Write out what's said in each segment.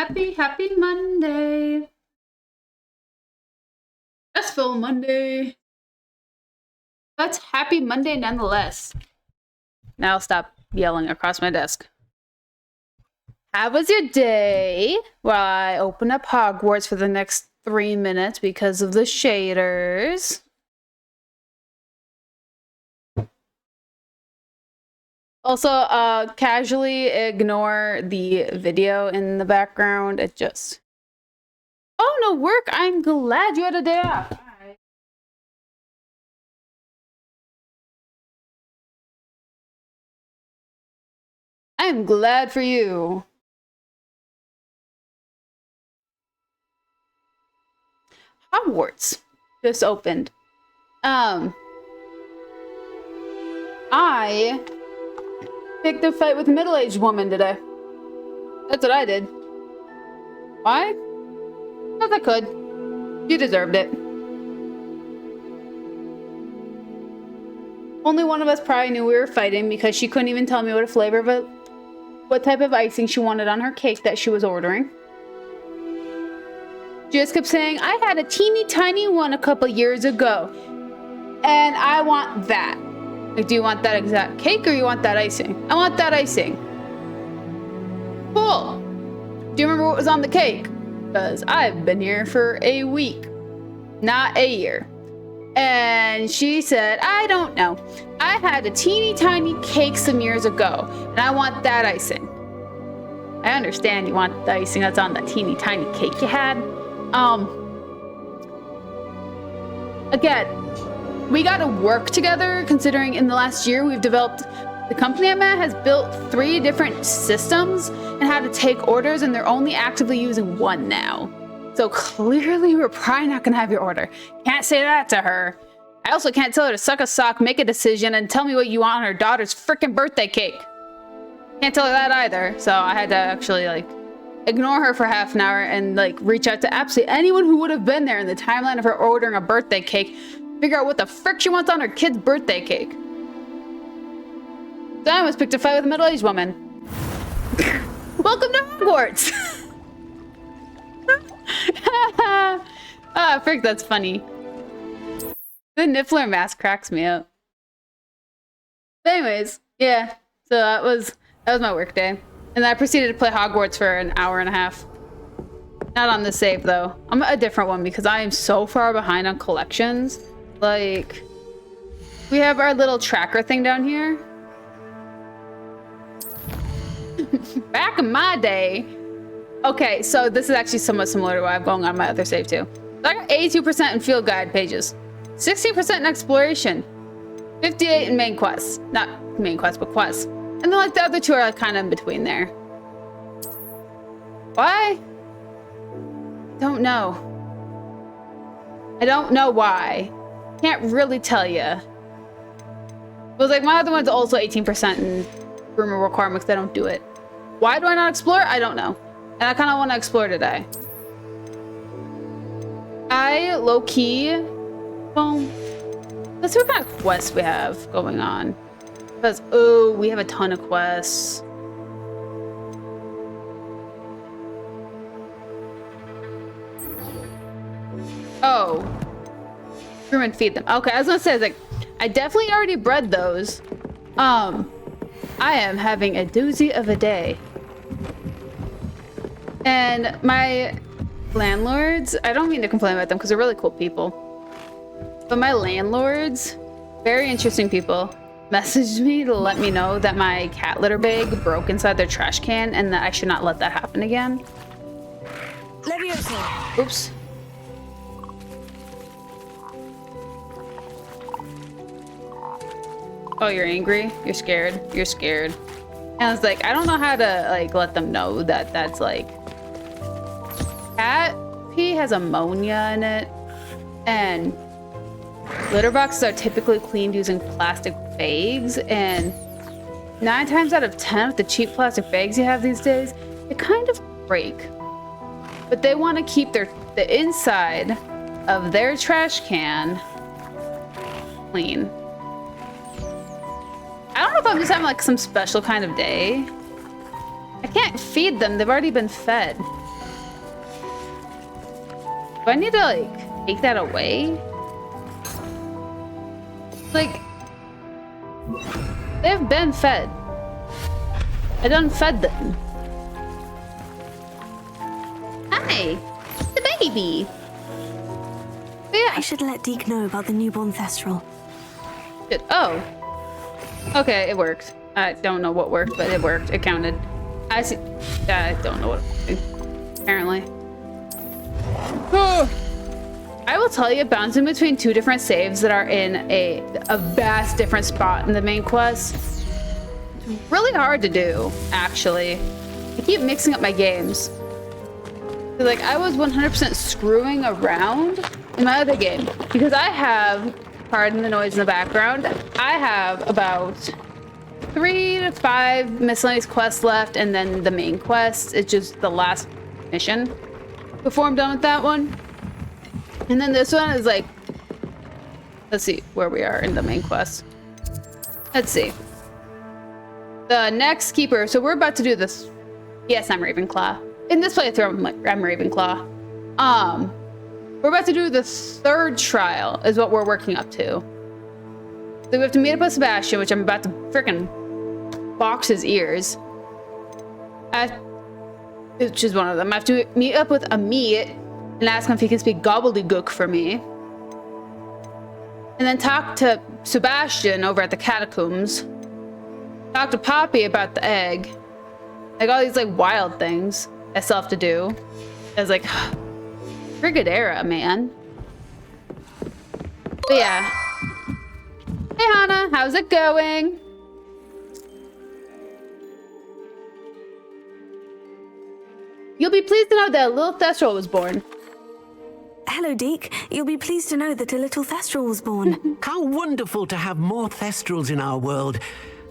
Happy Monday. Stressful Monday. But happy Monday nonetheless. Now I'll stop yelling across my desk. How was your day? While I open up Hogwarts for the next 3 minutes because of the shaders. Also, casually ignore the video in the background. It just... Oh, no work. I'm glad you had a day off. Bye. I'm glad for you. Hogwarts just opened. I picked a fight with a middle-aged woman today. That's what I did. Why? Because I could. You deserved it. Only one of us probably knew we were fighting because she couldn't even tell me what flavor of what type of icing she wanted on her cake that she was ordering. She just kept saying, I had a teeny tiny one a couple years ago, and I want that. Like, do you want that exact cake or you want that icing? I want that icing. Cool. Do you remember what was on the cake? Because I've been here for a week, not a year. And she said, I don't know. I had a teeny tiny cake some years ago, and I want that icing. I understand you want the icing that's on that teeny tiny cake you had. Again, we got to work together, considering in the last year we've developed, the company I'm at has built 3 different systems and how to take orders, and they're only actively using one now. So clearly we're probably not gonna have your order. Can't say that to her. I also can't tell her to suck a sock, make a decision, and tell me what you want on her daughter's freaking birthday cake. Can't tell her that either. So I had to actually ignore her for half an hour and reach out to absolutely anyone who would have been there in the timeline of her ordering a birthday cake, figure out what the frick she wants on her kid's birthday cake. So I almost picked a fight with a middle-aged woman. Welcome to Hogwarts! Ah, frick, that's funny. The Niffler mask cracks me up. But anyways, yeah. So that was my work day. And then I proceeded to play Hogwarts for an hour and a half. Not on the save though. I'm a different one because I am so far behind on collections. Like, we have our little tracker thing down here. Back in my day. Okay, so this is actually somewhat similar to what I have going on my other save too. So I got 82% in field guide pages, 16% in exploration, 58 in main quests. Not main quests, but quests. And then the other 2 are kind of in between there. Why? Don't know. I don't know why. Can't really tell you. But my other one's also 18% in rumor requirements. They don't do it. Why do I not explore? I don't know. And I kind of want to explore today. I low-key... Well, let's see what kind of quests we have going on. Because, oh, we have a ton of quests. Oh. Groom and feed them. Okay, I was gonna say, I definitely already bred those. I am having a doozy of a day. And my landlords, I don't mean to complain about them because they're really cool people. But my landlords, very interesting people, messaged me to let me know that my cat litter bag broke inside their trash can and that I should not let that happen again. Oops. Oh, you're angry? You're scared? You're scared. And I was like, I don't know how to let them know that that's cat pee has ammonia in it, and litter boxes are typically cleaned using plastic bags, and 9 times out of 10 with the cheap plastic bags you have these days, they kind of break. But they want to keep the inside of their trash can clean. I don't know if I'm just having some special kind of day. I can't feed them, they've already been fed. Do I need to, like, take that away? Like, they've been fed. I done fed them. Hi, the baby. But yeah. I should let Deke know about the newborn thestral. Oh. Okay, it worked. I don't know what worked, but it worked. It counted. I see. I don't know what it worked, apparently. I will tell you, bouncing between two different saves that are in a vast different spot in the main quest, it's really hard to do, actually. I keep mixing up my games. Like, I was 100% screwing around in my other game because I have, pardon the noise in the background, I have about 3 to 5 miscellaneous quests left, and then the main quest is just the last mission before I'm done with that one. And then this one is like, let's see where we are in the main quest. Let's see. The next keeper, so we're about to do this. Yes, I'm Ravenclaw. In this playthrough, I'm Ravenclaw. We're about to do the 3rd trial is what we're working up to. So we have to meet up with Sebastian, which I'm about to freaking box his ears. Which is one of them. I have to meet up with Amit and ask him if he can speak gobbledygook for me. And then talk to Sebastian over at the catacombs. Talk to Poppy about the egg. Like all these like wild things I still have to do. I was like, Brigadera, man. But yeah. Hey Hannah, how's it going? You'll be pleased to know that a little Thestral was born. Hello, Deke. You'll be pleased to know that a little Thestral was born. How wonderful to have more Thestrals in our world.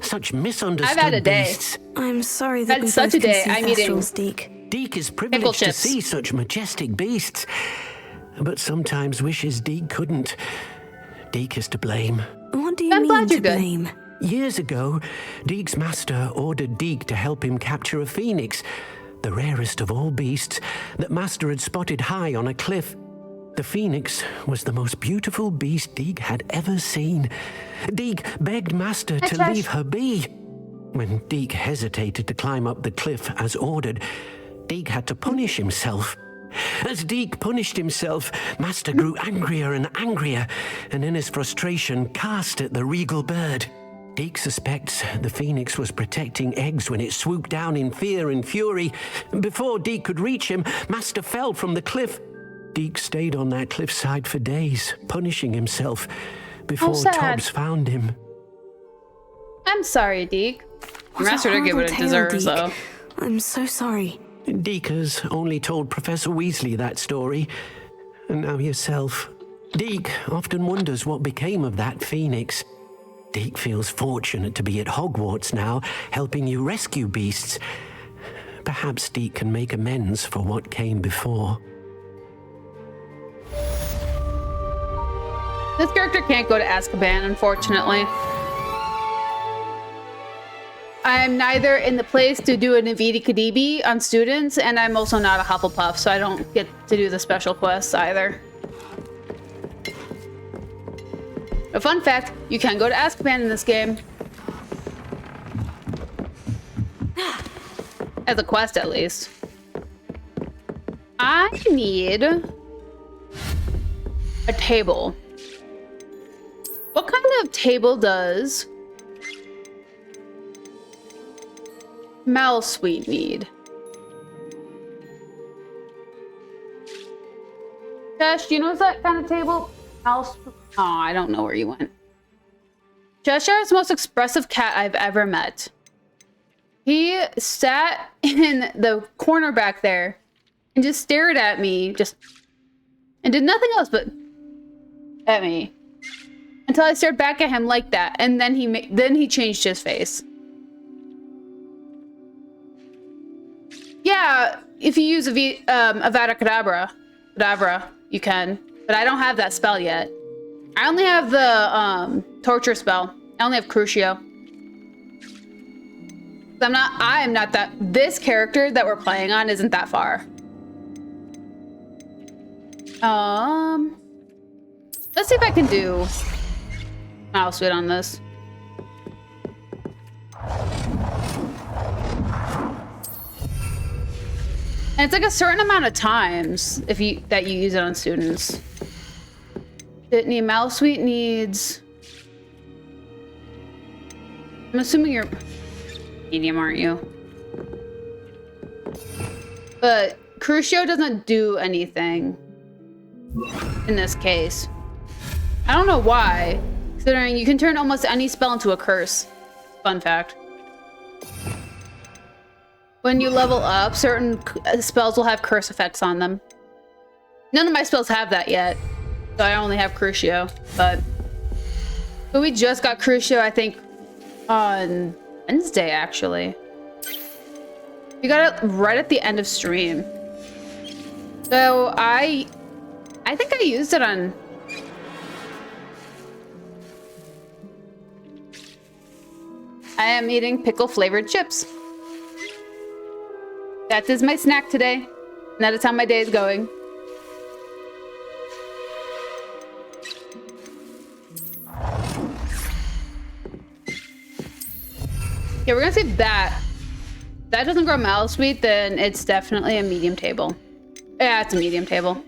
Such misunderstood I've had a day. beasts. I'm sorry that we such both a day. can see I'm eating Thestrals, Deke. Deke is pickle privileged to chips. see such majestic beasts. But sometimes wishes Deke couldn't. Deke is to blame. What do you I'm mean glad to you're good. blame? Years ago, Deke's master ordered Deke to help him capture a phoenix, the rarest of all beasts that master had spotted high on a cliff. The phoenix was the most beautiful beast Deke had ever seen. Deke begged master to leave her be. When Deke hesitated to climb up the cliff as ordered, Deke had to punish himself. As Deke punished himself, master grew angrier and angrier, and in his frustration cast at the regal bird. Deke suspects the phoenix was protecting eggs when it swooped down in fear and fury. Before Deke could reach him, master fell from the cliff. Deke stayed on that cliffside for days, punishing himself, before Tobbs found him. I'm sorry, Deke. What a Master didn't get what it horrible tale, deserves, Deke. though. I'm so sorry. Deke has only told Professor Weasley that story, and now yourself. Deke often wonders what became of that phoenix. Deke feels fortunate to be at Hogwarts now, helping you rescue beasts. Perhaps Deke can make amends for what came before. This character can't go to Azkaban, unfortunately. I'm neither in the place to do an Navidi Kadibi on students, and I'm also not a Hufflepuff, so I don't get to do the special quests either. A fun fact, you can go to Azkaban in this game. As a quest, at least. I need a table. What kind of table does Malsweet need? Josh, do you know that kind of table? Oh, I don't know where you went. Cheshire is the most expressive cat I've ever met. He sat in the corner back there and just stared at me, and did nothing else but at me. Until I stared back at him like that, and then he changed his face. Yeah, if you use Avada Kedavra, you can. But I don't have that spell yet. I only have the torture spell. I only have Crucio. I am not that. This character that we're playing on isn't that far. Let's see if I can do mouse wheel on this. And it's like a certain amount of times that you use it on students. Sydney, mouse suite needs. I'm assuming you're medium, aren't you? But Crucio doesn't do anything in this case. I don't know why, considering you can turn almost any spell into a curse. Fun fact. When you level up, certain spells will have curse effects on them. None of my spells have that yet, so I only have Crucio. But we just got Crucio, I think, on Wednesday, actually. We got it right at the end of stream. So I think I used it on... I am eating pickle-flavored chips. That is my snack today. And that is how my day is going. Okay, we're gonna see if that doesn't grow mallow sweet, then it's definitely a medium table. Yeah, it's a medium table.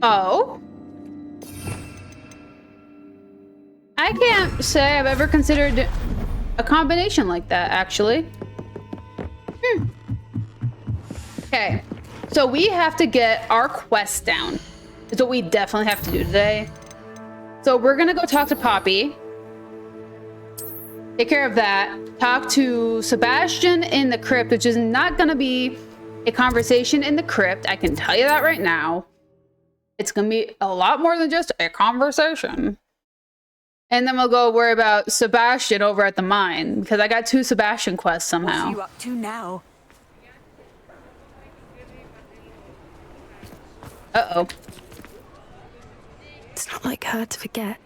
Oh. I can't say I've ever considered a combination like that, actually. Okay, so we have to get our quest down. Is what we definitely have to do today. So we're gonna go talk to Poppy. Take care of that. Talk to Sebastian in the crypt, which is not gonna be a conversation in the crypt. I can tell you that right now. It's gonna be a lot more than just a conversation. And then we'll go worry about Sebastian over at the mine, because I got 2 Sebastian quests somehow. What are you up to now? Uh-oh. It's not like her to forget.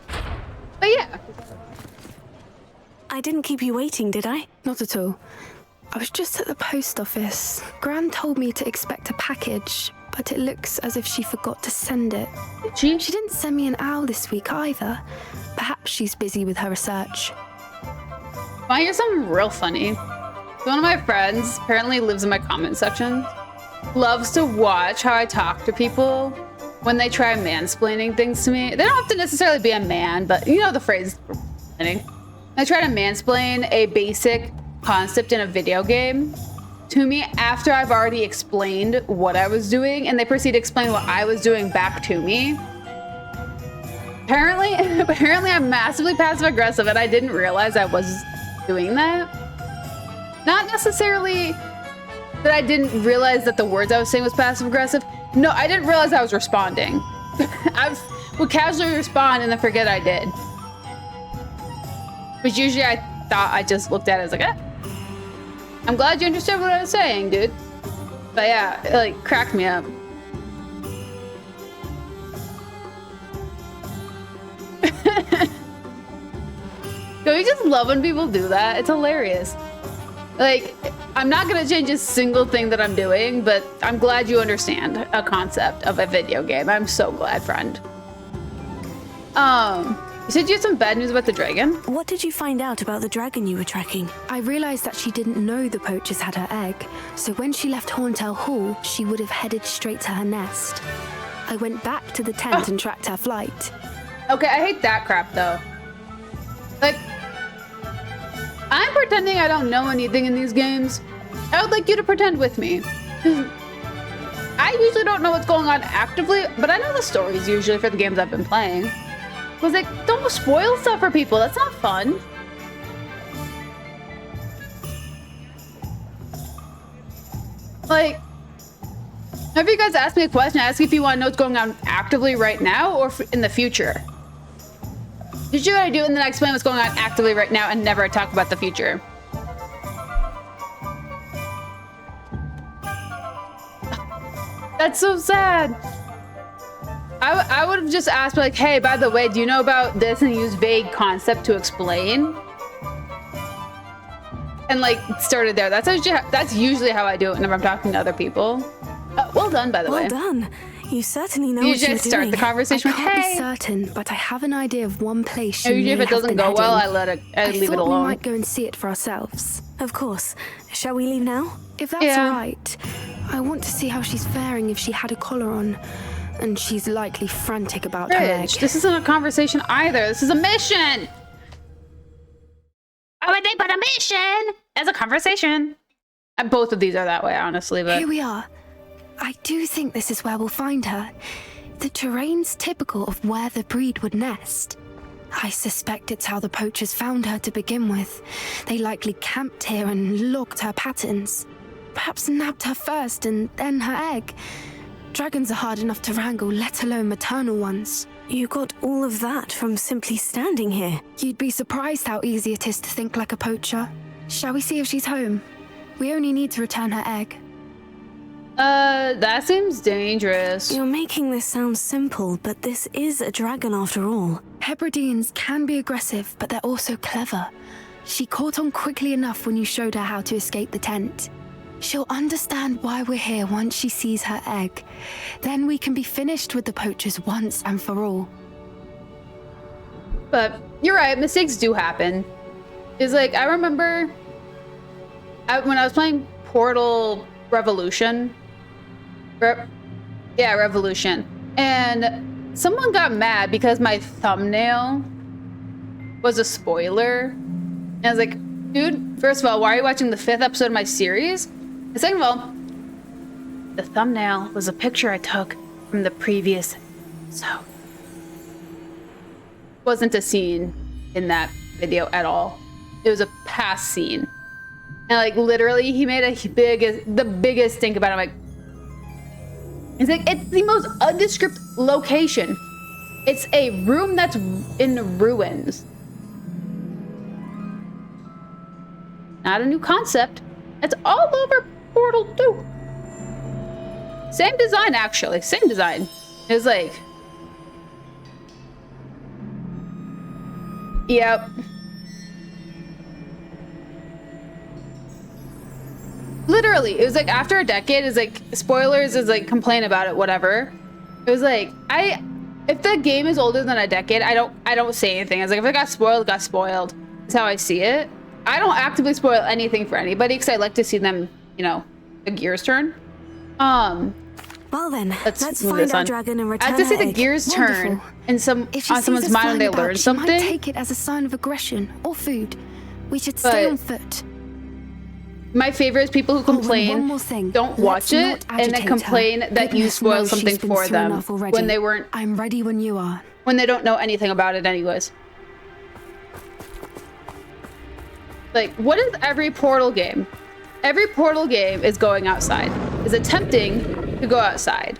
But yeah. I didn't keep you waiting, did I? Not at all. I was just at the post office. Gran told me to expect a package, but it looks as if she forgot to send it. She didn't send me an owl this week either. Perhaps she's busy with her research. Want to hear something real funny? One of my friends apparently lives in my comment section. Loves to watch how I talk to people when they try mansplaining things to me. They don't have to necessarily be a man, but you know the phrase. I try to mansplain a basic concept in a video game to me after I've already explained what I was doing, and they proceed to explain what I was doing back to me. Apparently I'm massively passive aggressive, and I didn't realize I was doing that. Not necessarily that I didn't realize that the words I was saying was passive aggressive. No, I didn't realize I was responding. would casually respond and then forget I did. Which usually I thought I just looked at it as like, eh. I'm glad you understood what I was saying, dude. But yeah, it like cracked me up. Don't you just love when people do that? It's hilarious. Like, I'm not gonna change a single thing that I'm doing, but I'm glad you understand a concept of a video game. I'm so glad, friend. You said you had some bad news about the dragon? What did you find out about the dragon you were tracking? I realized that she didn't know the poachers had her egg, so when she left Horntail Hall, she would have headed straight to her nest. I went back to the tent and tracked her flight. Okay, I hate that crap, though. Like, I'm pretending I don't know anything in these games. I would like you to pretend with me. I usually don't know what's going on actively, but I know the stories usually for the games I've been playing. I was like, don't spoil stuff for people. That's not fun. Like, have you guys asked me a question? Ask if you want to know what's going on actively right now or in the future. Usually what I do and then I explain what's going on actively right now and never talk about the future. That's so sad. I would have just asked, like, hey, by the way, do you know about this? And use vague concept to explain. And like started there. That's usually how I do it whenever I'm talking to other people. Well done, by the way. Well done. You certainly know You what you're just start doing. the conversation with, I can't hey. be certain, but I have an idea of one place she Usually may if it have doesn't been go well, heading. I leave it thought we alone. might go and see it for ourselves. Of course. Shall we leave now? If that's Yeah. right, I want to see how she's faring if she had a collar on. And she's likely frantic about her egg. Bridge, this isn't a conversation either. This is a mission. Oh, and they put a mission as a conversation. And both of these are that way, honestly. But Here we are. I do think this is where we'll find her. The terrain's typical of where the breed would nest. I suspect it's how the poachers found her to begin with. They likely camped here and logged her patterns. Perhaps nabbed her first and then her egg. Dragons are hard enough to wrangle, let alone maternal ones. You got all of that from simply standing here. You'd be surprised how easy it is to think like a poacher. Shall we see if she's home? We only need to return her egg. that seems dangerous. You're making this sound simple, but this is a dragon after all. Hebrideans can be aggressive, but they're also clever. She caught on quickly enough when you showed her how to escape the tent. She'll understand why we're here once she sees her egg. Then we can be finished with the poachers once and for all. But you're right, mistakes do happen. It's like, I remember when I was playing Portal Revolution. Revolution. And someone got mad because my thumbnail was a spoiler. And I was like, dude, first of all, why are you watching the 5th episode of my series? And second of all, the thumbnail was a picture I took from the previous episode. Wasn't a scene in that video at all. It was a past scene. And like literally he made the biggest stink about it. I'm like, it's like, it's the most undescript location. It's a room that's in ruins. Not a new concept. It's all over Portal 2. Same design, actually. Same design. It was like, yep. Literally, it was like after a decade, it's like spoilers is like complain about it, whatever. It was like if the game is older than a decade, I don't say anything. It's like if it got spoiled, it got spoiled. That's how I see it. I don't actively spoil anything for anybody because I like to see them, you know, the gears turn. Well then, let's move find this our on. dragon and I return have to see her the egg. gears turn Wonderful. in If she on sees someone's us mind when they flying about, learn she something. might take it as a sign of aggression or food. We should stay But- on foot. My favorite is people who and one complain, more thing. don't Let's watch it, not and then agitate complain her. that you Goodness spoiled knows something she's been for through them enough already. when they weren't, I'm ready when you are. when they don't know anything about it anyways. Like, what is every Portal game? Every Portal game is going outside, is attempting to go outside.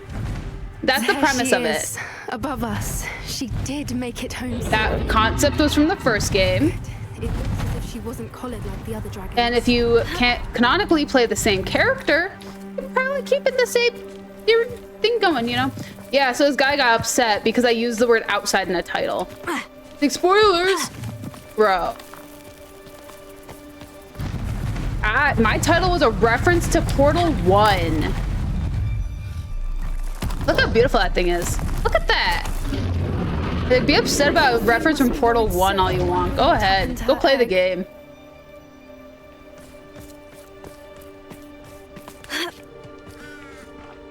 That's the There premise she of it. is, above us. She did make it home. That concept was from the first game. It looks as if she wasn't collared like the other dragons. And if you can't canonically play the same character, you're probably keeping the same thing going, you know? Yeah, so this guy got upset because I used the word outside in the title. Like, spoilers! Bro. My title was a reference to Portal 1. Look how beautiful that thing is. Look at that. Like, be upset about a reference from Portal 1 all you want. Go ahead. Go play the game.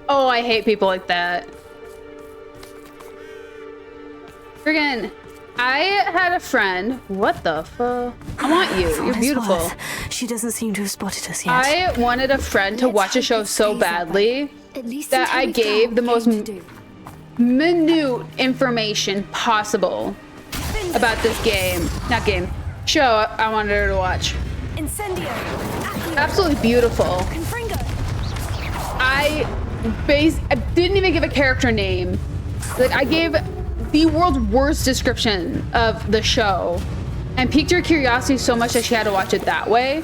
Oh, I hate people like that. Friggin', I had a friend. What the fuck? I want you. For You're what it's beautiful. worth, she doesn't seem to have spotted us yet. I wanted a friend to Let's watch a hope show it so stays that badly At least that until I we gave found the what most to do. minute information possible about this game. Not game. Show I wanted her to watch. Incendio! Accio! Absolutely beautiful. Confringo! I didn't even give a character name. Like, I gave the world's worst description of the show and piqued her curiosity so much that she had to watch it that way.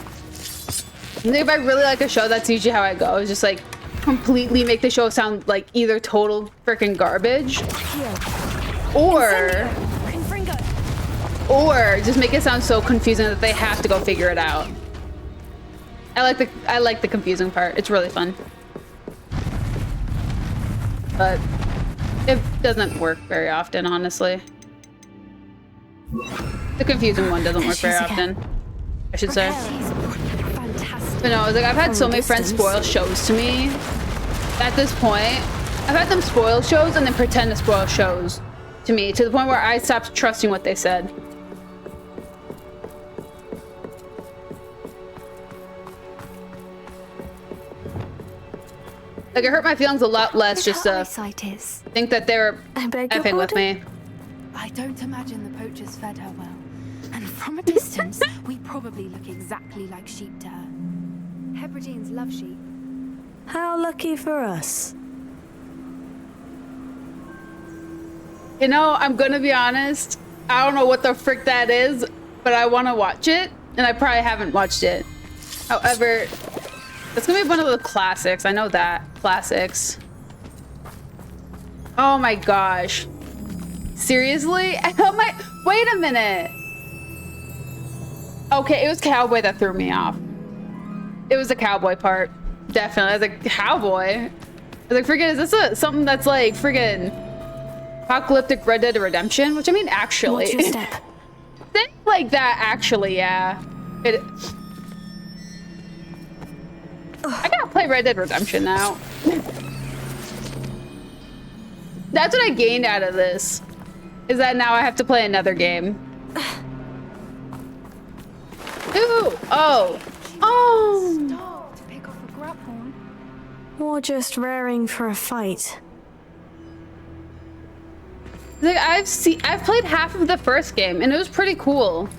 And if I really like a show, that's usually how I go. It's just like, completely make the show sound like either total freaking garbage, or just make it sound so confusing that they have to go figure it out. I like the confusing part. It's really fun. But it doesn't work very often, honestly. The confusing one doesn't work very often, I should say. But no, like, I've had so many friends spoil shows to me. At this point, I've had them spoil shows and then pretend to spoil shows to me, to the point where I stopped trusting what they said. Like, it hurt my feelings a lot less just to think that they were effing with me. I don't imagine the poachers fed her well. And from a distance, we probably look exactly like sheep to her. Hebrideans love sheep. How lucky for us. You know, I'm gonna be honest. I don't know what the frick that is, but I want to watch it, and I probably haven't watched it. However, it's gonna be one of the classics. I know that. Classics. Oh my gosh. Seriously? Wait a minute. Okay, it was cowboy that threw me off. It was the cowboy part. Definitely. I was like, cowboy? I was like, friggin', is this something that's like friggin' apocalyptic Red Dead Redemption? Which, I mean, actually. Watch your step. Things like that, actually, yeah. I gotta play Red Dead Redemption now. That's what I gained out of this. Is that now I have to play another game. Ooh! Oh! Oh! Stop to pick off a grapple. Or just raring for a fight. Like, I've played half of the first game and it was pretty cool.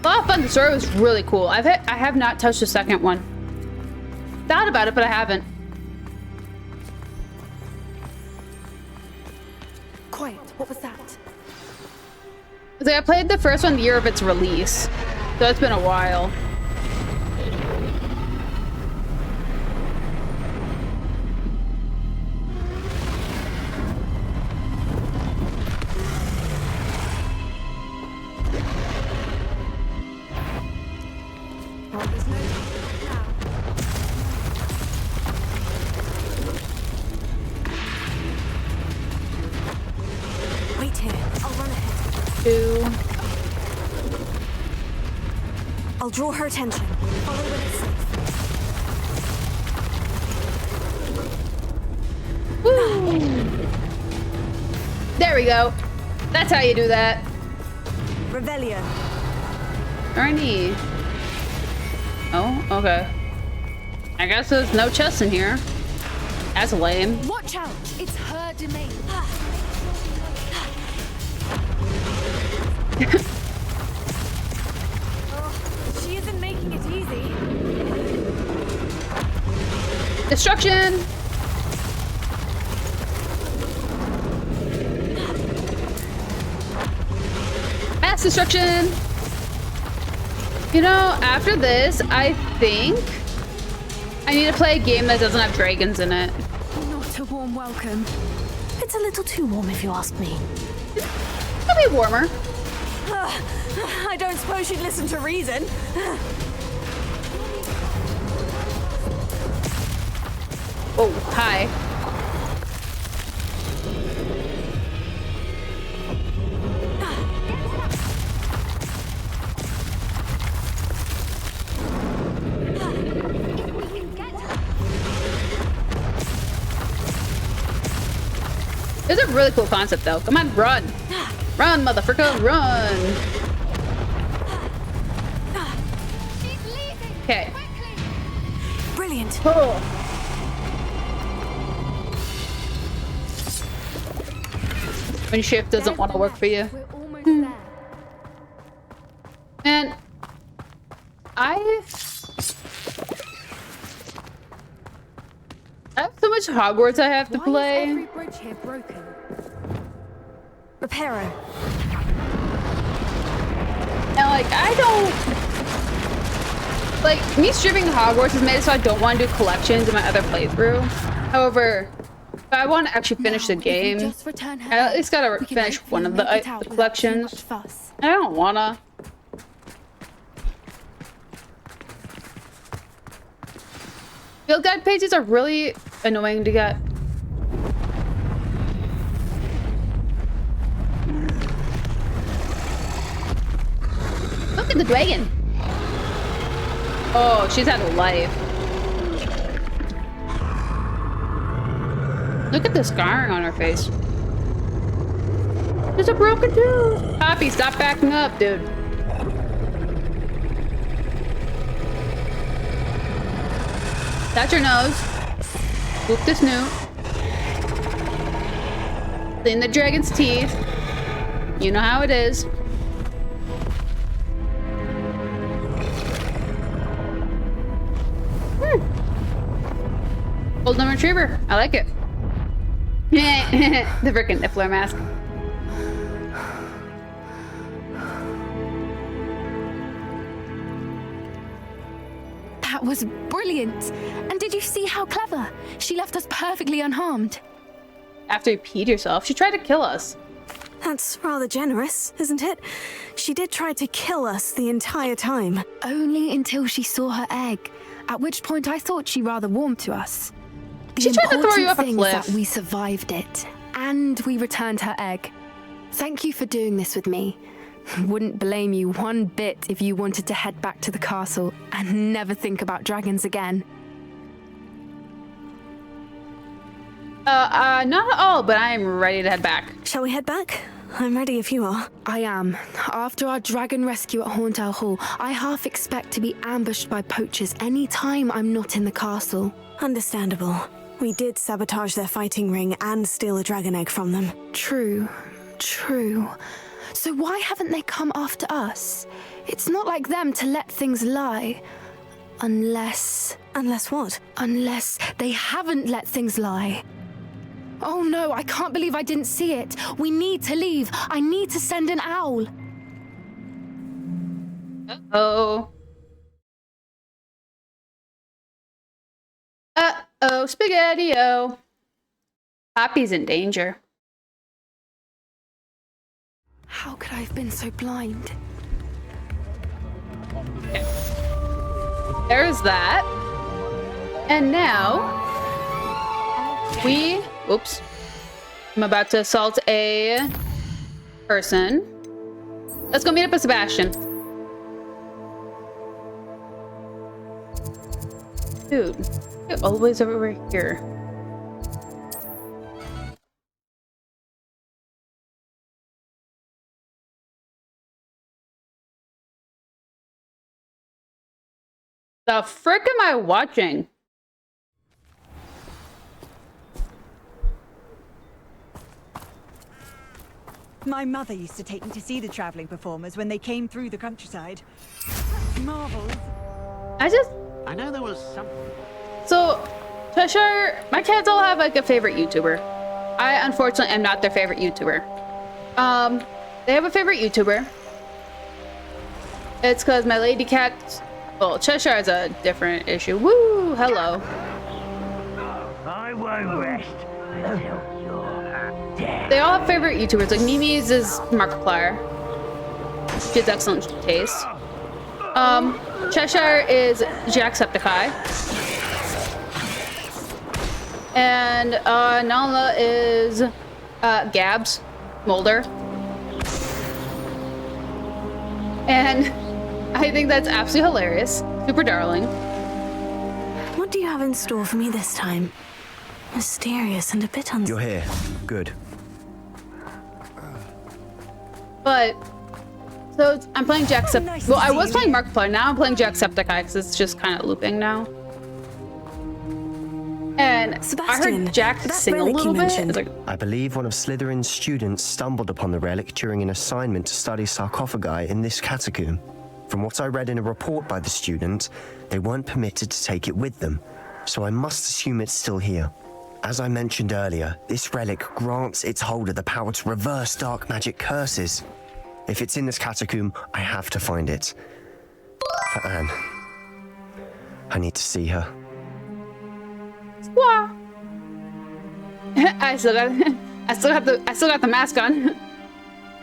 A lot of fun. The story was really cool. I have not touched the second one. Thought about it, but I haven't. Quiet. What was that? Like, I played the first one the year of its release, so it's been a while. Wait here. I'll run ahead. 2. I'll draw her attention. Follow when it's safe. Woo! There we go. That's how you do that. Revelio. Ernie. Oh, okay. I guess there's no chest in here. That's lame. Watch out! It's her domain. She isn't making it easy. Destruction! Mass destruction! You know, after this, I think I need to play a game that doesn't have dragons in it. Not a warm welcome. It's a little too warm if you ask me. It'll be warmer. I don't suppose you'd listen to reason. Oh, hi. It's a really cool concept, though. Come on, run. Run, motherfucker, run. Okay. Brilliant. Oh. When shift doesn't want to work for you. We're almost there. Man, I have so much Hogwarts I have to Why play. is every bridge here broken? Reparo. And like, I don't Like, me streaming Hogwarts has made it so I don't want to do collections in my other playthrough. However, if I want to actually finish the game, I at least gotta finish one of the collections. I don't wanna. Field guide pages are really annoying to get. Look at the dragon. Oh, she's had a life. Look at the scarring on her face. There's a broken tooth. Poppy, stop backing up, dude. Touch your nose. Whoop the snoot. Clean the dragon's teeth. You know how it is. Golden retriever. I like it. The frickin' Niffler mask. That was brilliant. And did you see how clever? She left us perfectly unharmed. After you peed yourself, she tried to kill us. That's rather generous, isn't it? She did try to kill us the entire time. Only until she saw her egg, at which point I thought she rather warmed to us. She tried to throw you off a thing cliff. is that we survived it, and we returned her egg. Thank you for doing this with me. Wouldn't blame you one bit if you wanted to head back to the castle and never think about dragons again. Not at all, but I am ready to head back. Shall we head back? I'm ready if you are. I am. After our dragon rescue at Hauntow Hall, I half expect to be ambushed by poachers any time I'm not in the castle. Understandable. We did sabotage their fighting ring and steal a dragon egg from them. True. So why haven't they come after us? It's not like them to let things lie. Unless what? Unless they haven't let things lie. Oh no, I can't believe I didn't see it. We need to leave. I need to send an owl. Uh-oh. Uh-oh, Spaghetti-O. Poppy's in danger. How could I have been so blind? Okay. There's that. And now oops. I'm about to assault a person. Let's go meet up with Sebastian. Dude, you're always over here. The frick am I watching? My mother used to take me to see the traveling performers when they came through the countryside. Marvels. I know there was something. So, Cheshire, my kids all have like a favorite YouTuber. I unfortunately am not their favorite YouTuber. They have a favorite YouTuber. It's because my lady cat. Well, Cheshire is a different issue. Woo! Hello. I won't rest until you're dead. They all have favorite YouTubers. Like Mimi's is Markiplier. She has excellent taste. Cheshire is Jacksepticeye. And Nala is Gabs Mulder. And I think that's absolutely hilarious. Super darling. What do you have in store for me this time? Mysterious and a bit You're here. Good. But so I'm playing Jacksepticeye. Nice Well, to I see was you. playing Markiplier. Now I'm playing Jacksepticeye because it's just kind of looping now. And Sebastian, I heard Jack that sing a relic you little bit. mentioned. It's like, I believe one of Slytherin's students stumbled upon the relic during an assignment to study sarcophagi in this catacomb. From what I read in a report by the student, they weren't permitted to take it with them, so I must assume it's still here. As I mentioned earlier, this relic grants its holder the power to reverse dark magic curses. If it's in this catacomb, I have to find it. For Anne. I need to see her. Squaw. I still got the mask on.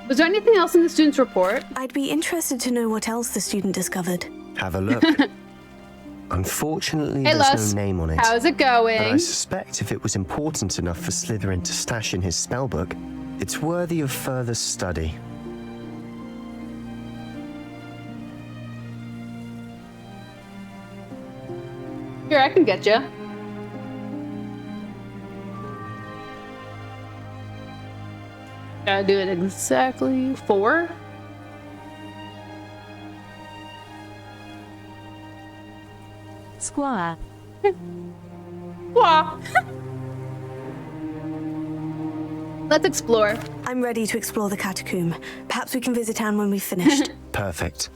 Was there anything else in the student's report? I'd be interested to know what else the student discovered. Have a look. Unfortunately, Hey, there's Lus. no name on it. How's it But I going? suspect if it was important enough for Slytherin to stash in his spellbook, it's worthy of further study. Here, I can get you. Gotta do it exactly 4. Squaw. Wah. Let's explore. I'm ready to explore the catacomb. Perhaps we can visit town when we've finished. Perfect.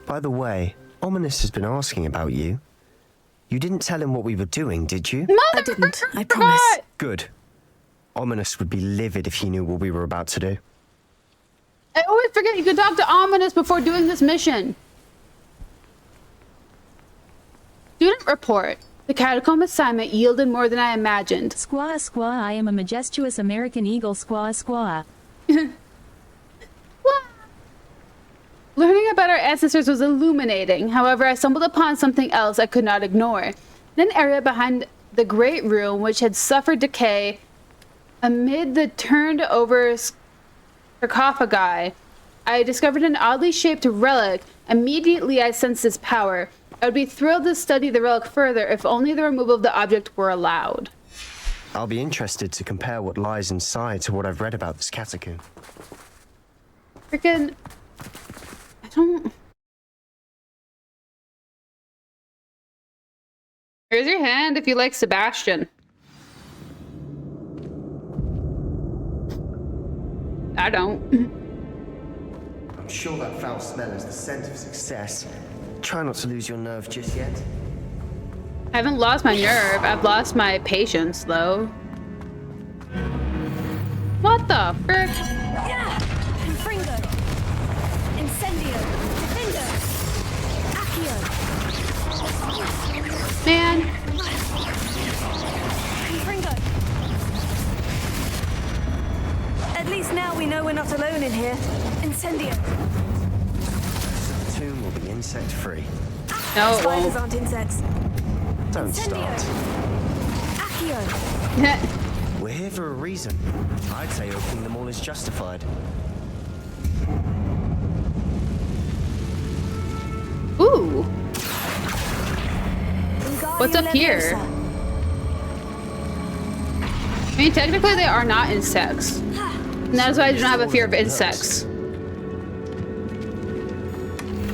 By the way, Ominous has been asking about you. You didn't tell him what we were doing, did you? I didn't, I promise. Good. Ominous would be livid if he knew what we were about to do. I always forget you could talk to Ominous before doing this mission. Student report. The catacomb assignment yielded more than I imagined. Squaw, squaw, I am a majestuous American eagle, squaw, squaw. Learning about our ancestors was illuminating. However, I stumbled upon something else I could not ignore. In an area behind the great room, which had suffered decay, amid the turned over sarcophagi, I discovered an oddly shaped relic. Immediately, I sensed its power. I would be thrilled to study the relic further if only the removal of the object were allowed. I'll be interested to compare what lies inside to what I've read about this catacomb. Freaking... I don't... Raise your hand if you like Sebastian. I don't. I'm sure that foul smell is the scent of success. Try not to lose your nerve just yet. I haven't lost my nerve. I've lost my patience, though. What the frick? Yeah! Confringo! Incendio! Defendo! Accio! Man. Confringo! At least now we know we're not alone in here. Incendio! The tomb will be insect-free. No, it Spiders won't. aren't insects. Don't Incendio! start. Accio! We're here for a reason. I'd say opening them all is justified. Ooh. Wingardium What's up here? Leviosa. I mean, technically they are not insects. And that is why I do not have a fear of insects.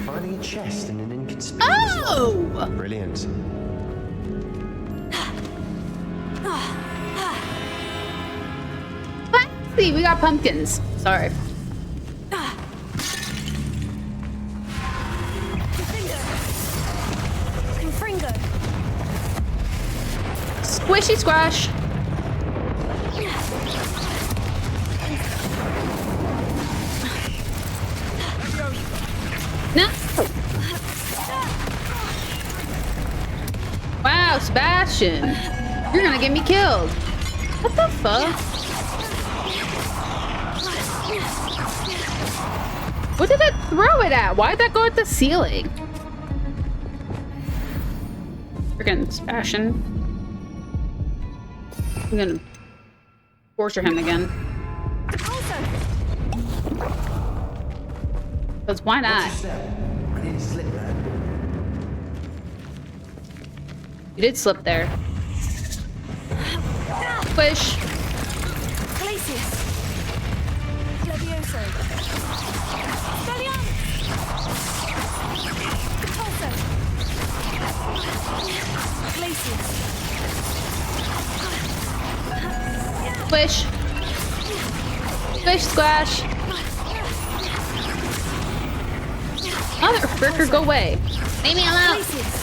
Finding a chest in an inconspicuous Oh! lock. Brilliant. Let's see, we got pumpkins. Sorry. Confringo! Squishy squash. No. Wow, Sebastian. You're gonna get me killed. What the fuck? What did it throw it at? Why'd that go at the ceiling? Freaking Sebastian. I'm gonna torture him again. Because why not? I need to slip there. You did slip there. Push. Glacius! Levioso! Gallium! Repulso! Glacius! Push. Push, squash. Motherfucker, go away. Leave me alone. Glacius!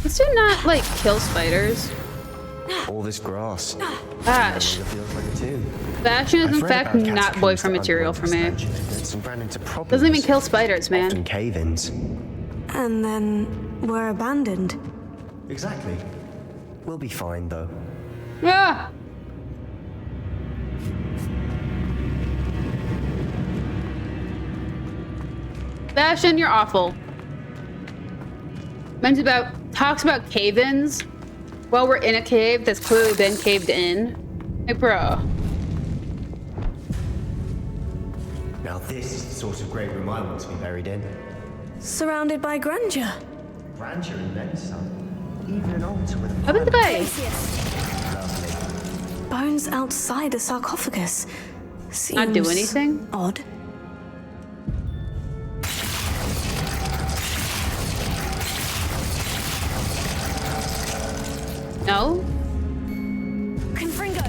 Let's do not, kill spiders. All this grass. Gosh. It feels like a tomb. Fashion is I've in read fact about not catacombs boyfriend that material for underwent me. expansion events and ran into problems. Doesn't even kill spiders, man. Often cave-ins. And then were abandoned. Exactly. We'll be fine, though. Ah! Fashion, you're awful. Talks about cave-ins. Well, we're in a cave that's clearly been caved in. Hey, bro. Now this is the sort of great room I want to be buried in. Surrounded by grandeur. Grandeur and then some. Even an altar with a How about the guy? lovely. Bones outside a sarcophagus. Seems Not do anything? odd. No? Confringo.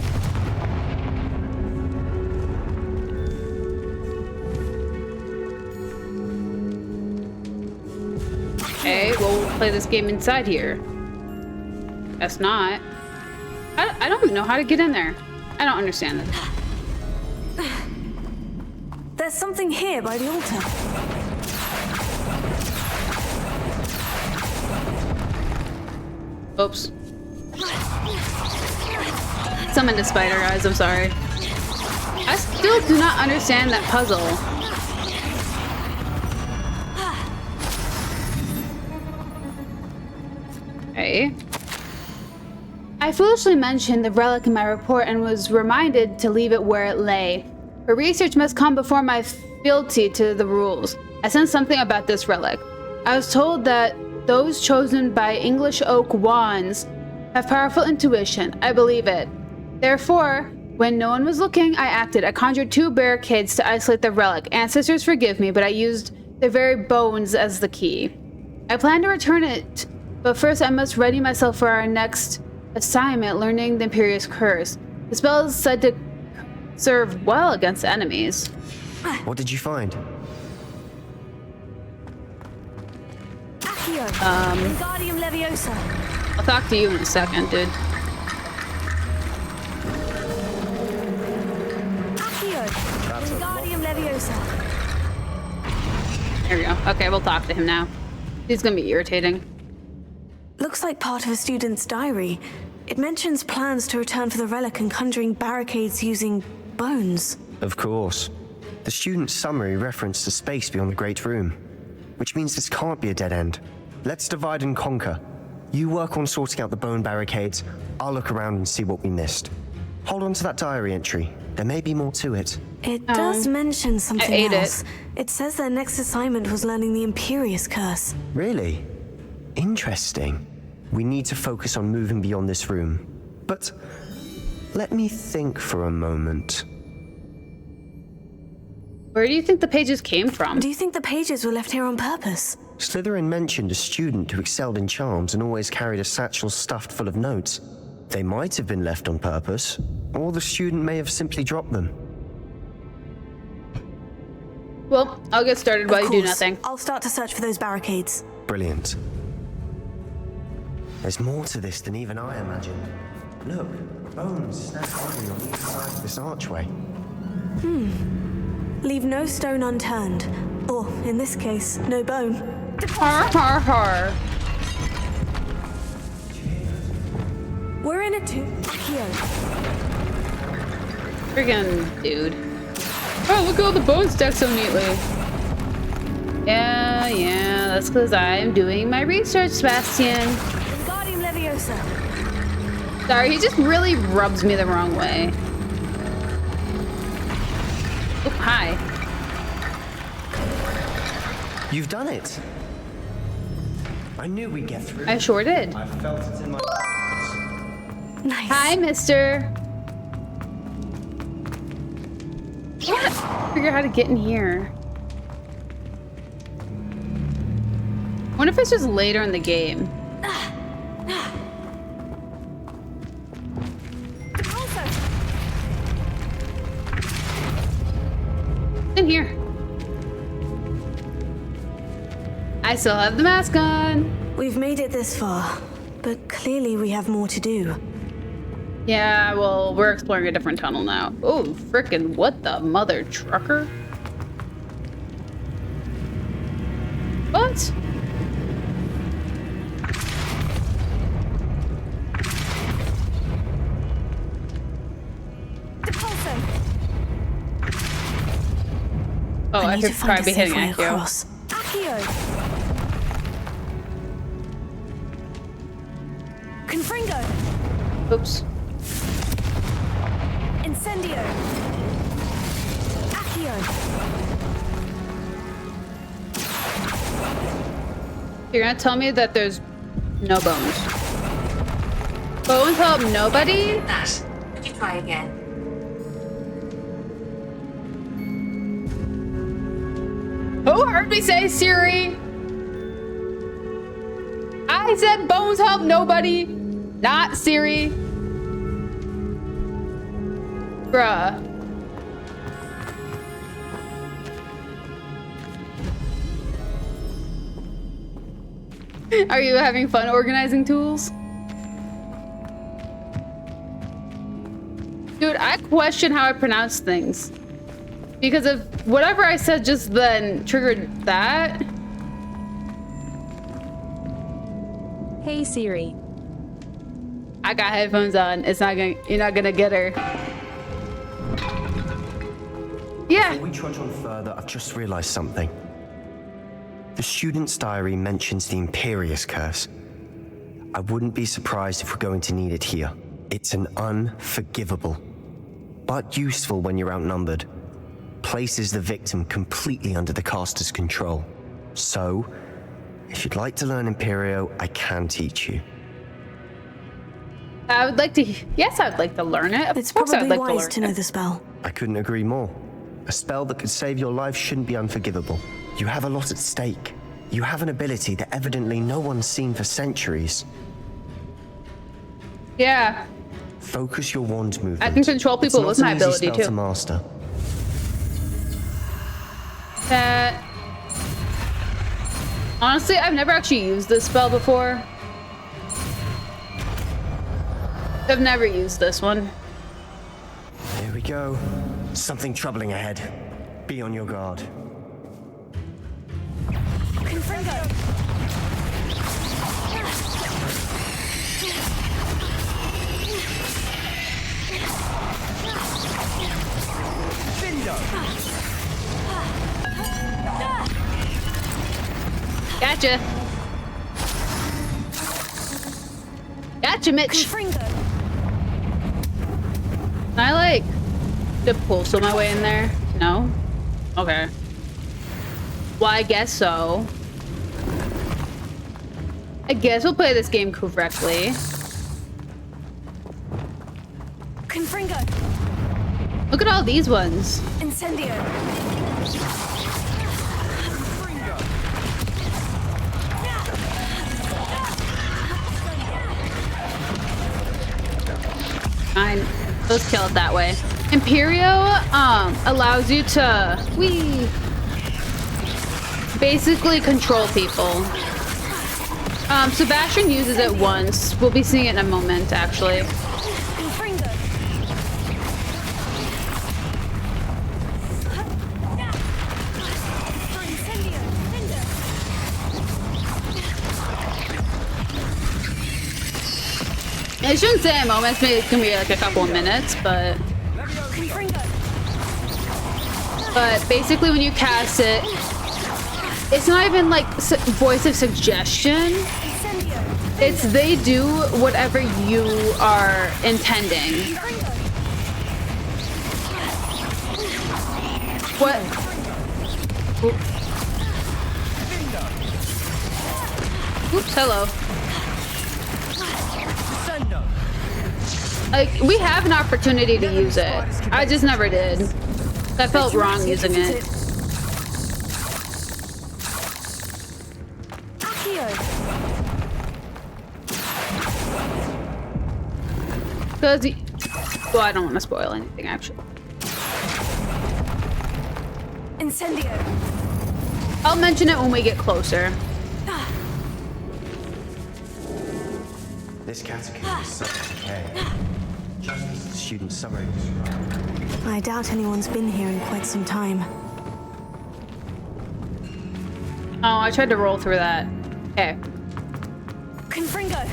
Okay, well, we'll play this game inside here. Guess not. I don't know how to get in there. I don't understand this. There's something here by the altar. Oops. Summoned a spider, guys. I'm sorry. I still do not understand that puzzle. Okay. I foolishly mentioned the relic in my report and was reminded to leave it where it lay. But research must come before my fealty to the rules. I sensed something about this relic. I was told that those chosen by English oak wands have powerful intuition. I believe it. Therefore, when no one was looking, I acted. I conjured 2 barricades to isolate the relic. Ancestors forgive me, but I used their very bones as the key. I plan to return it, but first I must ready myself for our next assignment, learning the Imperious Curse. The spell is said to serve well against enemies. What did you find? Accio. Wingardium Leviosa. I'll talk to you in a second, dude. Accio. Wingardium Leviosa. There we go. Okay, we'll talk to him now. He's gonna be irritating. Looks like part of a student's diary. It mentions plans to return for the relic and conjuring barricades using bones. Of course. The student's summary referenced a space beyond the Great Room, which means this can't be a dead end. Let's divide and conquer. You work on sorting out the bone barricades. I'll look around and see what we missed. Hold on to that diary entry. There may be more to it. It does mention something ate else. It says their next assignment was learning the Imperious Curse. Really? Interesting. We need to focus on moving beyond this room. But let me think for a moment. Where do you think the pages came from? Do you think the pages were left here on purpose? Slytherin mentioned a student who excelled in charms and always carried a satchel stuffed full of notes. They might have been left on purpose, or the student may have simply dropped them. Well, I'll get started while you do Of course. nothing. I'll start to search for those barricades. Brilliant. There's more to this than even I imagined. Look, bones stacked idly on each side of this archway. Leave no stone unturned. Or, in this case, no bone. Har har har. We're in it too. Accio. Friggin' dude. Oh, look at all the bones stacked so neatly. Yeah, that's because I'm doing my research, Sebastian. Wingardium Leviosa. Sorry, he just really rubs me the wrong way. Oh, hi. You've done it! I knew we'd get through. I sure did. I felt it in my bones. Nice. Hi, mister. I want to figure out how to get in here. I wonder if it's just later in the game. In here. I still have the mask on. We've made it this far, but clearly we have more to do. Yeah, well, we're exploring a different tunnel now. Oh, frickin' what the mother trucker? What? Oh, I need could to find probably a be hitting safe way Accio. across. Accio! Confringo! Oops. Incendio! Accio! You're gonna tell me that there's no bones. Bones help nobody? That. Could you try again? Who heard me say Siri? I said bones help nobody, not Siri. Bruh. Are you having fun organizing tools? Dude, I question how I pronounce things. Because of whatever I said just then triggered that. Hey Siri. I got headphones on. It's not gonna, you're not gonna get her. Yeah. Before we trudge on further, I've just realized something. The student's diary mentions the Imperious curse. I wouldn't be surprised if we're going to need it here. It's an unforgivable, but useful when you're outnumbered. Places the victim completely under the caster's control. So, if you'd like to learn Imperio, I can teach you. I would like to, yes, I would like to learn it. Of It's course I would probably like to wise learn to know it. the spell. I couldn't agree more. A spell that could save your life shouldn't be unforgivable. You have a lot at stake. You have an ability that evidently no one's seen for centuries. Yeah. Focus your wand movement. I can control people with my ability It's not an easy spell too. to master. That. Honestly, I've never actually used this spell before. I've never used this one. Here we go. Something troubling ahead. Be on your guard. Confringo! Gotcha. Gotcha, Mitch. Confringo! Can I like to pulsel my way in there? No? Okay. Well, I guess so. I guess we'll play this game correctly. Confringo! Look at all these ones. Incendio! Fine. Let's kill it that way. Imperio allows you to basically control people. Sebastian uses it once. We'll be seeing it in a moment, actually. Confringo! Incendio! I shouldn't say a moment. Maybe it can be like a couple of minutes, but Confringo! basically when you cast it, it's not even like voice of suggestion. Incendio! It's they do whatever you are intending. What? Oops, hello. Like, we have an opportunity to use it. I just never did. I felt wrong using it. Because, well, I don't want to spoil anything, actually. Incendio! I'll mention it when we get closer. This catacomb is such a decay. Just as the student summary. I doubt anyone's been here in quite some time. Oh, I tried to roll through that. Okay. Confringo!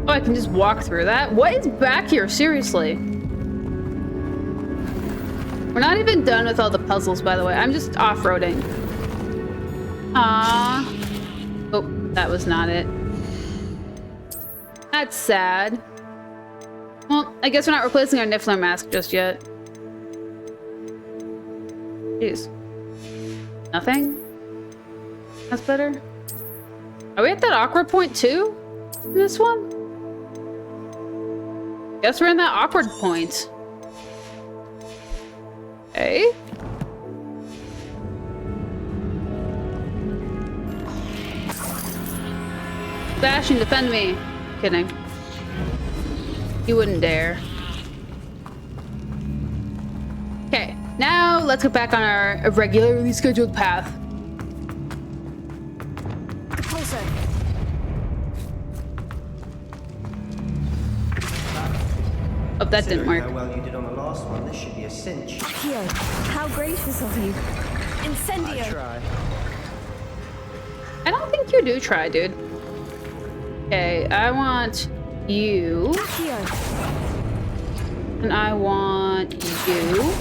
Oh, I can just walk through that? What is back here? Seriously. We're not even done with all the puzzles, by the way. I'm just off-roading. Ah. Oh, that was not it. That's sad. Well, I guess we're not replacing our Niffler mask just yet. Jeez. Nothing? That's better. Are we at that awkward point too? In this one? Guess we're in that awkward point. Okay. Sebastian, defend me. Kidding. You wouldn't dare. Okay, now let's get back on our regularly scheduled path. Closer. Oh, that didn't work. How well you did on the last one, this should be a cinch. Accio, how gracious of you. Incendio. I try. I don't think you do try, dude. Okay, I want you. Accio. And I want you.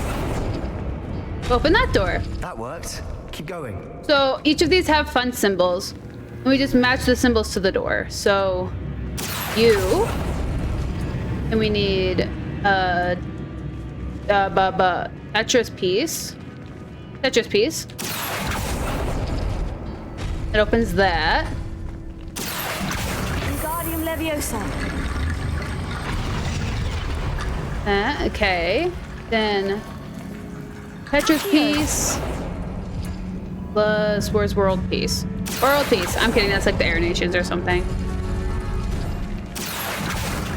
Open that door. That worked. Keep going. So each of these have fun symbols. And we just match the symbols to the door. So you. And we need Tetris piece. Tetris piece. It opens that. Wingardium Leviosa. Okay. Then Tetris piece plus where's world piece? World piece. I'm kidding. That's like the Air Nations or something.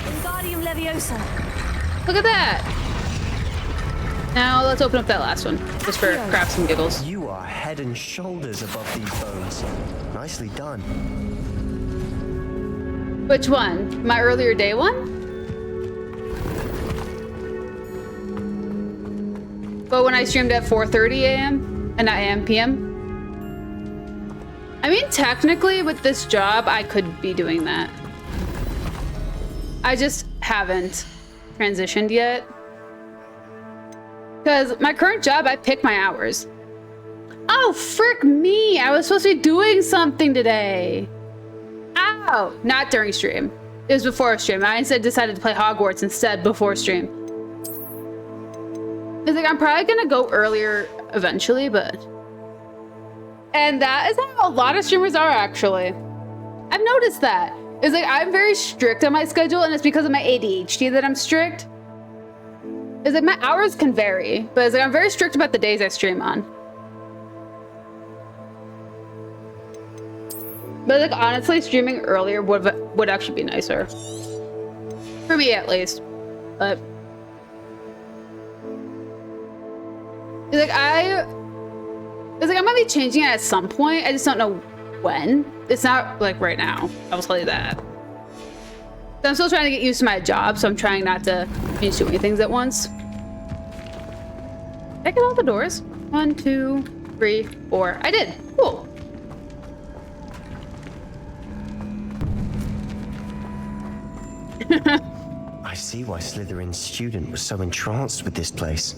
Wingardium Leviosa. Look at that. Now let's open up that last one just for crafts and giggles. You are head and shoulders above these bones. Nicely done. Which one? My earlier day one? But when I streamed at 4:30 a.m. and not a.m. p.m. I mean, technically with this job, I could be doing that. I just haven't transitioned yet. Because my current job, I pick my hours. Oh, frick me. I was supposed to be doing something today. Ow. Not during stream. It was before stream. I instead decided to play Hogwarts instead before stream. It's like, I'm probably going to go earlier eventually, but... And that is how a lot of streamers are, actually. I've noticed that. It's like, I'm very strict on my schedule, and it's because of my ADHD that I'm strict. It's like, my hours can vary, but it's like, I'm very strict about the days I stream on. But like, honestly, streaming earlier would actually be nicer. For me, at least. But... It's like, I'm gonna be changing it at some point. I just don't know when. It's not like right now. I will tell you that. So I'm still trying to get used to my job, so I'm trying not to finish too many things at once. Did I get all the doors? 1, 2, 3, 4. I did. Cool. I see why Slytherin's student was so entranced with this place.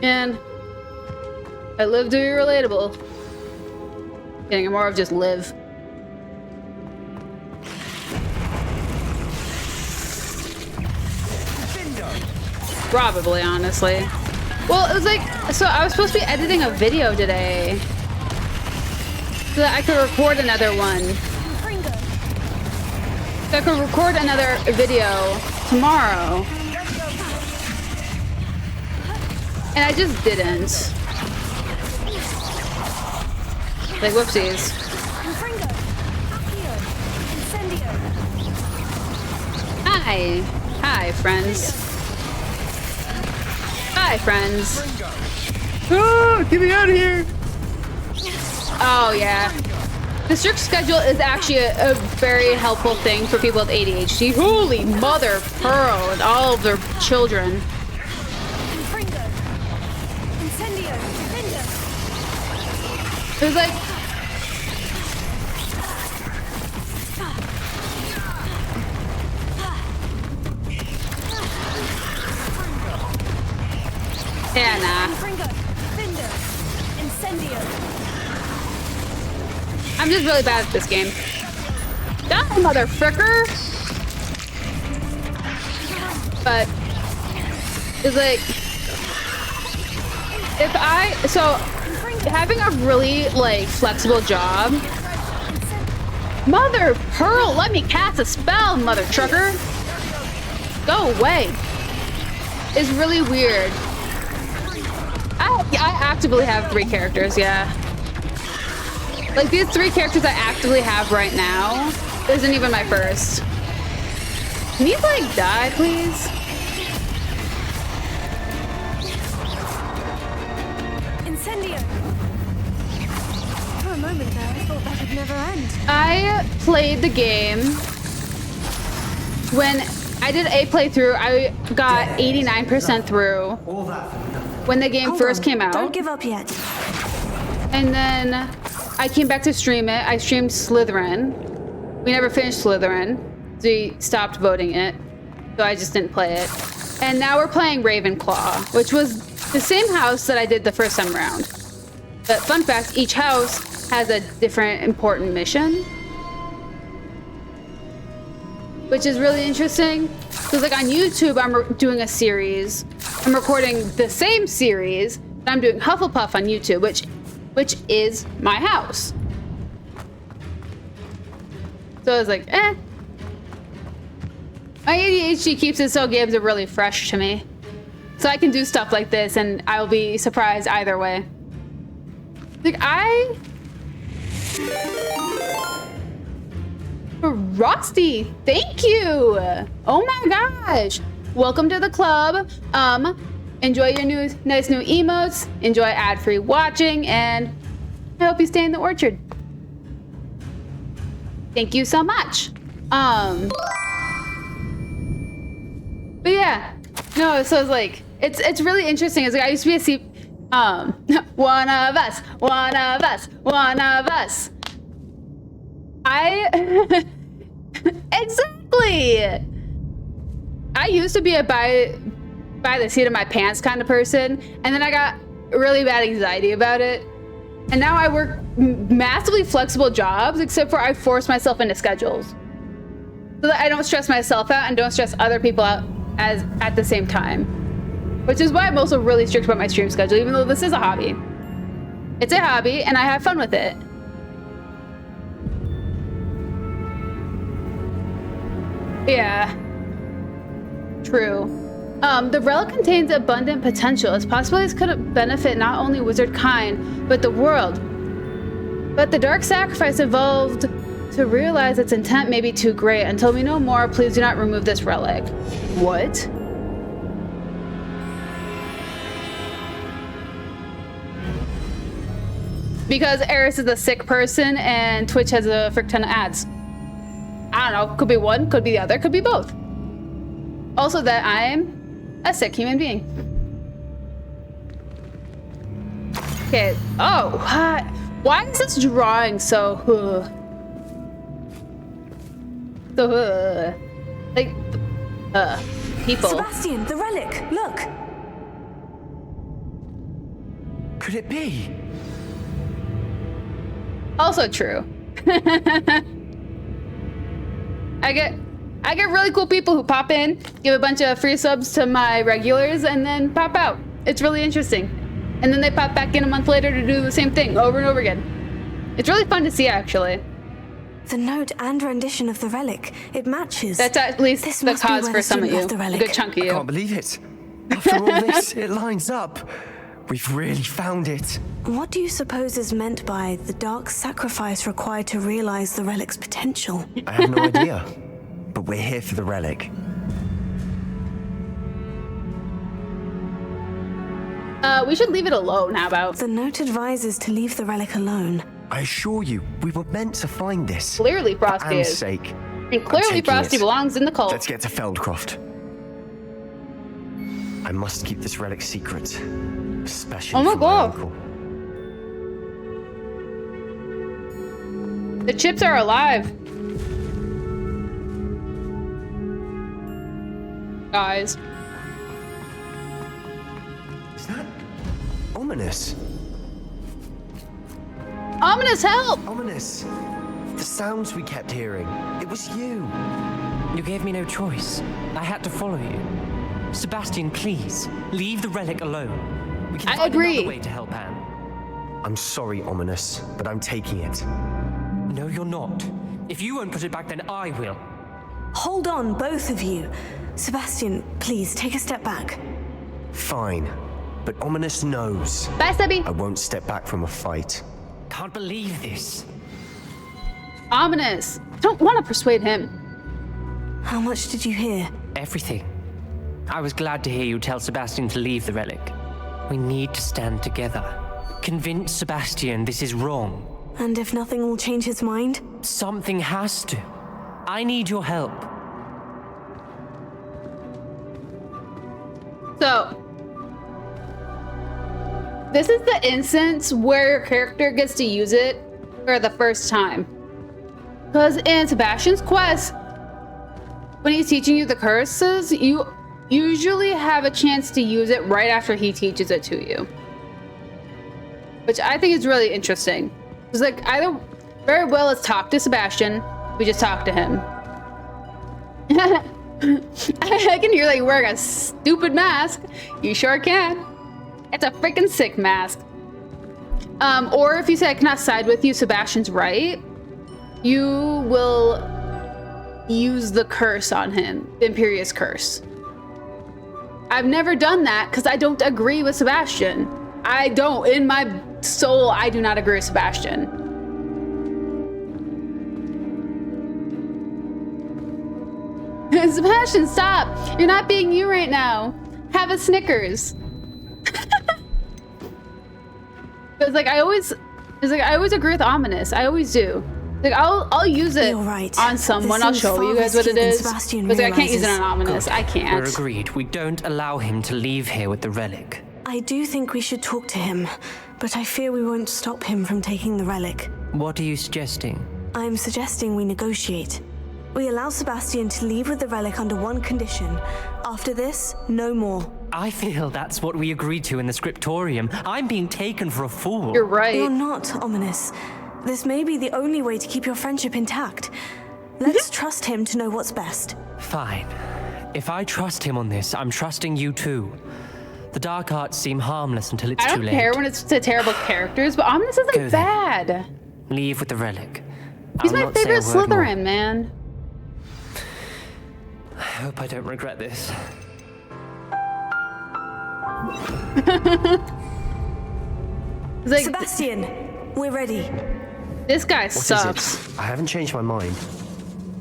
And I live to be relatable. Getting more of just live. Probably, honestly. Well, it was like, so I was supposed to be editing a video today so that I could record another one. So I could record another video tomorrow. And I just didn't. Like, whoopsies. Hi. Hi, friends. Hi, friends. Oh, get me out of here. Oh, yeah. The strict schedule is actually a very helpful thing for people with ADHD. Holy mother pearl and all of their children. It was like... Yeah, nah. I'm just really bad at this game. Die, motherfucker! But it's like having a really like flexible job. Mother pearl, let me cast a spell, mother trucker. Go away. It's really weird. I actively have 3 characters, yeah. Like these 3 characters I actively have right now isn't even my first. Can you like die, please? Incendio. For a moment there, I thought that would never end. I played the game when I did a playthrough. I got 89% through when the game first came out. Don't give up yet. And then I came back to stream it. I streamed Slytherin. We never finished Slytherin. So we stopped voting it. So I just didn't play it. And now we're playing Ravenclaw, which was the same house that I did the first time around. But fun fact, each house has a different important mission. Which is really interesting. Because like on YouTube, I'm doing a series. I'm recording the same series. And I'm doing Hufflepuff on YouTube, which is my house. So I was like, eh. My ADHD keeps it so games are really fresh to me. So I can do stuff like this and I'll be surprised either way. Like Rusty, thank you. Oh my gosh. Welcome to the club. Enjoy your nice new emotes. Enjoy ad-free watching, and I hope you stay in the orchard. Thank you so much. But yeah, no. So it's like it's really interesting. It's like I used to be one of us, one of us, one of us. Exactly. I used to be a by the seat of my pants kind of person, and then I got really bad anxiety about it. And now I work massively flexible jobs, except for I force myself into schedules so that I don't stress myself out and don't stress other people out at the same time. Which is why I'm also really strict about my stream schedule, even though this is a hobby. It's a hobby, and I have fun with it. Yeah. True. The relic contains abundant potential. Its possibilities could benefit not only wizard kind, but the world. But the dark sacrifice evolved to realize its intent may be too great. Until we know more, please do not remove this relic. What? Because Eriss is a sick person and Twitch has a frick ton of ads. I don't know, could be one, could be the other, could be both. Also that I'm a sick human being. Okay, oh, why is this drawing so, like, people. Sebastian, the relic, look. Could it be? Also true. I get really cool people who pop in, give a bunch of free subs to my regulars, and then pop out. It's really interesting. And then they pop back in a month later to do the same thing over and over again. It's really fun to see, actually. The note and rendition of the relic, it matches. That's at least This the must be cause where for the some of student you. left the A relic. good chunk of I you. can't believe it. After all this, it lines up. We've really found it. What do you suppose is meant by the dark sacrifice required to realize the relic's potential? I have no idea, but we're here for the relic. We should leave it alone, how about? The note advises to leave the relic alone. I assure you, we were meant to find this. Clearly Frosty For Anne's is. sake. And clearly taking Frosty it. belongs in the cult. Let's get to Feldcroft. I must keep this relic secret. Especially Oh my from God. uncle. The chips are alive. Guys. Is that ominous? Ominous help! Ominous. The sounds we kept hearing. It was you. You gave me no choice. I had to follow you. Sebastian, please, leave the relic alone. We can I find agree. another way to help Anne. I'm sorry, Ominous, but I'm taking it. No, you're not. If you won't put it back, then I will. Hold on, both of you. Sebastian, please take a step back. Fine. But Ominous knows. Bye, Sebby. I won't step back from a fight. Can't believe this. Ominous. Don't want to persuade him. How much did you hear? Everything. I was glad to hear you tell Sebastian to leave the relic. We need to stand together. Convince Sebastian this is wrong. And if nothing will change his mind? Something has to. I need your help. So, this is the instance where your character gets to use it for the first time. Because in Sebastian's quest, when he's teaching you the curses, you usually have a chance to use it right after he teaches it to you. Which I think is really interesting. It's like, either very well let's talk to Sebastian, we just talk to him. I can hear like wearing a stupid mask. You sure can. It's a freaking sick mask. Or if you say I cannot side with you, Sebastian's right, you will use the curse on him, the Imperious Curse. I've never done that because I don't agree with Sebastian. I don't, in my soul, I do not agree with Sebastian. Sebastian, stop! You're not being you right now. Have a Snickers. It's like I always agree with Ominous. I always do. Like I'll use it You're right. on someone. This I'll seems show far you guys what it riskier than is. Sebastian But like, I can't use it realizes. on Ominous. I can't. We're agreed. We don't allow him to leave here with the relic. I do think we should talk to him, but I fear we won't stop him from taking the relic. What are you suggesting? I'm suggesting we negotiate. We allow Sebastian to leave with the relic under one condition. After this, no more. I feel that's what we agreed to in the scriptorium. I'm being taken for a fool. You're right. You're not, Ominous. This may be the only way to keep your friendship intact. Let's trust him to know what's best. Fine. If I trust him on this, I'm trusting you too. The dark arts seem harmless until it's I too don't late. care when it's to terrible characters, but Ominous Go isn't then. bad. Leave with the relic. He's I'll my not say a favorite word more. Slytherin, man. I hope I don't regret this. It's like, Sebastian, we're ready. this guy What is sucks. it? I haven't changed my mind.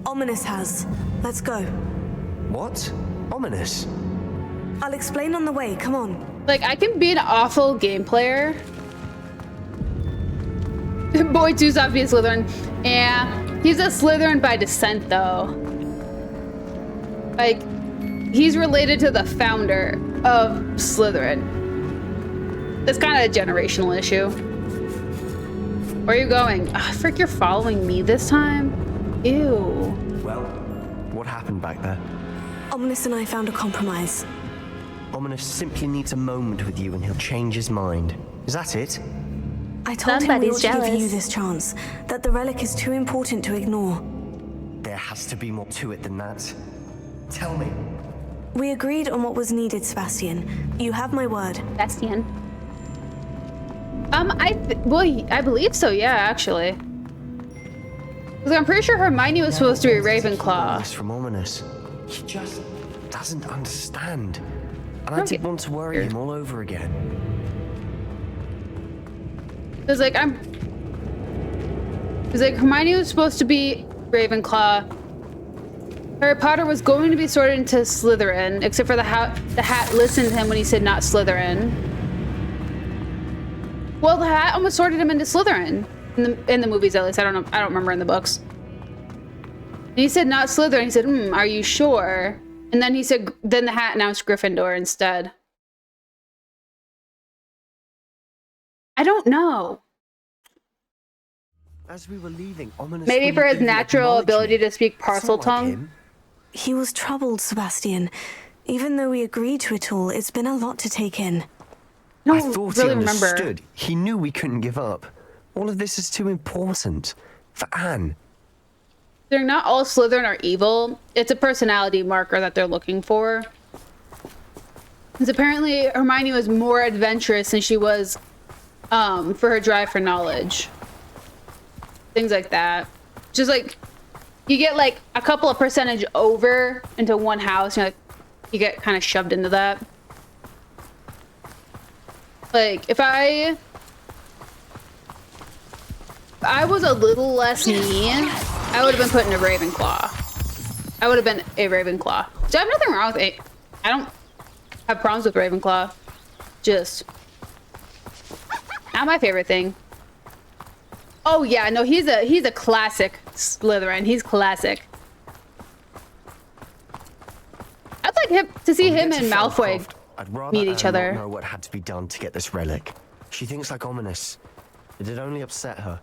Ominous has. Let's go. What? Ominous? I'll explain on the way. Come on. Like, I can be an awful game player. Boy, too soft to be a Slytherin. Yeah, he's a Slytherin by descent, though. Like, he's related to the founder of Slytherin. It's kind of a generational issue. Where are you going? Ah, frick, you're following me this time? Ew. Well, what happened back there? Ominous and I found a compromise. Ominous simply needs a moment with you and he'll change his mind. Is that it? I told him we Somebody's ought to give you jealous. this chance, that the relic is too important to ignore. There has to be more to it than that. Tell me. We agreed on what was needed, Sebastian. You have my word. Bastian. I believe so, yeah, actually. Because I'm pretty sure Hermione was supposed to be Ravenclaw. This from Ominous. He just doesn't understand. And I Don't didn't get want to worry weird. him all over again. Because like Hermione was supposed to be Ravenclaw. Harry Potter was going to be sorted into Slytherin, except for the hat listened to him when he said not Slytherin. Well, the hat almost sorted him into Slytherin. In the movies, at least. I don't know. I don't remember in the books. And he said not Slytherin. He said, are you sure? And then he said, then the hat announced Gryffindor instead. I don't know. As we were leaving, maybe for his natural ability to speak parcel tongue. Him. He was troubled, Sebastian. Even though we agreed to it all, it's been a lot to take in. No, I thought really he understood. He knew we couldn't give up. All of this is too important. For Anne. They're not all Slytherin are evil. It's a personality marker that they're looking for. Because apparently Hermione was more adventurous than she was for her drive for knowledge. Things like that. Just like, you get like a couple of percentage over into one house, and you get kind of shoved into that. Like, if I was a little less mean, I would have been put in a Ravenclaw. I would have been a Ravenclaw. So I have nothing wrong with it. I don't have problems with Ravenclaw. Just not my favorite thing. Oh yeah, no, he's a classic Slytherin. He's classic. I'd like him to see him and Malfoy meet each other. I'd rather know what had to be done to get this relic. She thinks like ominous. It'd only upset her.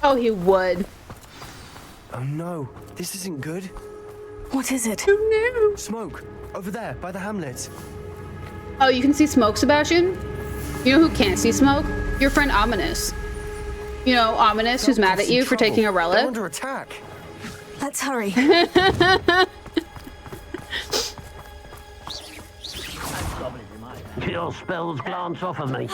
Oh, he would. Oh no, this isn't good. What is it? Oh no. Smoke, over there, by the hamlet. Oh, you can see smoke, Sebastian? You know who can't see smoke? Your friend Ominous. You know, Ominous, who's mad at you for taking a relic? They're under attack. Let's hurry. Your spells glance off of me.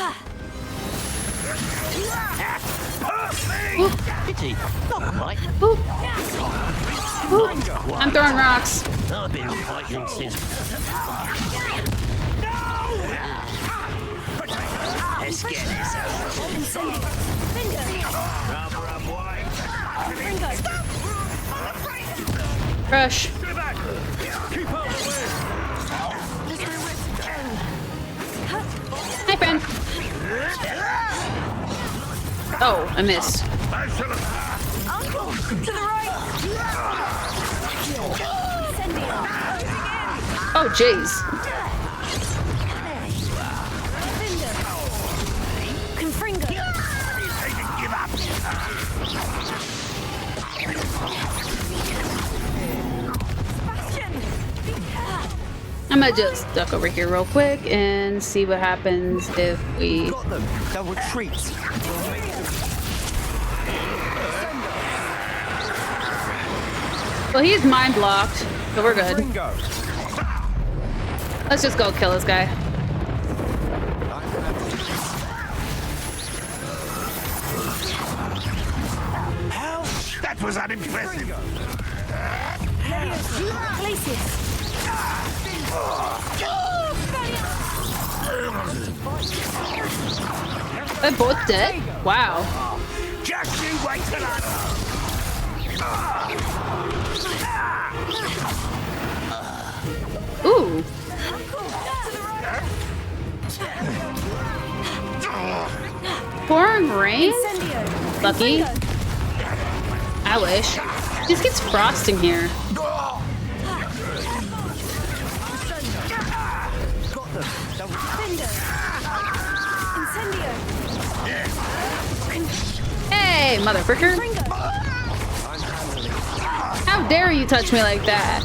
Pity. Not quite. I'm throwing rocks. I've been fighting since. Let's get this out. Rush. Hi, friend. Oh, I missed. Uncle, to the right. Oh, jeez. I'm gonna just duck over here real quick and see what happens if we... Got them. They'll retreat. Well, he's mind blocked, so we're good. Let's just go kill this guy. Hell, that was unimpressive. They're both dead? Wow. Just you wait till Ooh. Pouring rain? Lucky. I wish. This gets frosting here. Hey, motherfucker. How dare you touch me like that?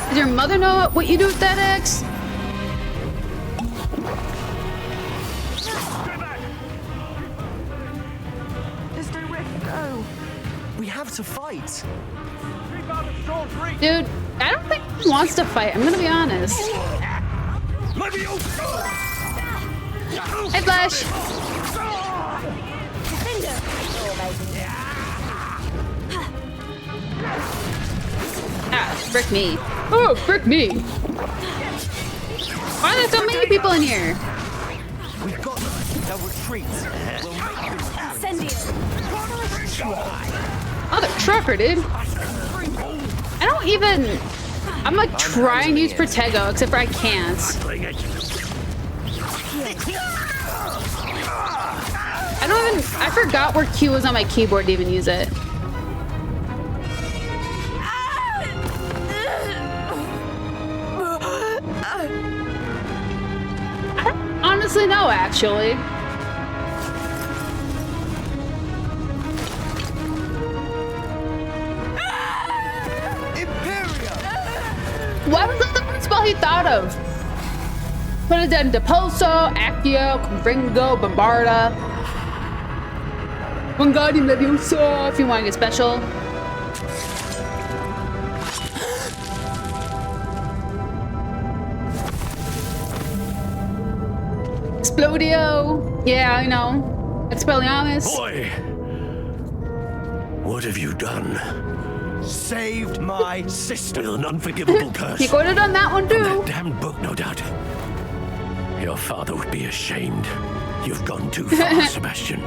Does your mother know what you do with that axe? There's nowhere to go. We have to fight. Dude, I don't think he wants to fight. I'm gonna be honest. Hey, Flash. Ah, frick me. Oh, frick me. Why are there so many people in here? We've got them. They'll retreat. We'll make them. Oh, the trucker, dude. don't even... I'm like trying to use Protego, except for I can't. I don't even... I forgot where Q was on my keyboard to even use it. I don't honestly know, actually. What was the first spell he thought of? Put it in Deposo, Accio, Confringo, Bombarda. Wingardium Leviosa if you want to get special. Explodio. Yeah, I know. Expelliarmus. Boy, what have you done? Saved my sister. With an unforgivable curse. You could have done that one too. That damned book, no doubt. Your father would be ashamed. You've gone too far, Sebastian.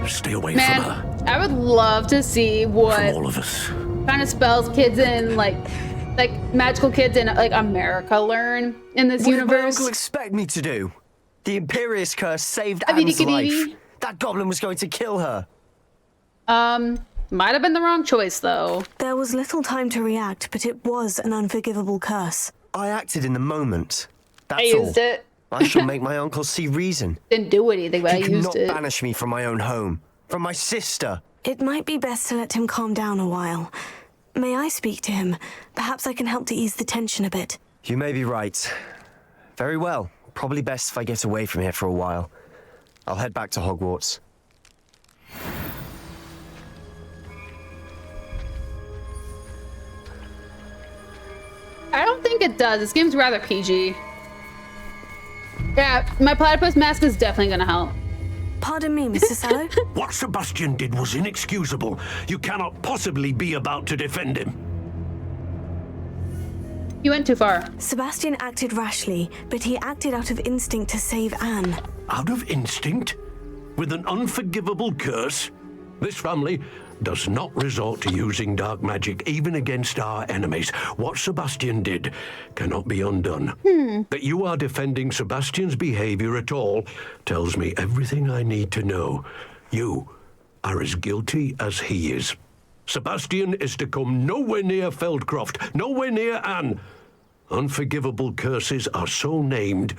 Stay away Man, from her. I would love to see what From all of us. kind of spells kids in like magical kids in like America learn in this What did my universe. uncle expect me to do? The Imperious curse saved I mean, Anne's it could life. be- That goblin was going to kill her. Might have been the wrong choice though. There was little time to react, but it was an unforgivable curse. I acted in the moment. That's I used all. it. I shall make my uncle see reason. Didn't do anything, but I He used cannot it. banish me from my own home, from my sister. It might be best to let him calm down a while. May I speak to him? Perhaps I can help to ease the tension a bit. You may be right. Very well. Probably best if I get away from here for a while. I'll head back to Hogwarts. I don't think it does. This game's rather PG. Yeah, my platypus mask is definitely gonna help. Pardon me, Mr. Sallow. What Sebastian did was inexcusable. You cannot possibly be about to defend him. You went too far. Sebastian acted rashly, but he acted out of instinct to save Anne. Out of instinct? With an unforgivable curse? This family does not resort to using dark magic even against our enemies. What Sebastian did cannot be undone. That you are defending Sebastian's behavior at all tells me everything I need to know. You are as guilty as he is. Sebastian is to come nowhere near Feldcroft, nowhere near Anne. Unforgivable curses are so named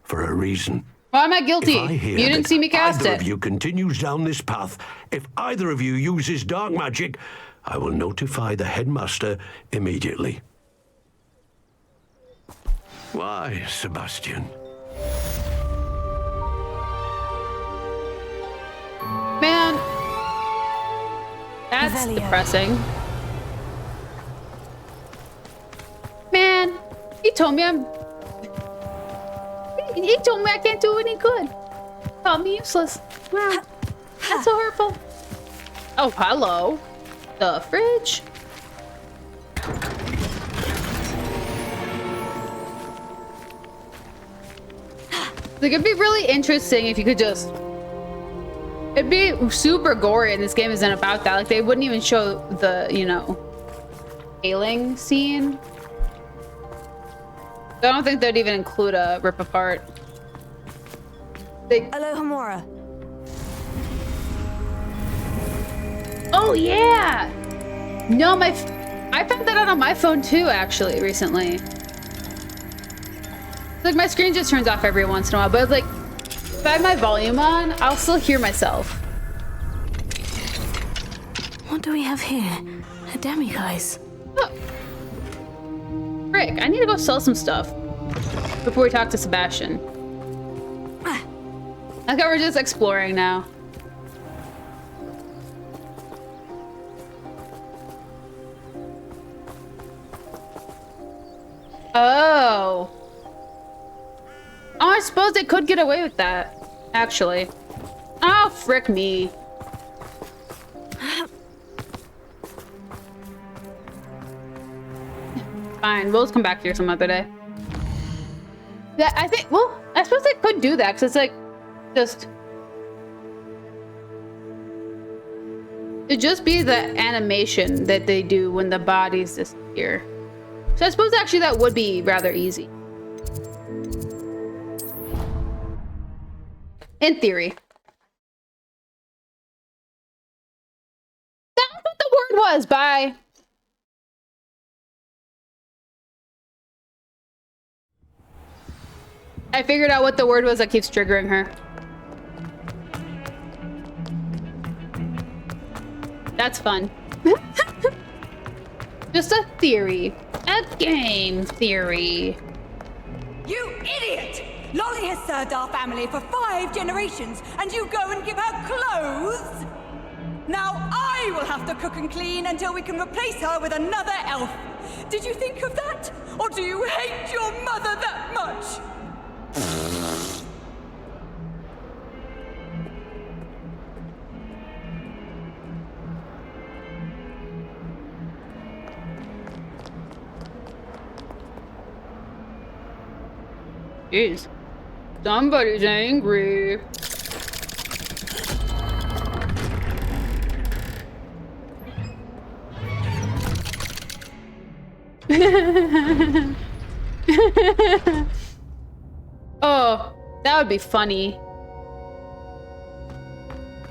for a reason. Why am I guilty? If I hear You didn't that see me cast either it. of you continues down this path, if either of you uses dark magic, I will notify the headmaster immediately. Why, Sebastian? Man, that's Revelio. depressing. Man, he told me He told me I can't do any good. Called me useless. Wow, that's so hurtful. Oh, hello. The fridge. Like, it'd be really interesting if you could just... It'd be super gory, and this game isn't about that. Like, they wouldn't even show the, you know, ailing scene. I don't think they'd even include a rip apart. Alohomora. Oh, yeah! No, I found that out on my phone too, actually, recently. Like, my screen just turns off every once in a while, but like, if I have my volume on, I'll still hear myself. What do we have here? A demiguise. Oh. Frick, I need to go sell some stuff before we talk to Sebastian. I think we're just exploring now. Oh. Oh, I suppose they could get away with that, actually. Oh, frick me. Fine, we'll just come back here some other day. Yeah, I think, well, I suppose they could do that, because it's like, just... It'd just be the animation that they do when the bodies disappear. So I suppose actually that would be rather easy. In theory. That's what the word was. Bye. I figured out what the word was that keeps triggering her. That's fun. Just a theory. A game theory. You idiot! Lolly has served our family for 5 generations, and you go and give her clothes? Now I will have to cook and clean until we can replace her with another elf. Did you think of that? Or do you hate your mother that much? Jeez. Somebody's angry. Oh, that would be funny.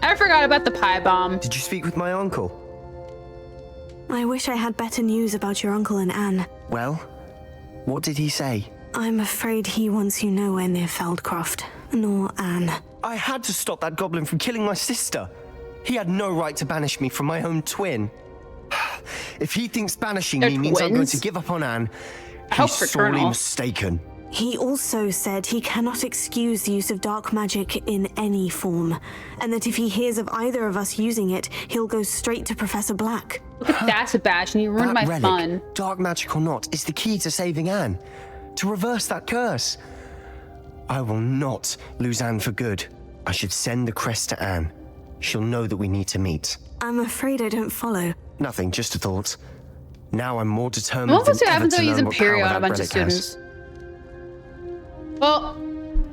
I forgot about the pie bomb. Did you speak with my uncle? I wish I had better news about your uncle and Anne. Well, what did he say? I'm afraid he wants you nowhere near Feldcroft, nor Anne. I had to stop that goblin from killing my sister. He had no right to banish me from my own twin. If he thinks banishing me means I'm going to give up on Anne, he's sorely mistaken. He also said he cannot excuse the use of dark magic in any form, and that if he hears of either of us using it, he'll go straight to Professor Black. Look at that, Sebastian. You ruined my relic, fun. Dark magic or not, is the key to saving Anne. To reverse that curse. I will not lose Anne for good. I should send the crest to Anne. She'll know that we need to meet. I'm afraid I don't follow. Nothing, just a thought. Now I'm more determined What than ever happens to when we use learn what power Imperial on a that bunch of relic has. students? Well,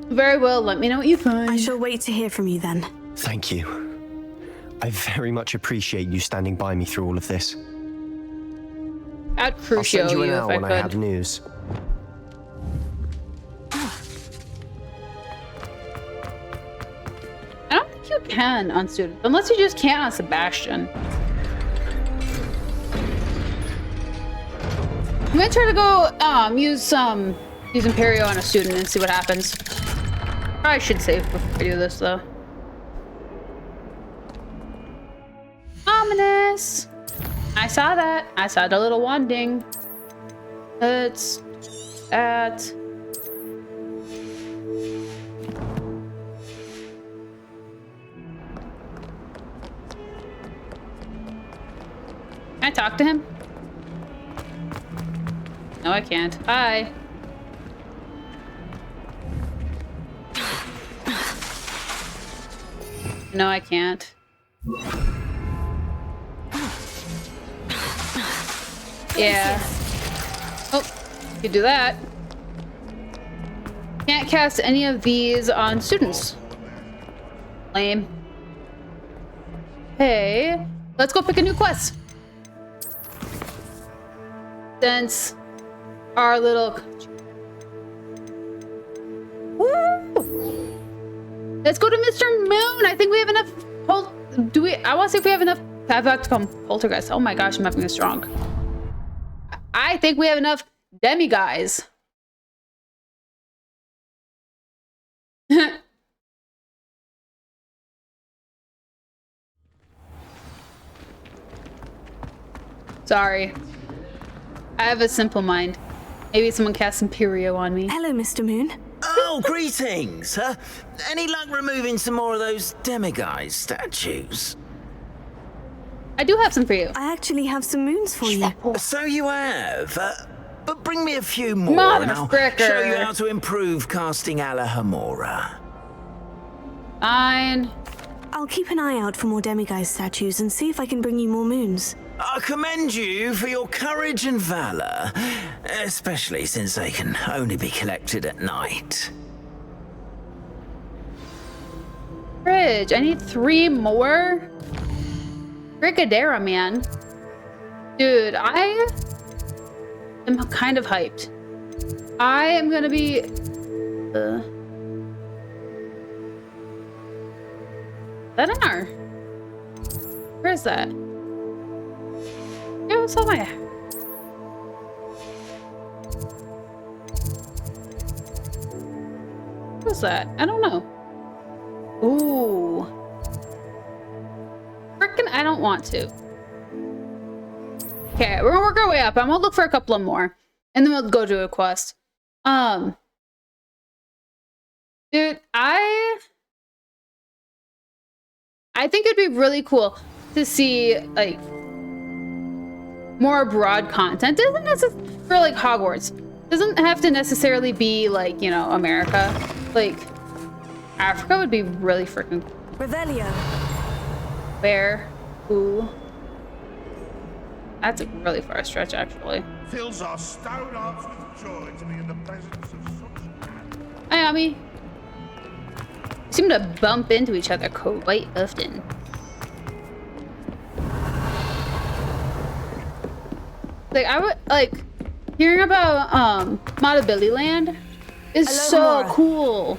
very well. Let me know what you find. I shall wait to hear from you then. Thank you. I very much appreciate you standing by me through all of this. I'd I'll crucio send you an you if hour I when I have could. news. I don't think you can on students, unless you just can't on Sebastian. I'm gonna try to go use Imperial on a student and see what happens. Probably should save before I do this though. Ominous. I saw that. I saw the little wanding. It's that. Can I talk to him? No, I can't. Hi. No, I can't. Yeah. Oh, you do that. Can't cast any of these on students. Lame. Hey, let's go pick a new quest. Since our little... Woo! Let's go to Mr. Moon. I think we have enough... I want to see if we have enough... I've got to come poltergeist. Oh my gosh, I'm having a strong. I think we have enough demi-guys. Sorry. I have a simple mind. Maybe someone cast Imperio on me. Hello, Mr. Moon. Oh, greetings. Any luck removing some more of those demiguise statues? I do have some for you. I actually have some moons for you. So you have. But bring me a few more and I'll show you how to improve casting Alahamora. Fine. I'll keep an eye out for more demiguise statues and see if I can bring you more moons. I commend you for your courage and valor, especially since they can only be collected at night. Fridge, I need 3 more. Brigadera, man. Dude, I am kind of hyped. I am gonna be... that in our... Where is that? Yeah, what's on my... What's that? I don't know. Ooh. Frickin' I don't want to. Okay, we're gonna work our way up. I'm gonna look for a couple of more. And then we'll go to a quest. Dude, I think it'd be really cool to see, like, more broad content. Doesn't necessarily for, like, Hogwarts. Doesn't have to necessarily be, like, you know, America. Like, Africa would be really freaking cool. Revelio. Where? Ooh. That's a really far stretch, actually. Fills our stout hearts with joy to be in the presence of such... Hi, Ami. We seem to bump into each other quite often. Like, I would, like, hearing about, Modability Land is so cool.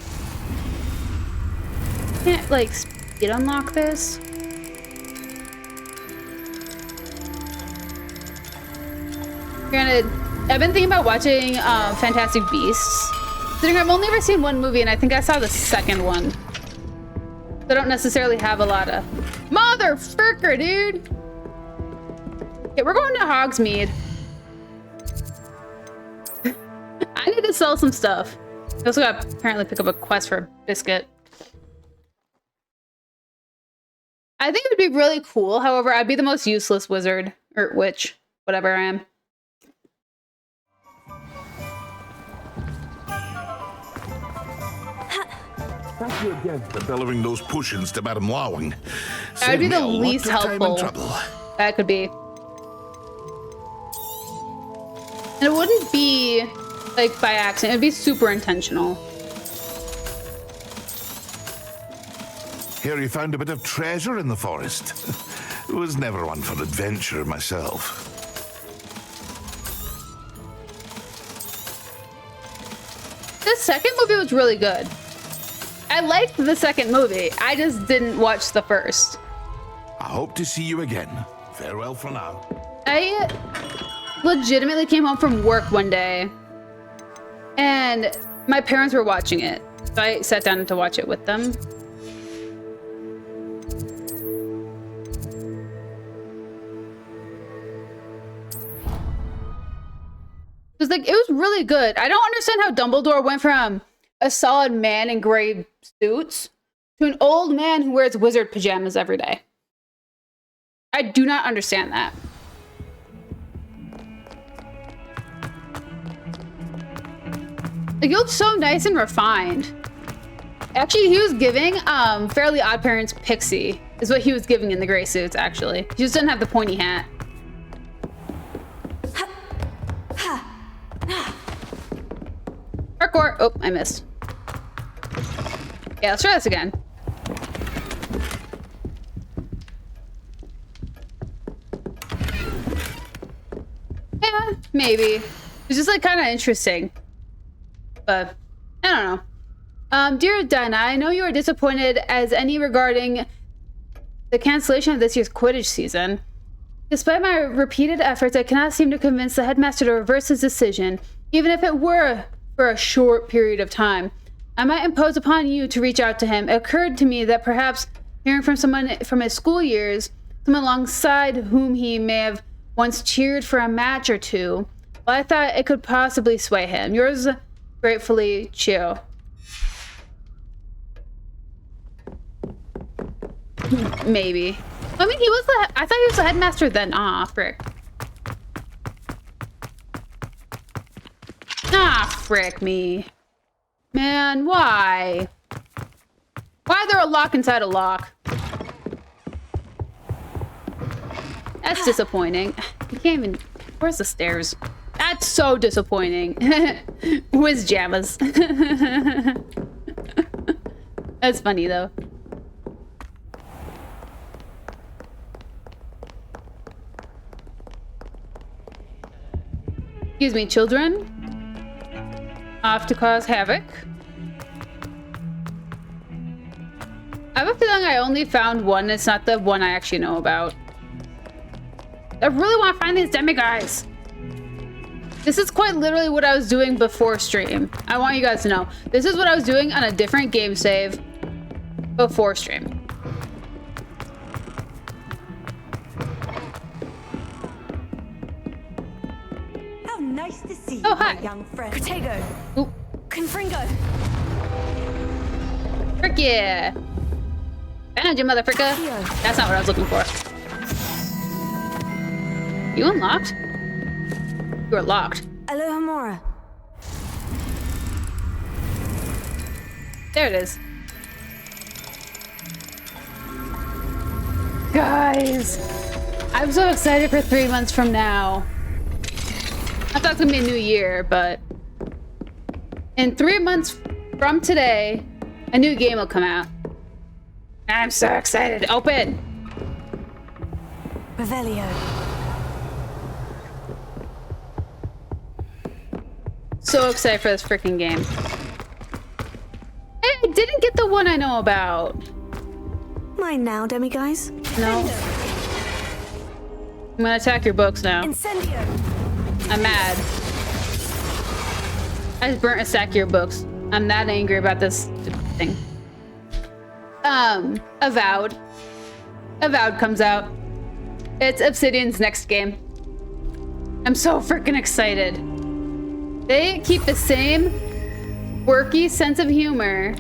Can't, like, speed unlock this. Granted, I've been thinking about watching Fantastic Beasts. Considering I've only ever seen one movie, and I think I saw the second one. I don't necessarily have a lot of... Motherfucker, dude! Okay, we're going to Hogsmeade. I need to sell some stuff. I also got to apparently pick up a quest for a biscuit. I think it would be really cool. However, I'd be the most useless wizard. Or witch. Whatever I am. Thank you again for delivering those potions to Madame Lawing. That would be the least helpful. That could be. And it wouldn't be, like, by accident. It'd be super intentional. Here you found a bit of treasure in the forest. Was never one for adventure myself. The second movie was really good. I liked the second movie. I just didn't watch the first. I hope to see you again. Farewell for now. I legitimately came home from work one day and my parents were watching it. So I sat down to watch it with them. It was really good. I don't understand how Dumbledore went from a solid man in gray suits to an old man who wears wizard pajamas every day. I do not understand that. Like, he looked so nice and refined. Actually, he was giving Fairly Odd Parents Pixie is what he was giving in the gray suits, actually. He just didn't have the pointy hat. Parkour. Oh, I missed. Yeah, let's try this again. Yeah, maybe. It's just, like, kind of interesting. But, I don't know. Dear Dinah, I know you are disappointed as any regarding the cancellation of this year's Quidditch season. Despite my repeated efforts, I cannot seem to convince the headmaster to reverse his decision, even if it were for a short period of time. I might impose upon you to reach out to him. It occurred to me that perhaps hearing from someone from his school years, someone alongside whom he may have once cheered for a match or two, well, I thought it could possibly sway him. Yours gratefully, Chio. Maybe. I mean, I thought he was the headmaster then. Ah, frick. Ah, frick me. Man, why? Why is there a lock inside a lock? That's disappointing. You can't even... Where's the stairs? That's so disappointing. Whiz jammas. That's funny, though. Excuse me, children. Off to cause havoc. I have a feeling I only found one. It's not the one I actually know about. I really want to find these demi-guys. This is quite literally what I was doing before stream. I want you guys to know. This is what I was doing on a different game save before stream. How nice to see Oh, you, hi. my young friend. Protego. Ooh. Confringo. Frick yeah. Found you, motherfricker. That's not what I was looking for. You unlocked? You are locked. Alohomora. There it is. Guys, I'm so excited for 3 months from now. I thought it was gonna be a new year, but in 3 months from today, a new game will come out. I'm so excited. Open. Revelio. So excited for this freaking game. Hey, I didn't get the one I know about. Mine now, demi-guys. No. I'm gonna attack your books now. Incendio. I'm mad. I just burnt a stack of your books. I'm that angry about this thing. Avowed. Avowed comes out. It's Obsidian's next game. I'm so freaking excited. They keep the same quirky sense of humor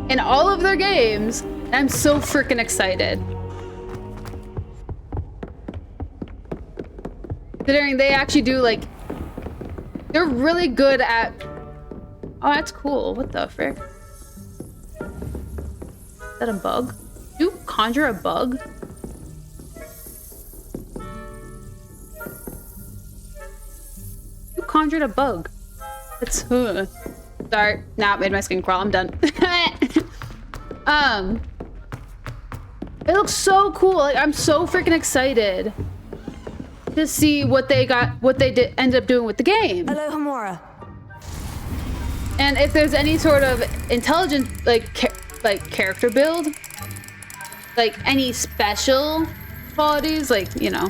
in all of their games, and I'm so freaking excited. Considering they actually do, like, they're really good at... Oh, that's cool. What the frick? Is that a bug? Do you conjure a bug? You conjured a bug. That's... Sorry. Nah, made my skin crawl. I'm done. It looks so cool. Like, I'm so freaking excited to see what they ended up doing with the game. Alohomora. And if there's any sort of intelligent, like character build, like any special qualities, like, you know,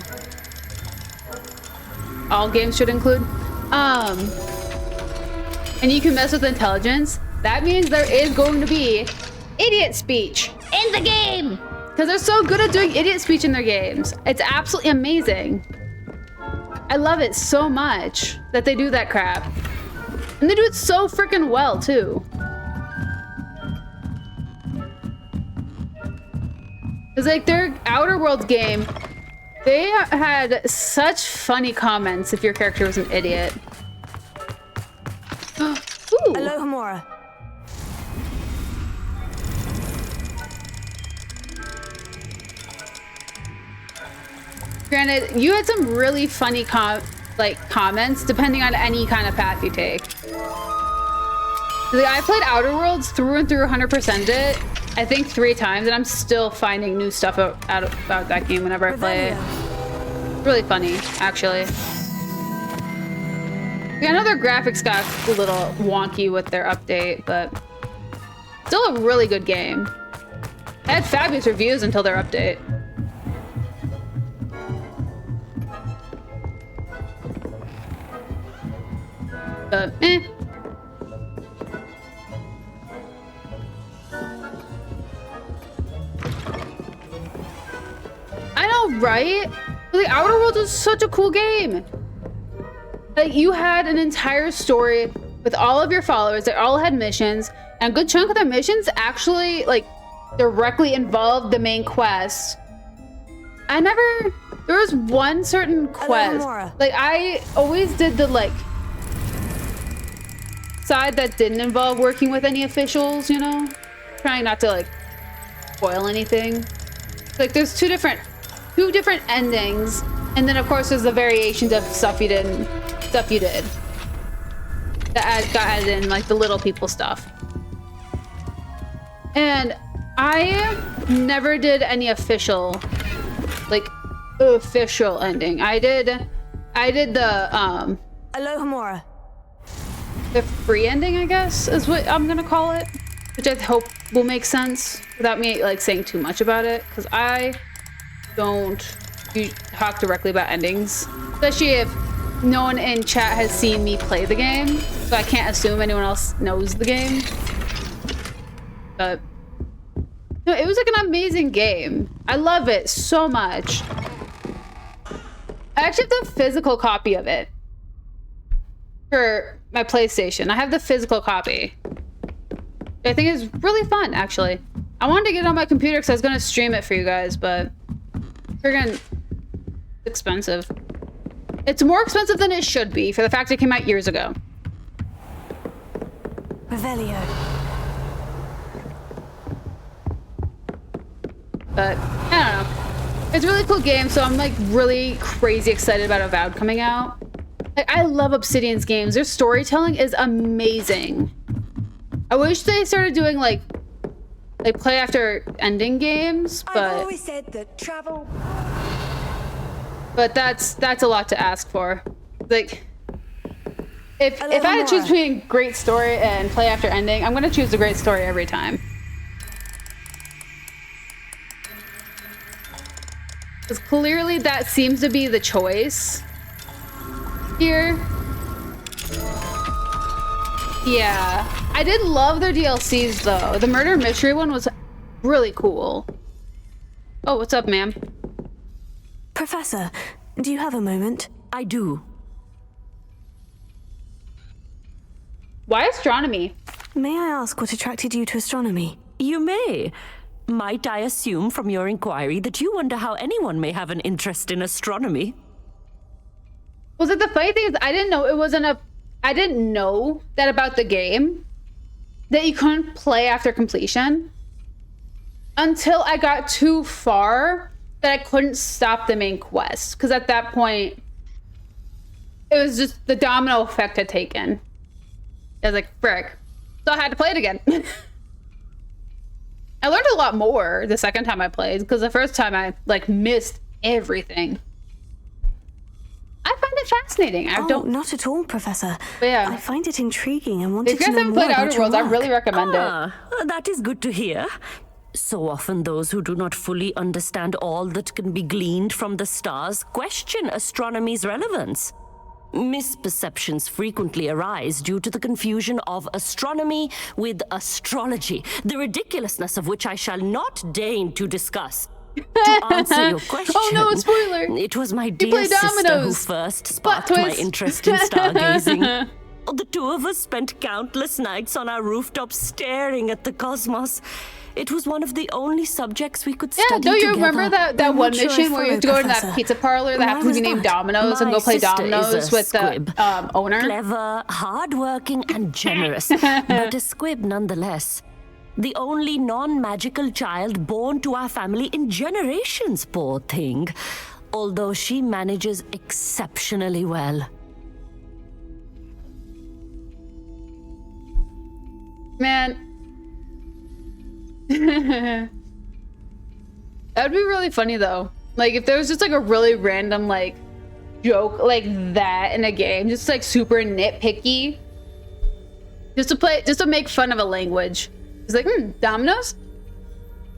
all games should include, and you can mess with intelligence, that means there is going to be idiot speech in the game, because they're so good at doing idiot speech in their games. It's absolutely amazing. I love it so much that they do that crap. And they do it so freaking well, too. It's like their Outer Worlds game, they had such funny comments if your character was an idiot. Ooh. Alohomora. Granted, you had some really funny comments depending on any kind of path you take. Like, I played Outer Worlds through and through, 100%ed it, I think 3 times, and I'm still finding new stuff about that game whenever I play it. It's really funny, actually. Yeah, I know their graphics got a little wonky with their update, but still a really good game. I had fabulous reviews until their update. But, eh. I know, right? But the Outer Worlds was such a cool game. Like, you had an entire story with all of your followers. They all had missions, and a good chunk of their missions actually, like, directly involved the main quest. There was one certain quest. Like, I always did the, like, side that didn't involve working with any officials, you know? Trying not to, like, spoil anything. Like, there's two different endings, and then of course there's the variations of stuff you did that got added in, like the little people stuff. And I never did any official ending. I did the Alohomora. The free ending, I guess, is what I'm gonna call it, which I hope will make sense without me like saying too much about it, because I don't talk directly about endings, especially if no one in chat has seen me play the game, so I can't assume anyone else knows the game. But no, it was like an amazing game. I love it so much. I actually have the physical copy of it for my PlayStation. I have the physical copy. I think it's really fun, actually. I wanted to get it on my computer because I was going to stream it for you guys, but friggin' expensive. It's more expensive than it should be for the fact it came out years ago. Revelio. But I don't know. It's a really cool game, so I'm like really crazy excited about Avowed coming out. Like, I love Obsidian's games. Their storytelling is amazing. I wish they started doing like play after ending games, but I've always said that travel. But that's a lot to ask for. Like, if I had to choose between great story and play after ending, I'm gonna choose the great story every time. Because clearly that seems to be the choice here. Yeah, I did love their DLCs though. The murder mystery one was really cool. Oh, what's up, ma'am? Professor, do you have a moment? I do. Why astronomy? May I ask what attracted you to astronomy? You may. Might I assume from your inquiry that you wonder how anyone may have an interest in astronomy? Was it the funny thing is I didn't know it wasn't a... I didn't know that about the game, that you couldn't play after completion, until I got too far that I couldn't stop the main quest. Because at that point, it was just the domino effect had taken. I was like, frick. So I had to play it again. I learned a lot more the second time I played, because the first time I like missed everything. I find it fascinating. I don't. Not at all, Professor. But yeah, I find it intriguing and wanted if you to guys know haven't more played about Outer your Worlds, I work. really recommend it. That is good to hear. So often those who do not fully understand all that can be gleaned from the stars question astronomy's relevance. Misperceptions frequently arise due to the confusion of astronomy with astrology, the ridiculousness of which I shall not deign to discuss. To answer your question, oh no, a spoiler! It was my dear sister who first sparked my interest in stargazing. The two of us spent countless nights on our rooftop staring at the cosmos. It was one of the only subjects we could study together. Yeah, don't you remember that one sure mission where you have to go to that pizza parlor that happens to be named Domino's and go play Domino's with the owner? Clever, hardworking, and generous, but a squib nonetheless. The only non-magical child born to our family in generations, poor thing. Although she manages exceptionally well. Man. That would be really funny though. Like if there was just like a really random like joke like that in a game, just like super nitpicky. Just to make fun of a language. It's like, Domino's?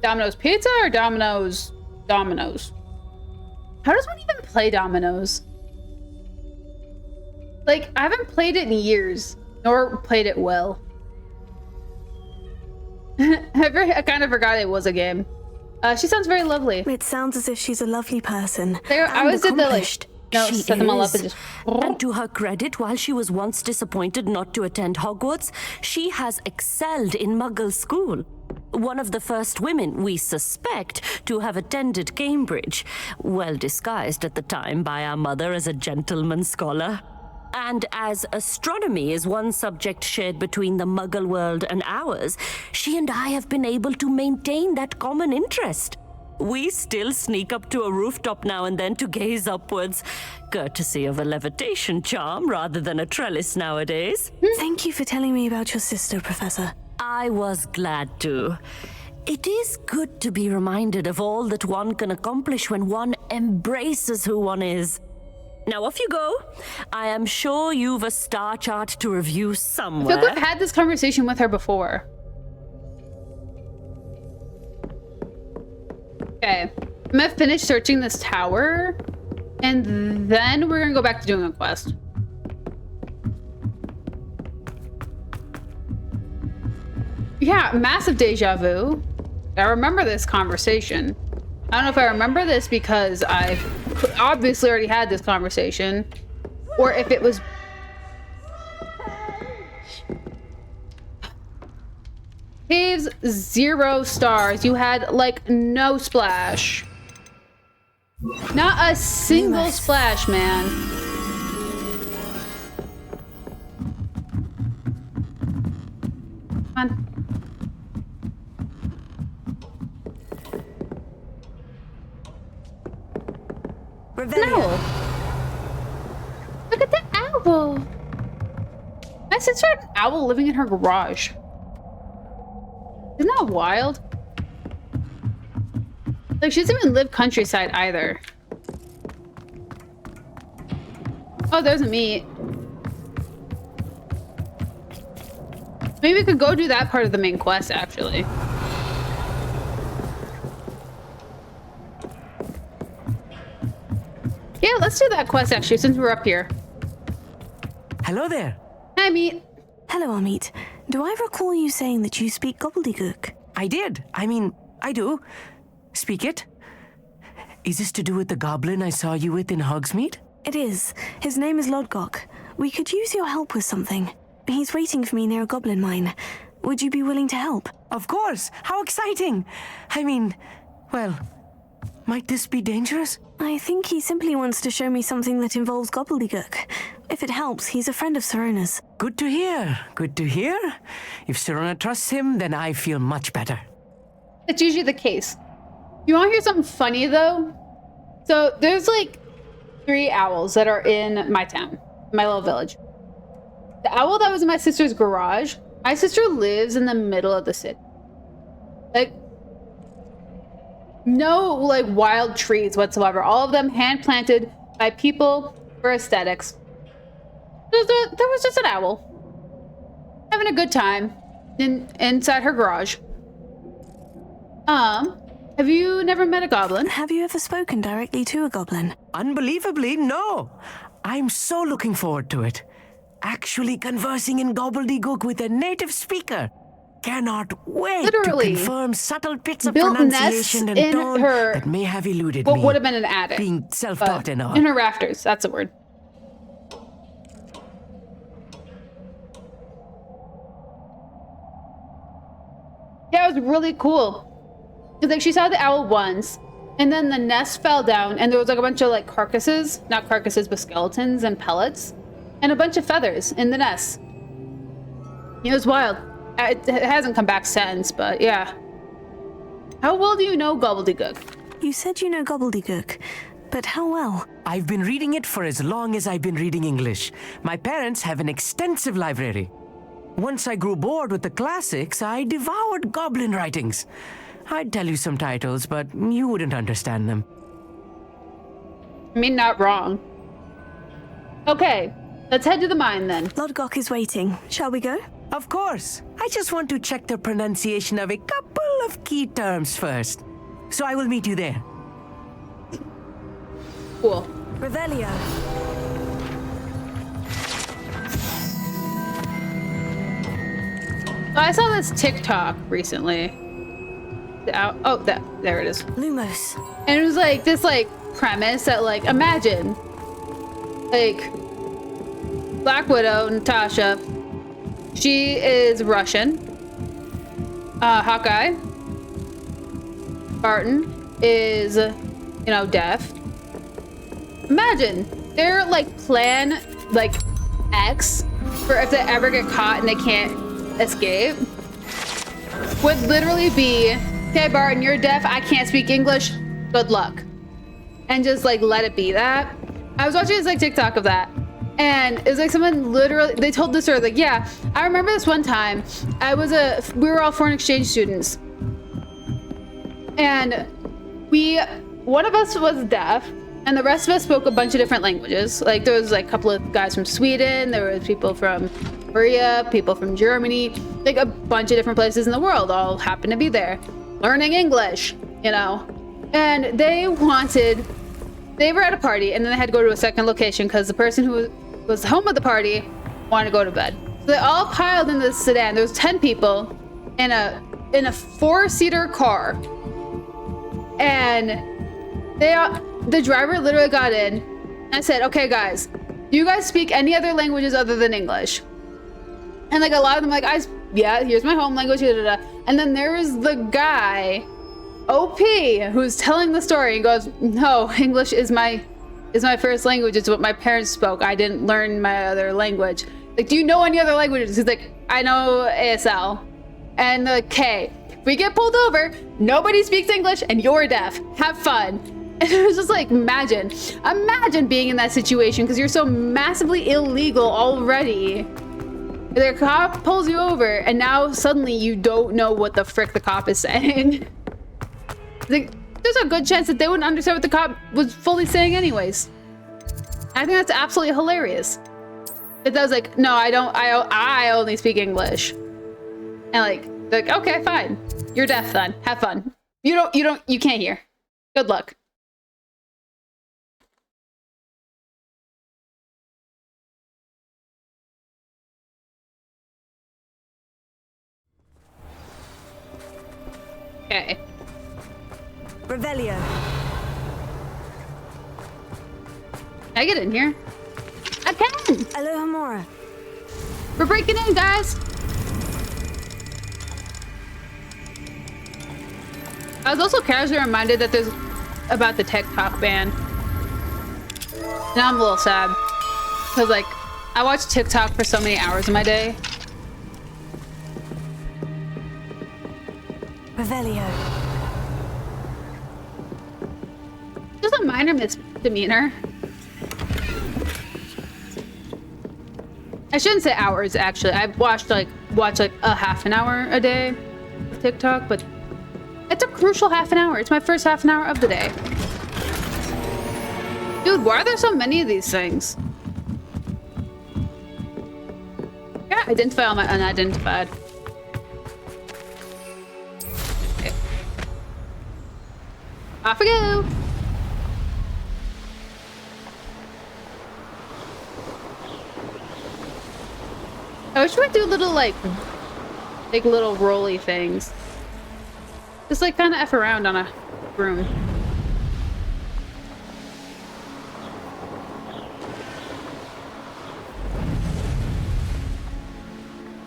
Domino's pizza or Domino's? How does one even play Domino's? Like, I haven't played it in years, nor played it well. I kind of forgot it was a game. She sounds very lovely. It sounds as if she's a lovely person. I always did the like... No, she set them all up and just... And to her credit, while she was once disappointed not to attend Hogwarts, she has excelled in Muggle school. One of the first women, we suspect, to have attended Cambridge, well disguised at the time by our mother as a gentleman scholar. And as astronomy is one subject shared between the Muggle world and ours, she and I have been able to maintain that common interest. We still sneak up to a rooftop now and then to gaze upwards, courtesy of a levitation charm rather than a trellis nowadays. Thank you for telling me about your sister, Professor. I was glad to. It is good to be reminded of all that one can accomplish when one embraces who one is. Now off you go. I am sure you've a star chart to review I somewhere. feel like I've had this conversation with her before. Okay, I'm gonna finish searching this tower, and then we're gonna go back to doing a quest. Yeah, massive deja vu. I remember this conversation. I don't know if I remember this because I've obviously already had this conversation, or if it was... Caves, 0 stars. You had, like, no splash. Not a single splash, man. Come on. No. Look at the owl. My sister had an owl living in her garage. Isn't that wild? Like, she doesn't even live countryside either. Oh, there's a meat. Maybe we could go do that part of the main quest, actually. Yeah, let's do that quest, actually, since we're up here. Hello there. Hi, Meat. Hello, Amit. Do I recall you saying that you speak gobbledygook? I did. I mean, I do. Speak it. Is this to do with the goblin I saw you with in Hogsmeade? It is. His name is Lodgok. We could use your help with something. He's waiting for me near a goblin mine. Would you be willing to help? Of course. How exciting. I mean, well, might this be dangerous? I think he simply wants to show me something that involves gobbledygook. If it helps, he's a friend of Serona's. Good to hear. Good to hear. If Serona trusts him, then I feel much better. It's usually the case. You want to hear something funny, though? So there's like 3 owls that are in my town, my little village. The owl that was in my sister's garage, my sister lives in the middle of the city. Like, no like wild trees whatsoever. All of them hand planted by people for aesthetics. There was just an owl having a good time inside her garage. Have you never met a goblin? Have you ever spoken directly to a goblin? Unbelievably, no. I'm so looking forward to it. Actually conversing in gobbledygook with a native speaker. Cannot wait Literally, to confirm subtle bits of built pronunciation and nests in tone her, that may have eluded what me. would have been an attic. Being self-taught and all. In her rafters, that's the word. Yeah, it was really cool. It's like she saw the owl once, and then the nest fell down, and there was like a bunch of like carcasses, not carcasses, but skeletons and pellets, and a bunch of feathers in the nest. It was wild. It hasn't come back since, but yeah. How well do you know gobbledygook? You said you know gobbledygook, but how well? I've been reading it for as long as I've been reading English. My parents have an extensive library. Once I grew bored with the classics, I devoured goblin writings. I'd tell you some titles, but you wouldn't understand them. I mean, not wrong. Okay, let's head to the mine then. Lodgok is waiting. Shall we go? Of course. I just want to check the pronunciation of a couple of key terms first. So I will meet you there. Cool. Revelio. I saw this TikTok recently. There it is. Lumos. And it was like this like premise that like imagine like Black Widow, Natasha, she is Russian. Hawkeye, Barton is, you know, deaf. Imagine their like plan like X for if they ever get caught and they can't escape would literally be, okay, Barton, you're deaf, I can't speak English, good luck. And just like let it be that. I was watching this like TikTok of that, and it was like someone literally, they told this story, like, yeah, I remember this one time, we were all foreign exchange students. And one of us was deaf, And the rest of us spoke a bunch of different languages. Like, there was like a couple of guys from Sweden, there was people from Korea, people from Germany, like a bunch of different places in the world all happened to be there, learning English, you know. And they were at a party, and then they had to go to a second location because the person who was home of the party wanted to go to bed. So they all piled in this sedan. There was 10 people in a 4-seater car. And the driver literally got in. I said, okay, guys, do you guys speak any other languages other than English? And like a lot of them, like, yeah, here's my home language. And then there was the guy, OP, who's telling the story and goes, no, English is my first language. It's what my parents spoke. I didn't learn my other language. Like, do you know any other languages? He's like, I know ASL and the K. If we get pulled over, nobody speaks English and you're deaf. Have fun. And it was just like, imagine being in that situation because you're so massively illegal already. The cop pulls you over and now suddenly you don't know what the frick the cop is saying. Like, there's a good chance that they wouldn't understand what the cop was fully saying anyways. I think that's absolutely hilarious. That was like, no, I don't, I only speak English. And like, they're like, okay, fine. You're deaf then. Have fun. You can't hear. Good luck. Okay. Revelio. Can I get in here? I can! Aloha Mora. We're breaking in, guys! I was also casually reminded that there's about the TikTok ban. Now I'm a little sad. Because, like, I watch TikTok for so many hours of my day. Revelio. Just a minor misdemeanor. I shouldn't say hours, actually. I've watched like a half an hour a day of TikTok, but it's a crucial half an hour. It's my first half an hour of the day. Dude, why are there so many of these things? Yeah, identify all my unidentified. Okay. Off we go. I wish we'd do little like little rolly things. Just like kind of F around on a broom.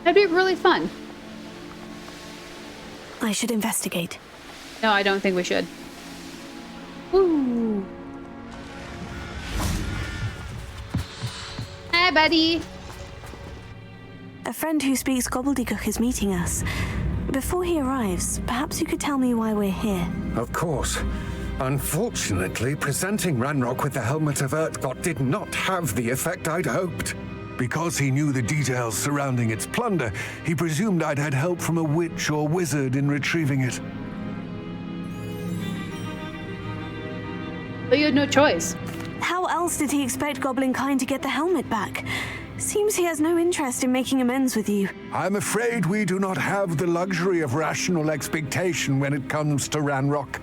That'd be really fun. I should investigate. No, I don't think we should. Woo. Hi, buddy. A friend who speaks gobbledygook is meeting us. Before he arrives, perhaps you could tell me why we're here. Of course. Unfortunately, presenting Ranrock with the Helmet of Urtkot did not have the effect I'd hoped. Because he knew the details surrounding its plunder, he presumed I'd had help from a witch or wizard in retrieving it. But you had no choice. How else did he expect Goblinkind to get the helmet back? Seems he has no interest in making amends with you. I'm afraid we do not have the luxury of rational expectation when it comes to Ranrock.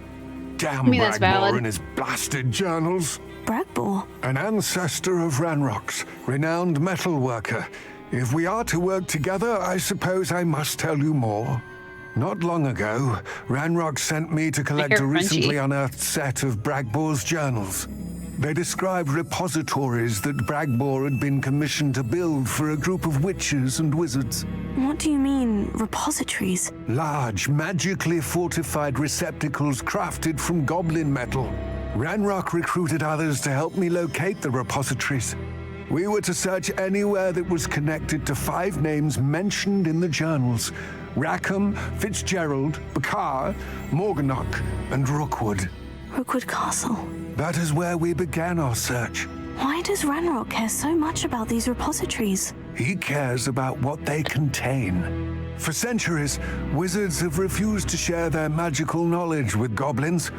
Damn Bragbor and his blasted journals. Bragbor? An ancestor of Ranrock's, renowned metal worker. If we are to work together, I suppose I must tell you more. Not long ago, Ranrock sent me to collect a recently unearthed set of Bragbor's journals. They described repositories that Bragbor had been commissioned to build for a group of witches and wizards. What do you mean, repositories? Large, magically fortified receptacles crafted from goblin metal. Ranrock recruited others to help me locate the repositories. We were to search anywhere that was connected to 5 names mentioned in the journals: Rackham, Fitzgerald, Bakar, Morganach, and Rookwood. Rookwood Castle. That is where we began our search. Why does Ranrock care so much about these repositories? He cares about what they contain. For centuries, wizards have refused to share their magical knowledge with goblins.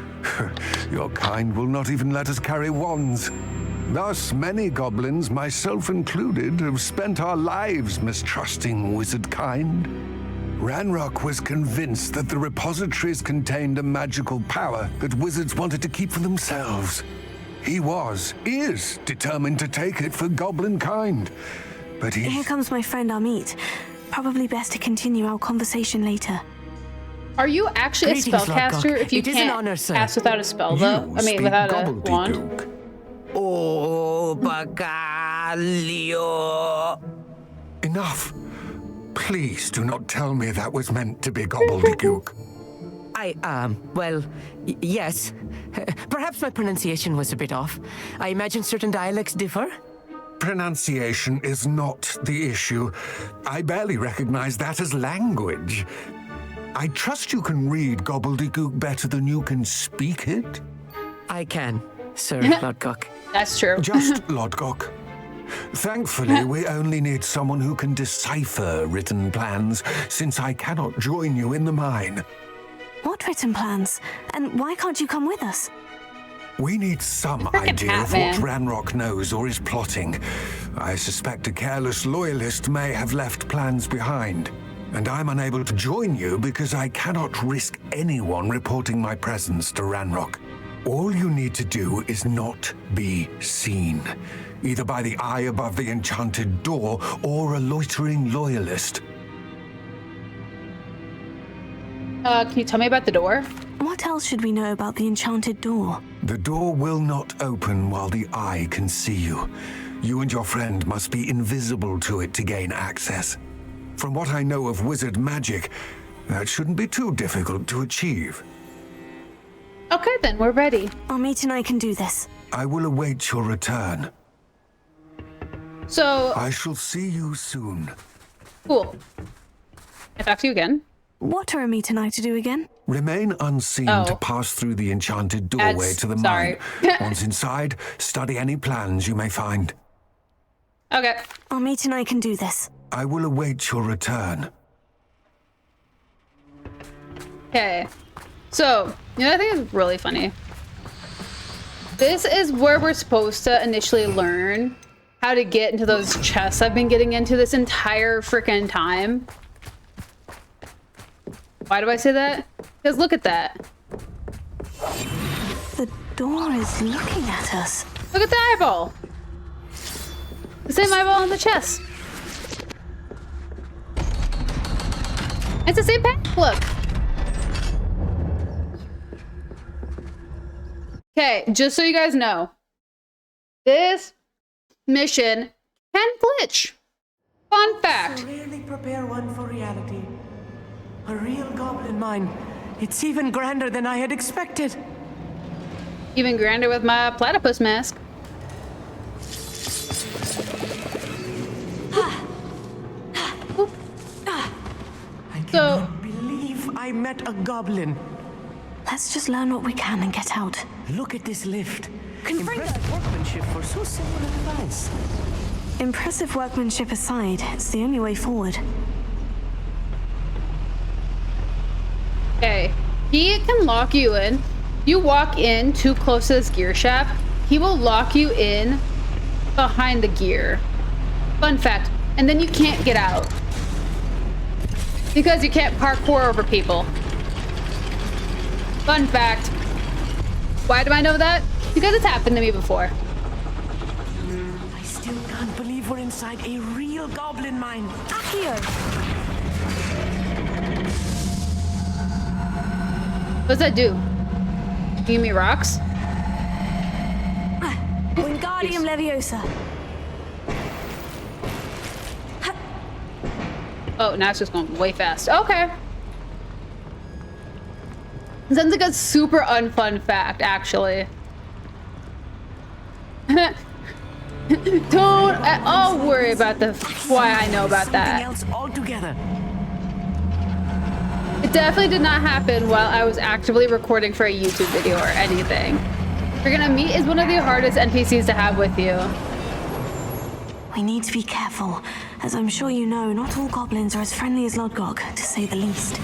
Your kind will not even let us carry wands. Thus, many goblins, myself included, have spent our lives mistrusting wizard kind. Ranrock was convinced that the repositories contained a magical power that wizards wanted to keep for themselves. He is determined to take it for goblin kind. But Here comes my friend Amit. Probably best to continue our conversation later. Are you actually Greetings, a spellcaster Lord if you It is an can't honor, sir. cast without a spell, though? I mean, without a wand? Oh, Bacalio. Enough. Please do not tell me that was meant to be gobbledygook. Yes. Perhaps my pronunciation was a bit off. I imagine certain dialects differ. Pronunciation is not the issue. I barely recognize that as language. I trust you can read gobbledygook better than you can speak it. I can, Sir Lodgok. That's true. Just Lodgok. Thankfully, we only need someone who can decipher written plans, since I cannot join you in the mine. What written plans? And why can't you come with us? We need some idea of what Ranrock knows or is plotting. I suspect a careless loyalist may have left plans behind. And I'm unable to join you because I cannot risk anyone reporting my presence to Ranrock. All you need to do is not be seen, either by the eye above the enchanted door or a loitering loyalist. Can you tell me about the door? What else should we know about the enchanted door? The door will not open while the eye can see you. You and your friend must be invisible to it to gain access. From what I know of wizard magic, that shouldn't be too difficult to achieve. Okay, then, we're ready. Amit and I can do this. I will await your return. So... I shall see you soon. Cool. I'll talk to you again. What are Amit and I to do again? Remain unseen to pass through the enchanted doorway to the mine. Once inside, study any plans you may find. Okay. Amit and I can do this. I will await your return. Okay. So, you know, I think it's really funny. This is where we're supposed to initially learn how to get into those chests I've been getting into this entire freaking time. Why do I say that? Because look at that. The door is looking at us. Look at the eyeball. The same eyeball on the chest. It's the same pack. Look. Okay, just so you guys know, this mission can glitch. Fun fact. So rarely prepare one for reality. A real goblin mine. It's even grander than I had expected. Even grander with my platypus mask. I cannot believe I met a goblin. Let's just learn what we can and get out. Look at this lift. Impressive workmanship for so simple a device. Impressive workmanship aside, it's the only way forward. Okay, he can lock you in. You walk in too close to this gear shaft, he will lock you in behind the gear. Fun fact. And then you can't get out. Because you can't parkour over people. Fun fact. Why do I know that? Because it's happened to me before. I still can't believe we're inside a real goblin mine. Accio! What does that do? Give me rocks? Wingardium Leviosa. Oh, now it's just going way fast. Okay. Sounds like a super unfun fact, actually. Don't at all worry about why I know about that. Something else altogether. It definitely did not happen while I was actively recording for a YouTube video or anything. You're gonna meet is one of the hardest NPCs to have with you. We need to be careful. As I'm sure you know, not all goblins are as friendly as Lodgok, to say the least.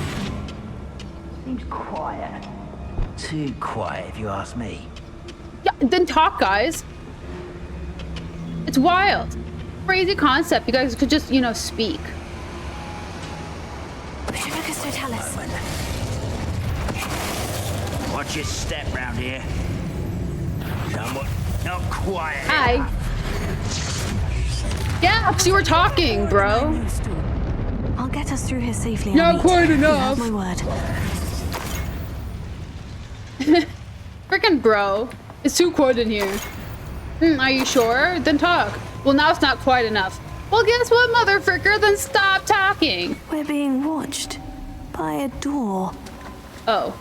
Seems quiet. Too quiet, if you ask me. Yeah, then talk, guys. It's wild. Crazy concept. You guys could just, you know, speak. Watch your step round here. Somewhat not quiet. Hi. Yeah, because you were talking, bro. I'll get us through here safely. Not quite enough. You have my word. Frickin' bro. It's too quiet in here. Are you sure? Then talk. Well, now it's not quite enough. Well, guess what, mother fricker? Then stop talking. We're being watched by a door. Oh.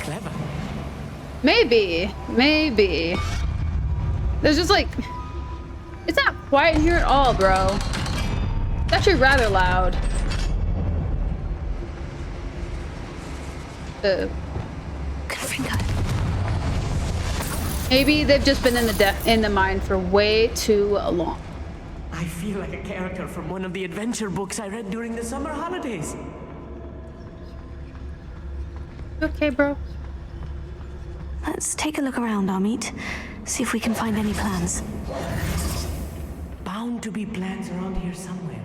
Clever. Maybe. There's just like... It's not quiet in here at all, bro. It's actually rather loud. Maybe they've just been in the mine for way too long. I feel like a character from one of the adventure books I read during the summer holidays. Okay, bro. Let's take a look around, Amit. See if we can find any plans. Bound to be plans around here somewhere.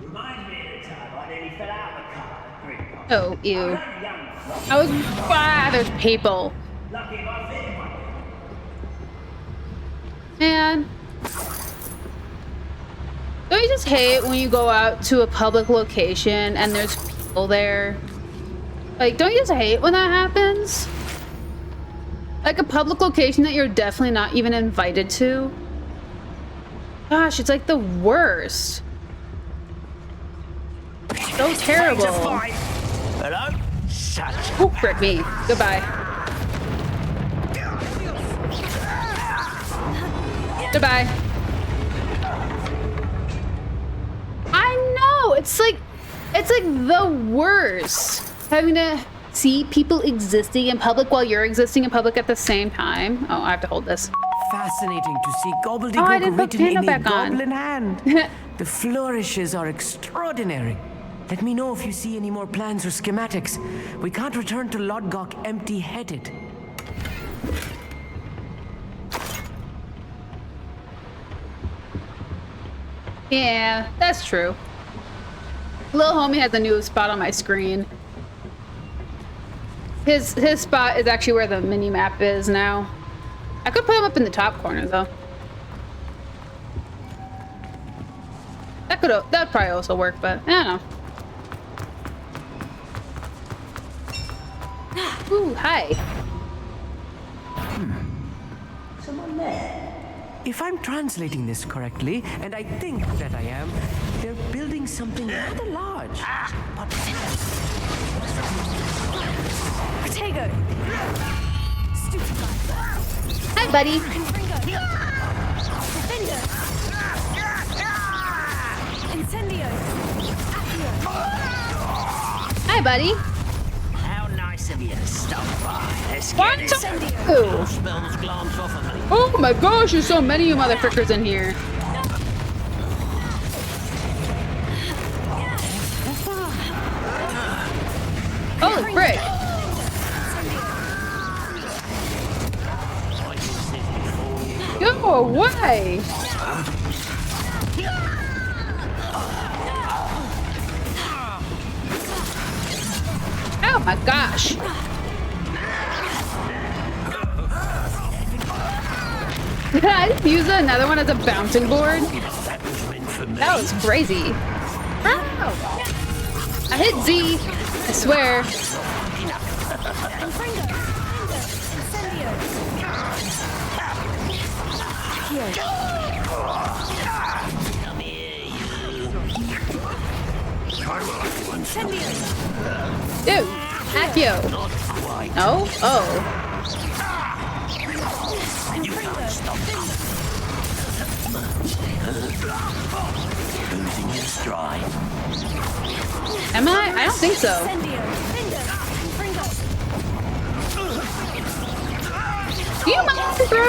Reminds me of the time I nearly fell out of the car at Green. Oh, ew. I was... Ah, there's people. Lucky if I fit one. Man. Don't you just hate when you go out to a public location and there's people there? Like, don't you just hate when that happens? Like a public location that you're definitely not even invited to? Gosh, it's like the worst. So terrible. Hello? Oh, frick me. Goodbye. Goodbye. I know. It's like the worst. Having to see people existing in public while you're existing in public at the same time. Oh, I have to hold this. Fascinating to see gobbledygook I didn't put written in a back on. goblin hand. The flourishes are extraordinary. Let me know if you see any more plans or schematics. We can't return to Lodgok empty-headed. Yeah, that's true. Little homie has a new spot on my screen. His spot is actually where the mini map is now. I could put him up in the top corner though. That'd probably also work, but I don't know. Ooh, hi. Someone there. If I'm translating this correctly, and I think that I am, they're building something rather large. Protego! Hi, buddy. Incendio! Hi, buddy. How nice of you to stop by. Let's What? get this. Ooh. Spells glance off of me. Oh my gosh, there's so many of you motherfuckers in here. Holy frick. Go away. Oh my gosh. Did I just use another one as a bouncing board? That was crazy. Ow. I hit Z. I swear. Dude, Accio. No? Oh. Losing your stride. Am I? I don't think so. You mind, bro?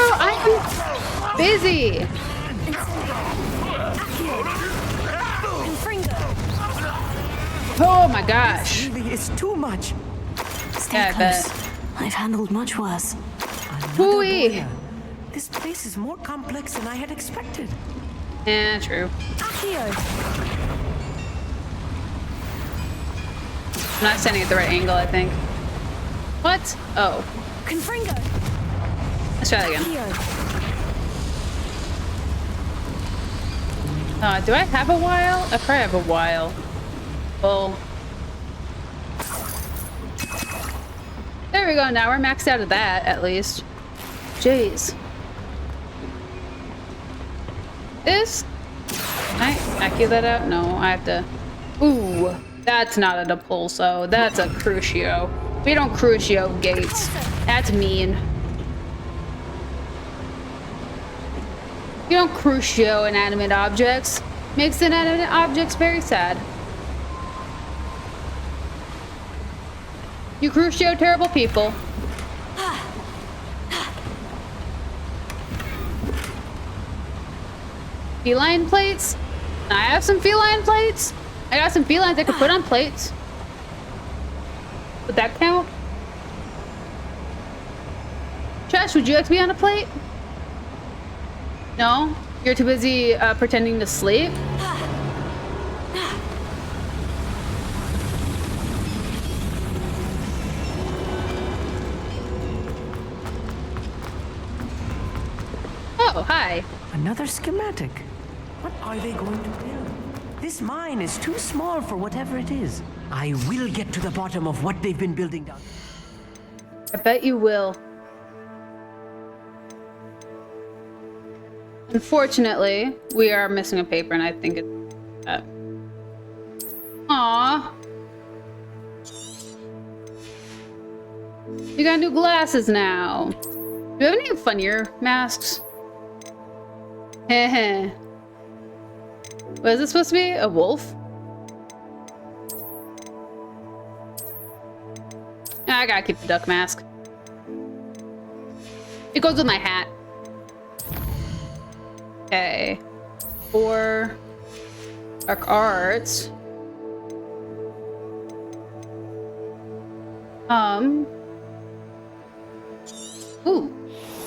busy. Oh my gosh. Really, it's too much. Stay Yeah, I bet. close. I've handled much worse. Hooey. This place is more complex than I had expected. Yeah, true. I'm not standing at the right angle, I think. What? Oh. Confringo. Let's try that again. Do I have a while? I probably have a while. Well. There we go. Now we're maxed out of that, at least. Jeez. This? Can I accu that out? No, I have to. Ooh, that's not a depulso. That's a crucio. We don't crucio gates. That's mean. You don't crucio inanimate objects. Makes inanimate objects very sad. You crucio terrible people. Feline plates? I have some feline plates. I got some felines I could put on plates. Would that count? Trash, would you like to be on a plate? No? You're too busy pretending to sleep? Oh, hi. Another schematic. What are they going to build? This mine is too small for whatever it is. I will get to the bottom of what they've been building down. I bet you will. Unfortunately, we are missing a paper, and I think it's that. Aww. You got new glasses now. Do you have any funnier masks? Heh. What is this supposed to be? A wolf? I gotta keep the duck mask. It goes with my hat. Okay. For dark arts. Ooh.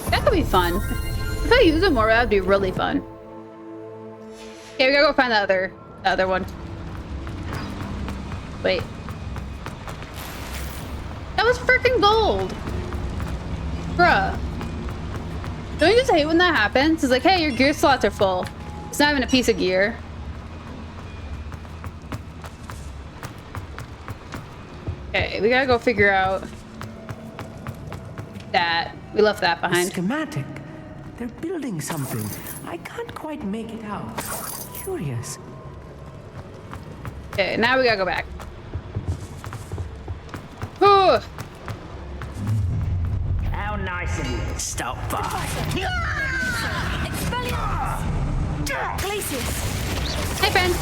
That could be fun. If I use it more, that would be really fun. Okay, we gotta go find the other one. Wait. That was freaking gold! Bruh. Don't you just hate when that happens? It's like, hey, your gear slots are full. It's not even a piece of gear. Okay, we gotta go figure out that. We left that behind. A schematic. They're building something. I can't quite make it out. Curious. Okay, now we gotta go back. Ooh. How nice of you to stop by. Hey, friend.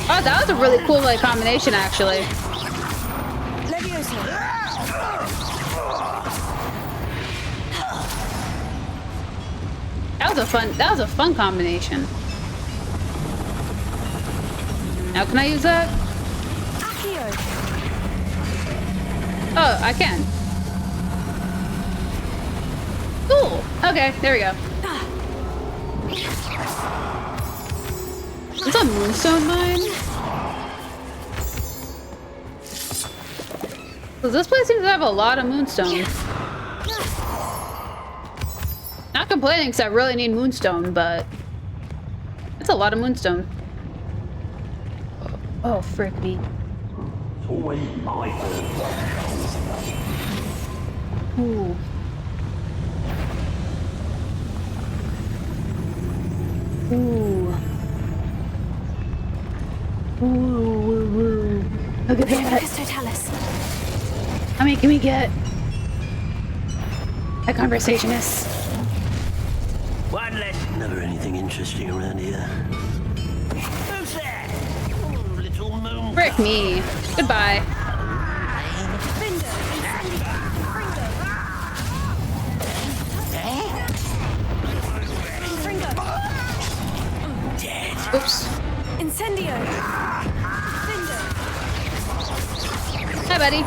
Oh, that was a really cool like combination, actually. That was a fun combination. Now can I use that? Oh, I can. Cool. Okay, there we go. It's a moonstone mine. So this place seems to have a lot of moonstone. Not complaining because I really need moonstone, but it's a lot of moonstone. Oh, frick me. Always my Ooh. Ooh. Ooh. Look at that. How many can we get? A conversationist. One less. Never anything interesting around here. Who's there? Oh, little moon. Frick me. Goodbye. Oops. Incendio. Hi, buddy.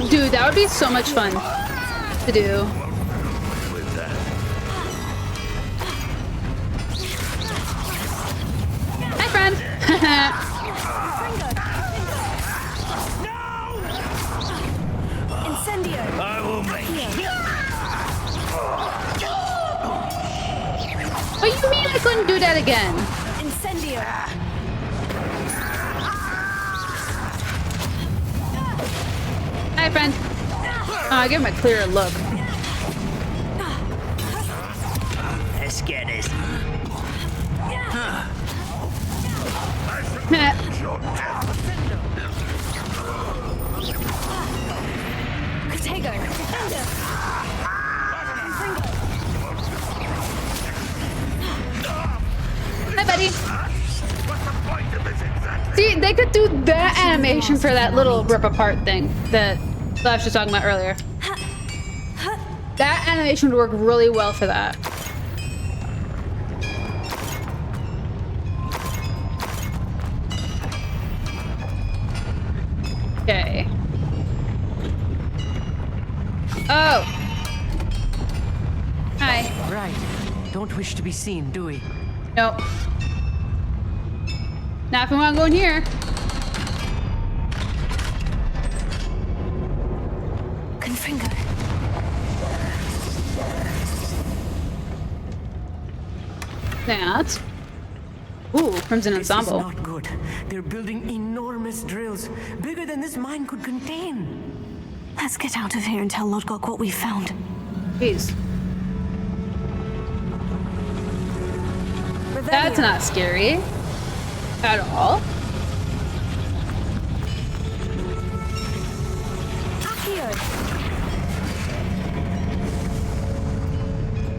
Dude, that would be so much fun to do. Hi, friend. Incendio. I will make you. What do you mean I couldn't do that again? Incendio. Hi, friend. Oh, I give him a clearer look. Let's get this. Protego. Hi, buddy. See, they could do that animation for that little rip apart thing that Flash was talking about earlier. That animation would work really well for that. Okay. Oh. Hi. Right. Don't wish to be seen, do we? Nope. Not if we want to go in here. Confringo. That. Ooh, Crimson Ensemble. This is not good. They're building enormous drills, bigger than this mine could contain. Let's get out of here and tell Lodgok what we found. Jeez. That's not scary. At all.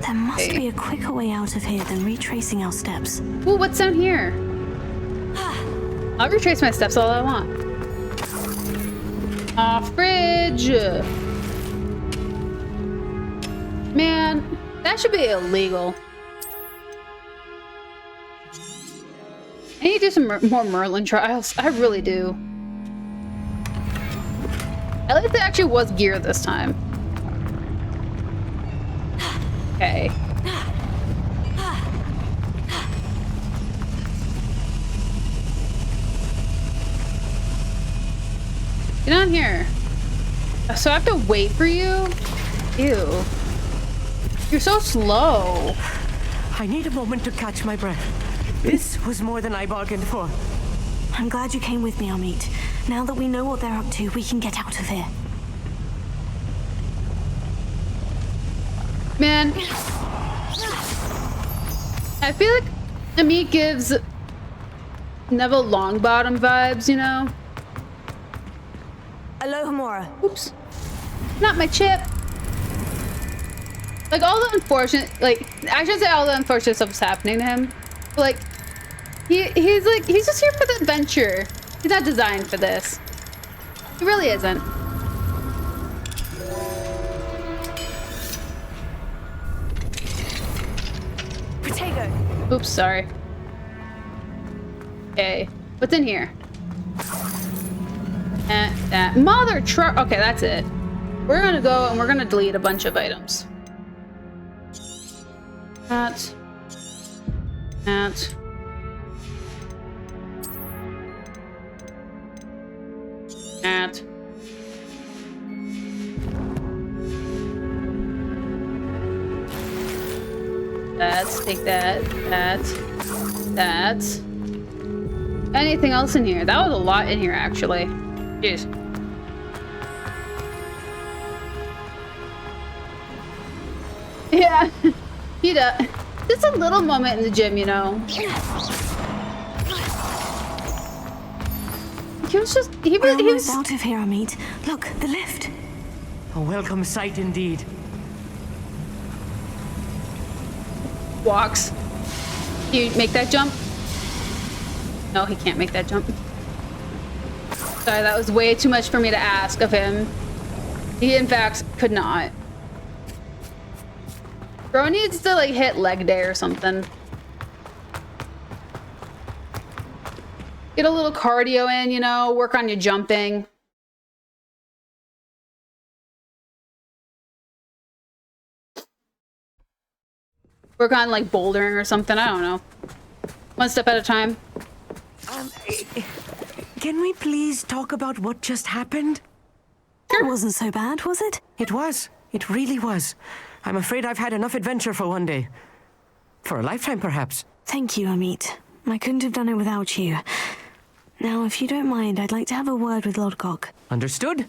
There must be a quicker way out of here than retracing our steps. Ooh, what's down here? I'll retrace my steps all I want. Fridge. Man, that should be illegal. I need to do some more Merlin trials. I really do. At least there actually was gear this time. Okay. Get on here. So I have to wait for you? Ew. You're so slow. I need a moment to catch my breath. This was more than I bargained for. I'm glad you came with me, Amit. Now that we know what they're up to, we can get out of here. Man. I feel like Amit gives Neville Longbottom vibes, you know? Alohomora. Oops. Not my chip. Like, all the unfortunate, like, I should say all the unfortunate stuff is happening to him. But, like, he's just here for the adventure. He's not designed for this. He really isn't. Protego. Oops, sorry. Okay, what's in here? Mother truck. Okay, that's it. We're gonna go and we're gonna delete a bunch of items. That. That. That. Let's take that. That. Anything else in here? That was a lot in here, actually. Jeez. Yeah. Just a little moment in the gym, you know. He was just, he was out of here, Amit. Look, the lift. A welcome sight indeed. Walks. Can you make that jump? No, he can't make that jump. Sorry, that was way too much for me to ask of him. He, in fact, could not. Bro needs to like hit leg day or something. Get a little cardio in, you know, work on your jumping. Work on like bouldering or something, I don't know. One step at a time. Can we please talk about what just happened? It wasn't so bad, was it? It was. It really was. I'm afraid I've had enough adventure for one day. For a lifetime, perhaps. Thank you, Amit. I couldn't have done it without you. Now, if you don't mind, I'd like to have a word with Lodgok. Understood.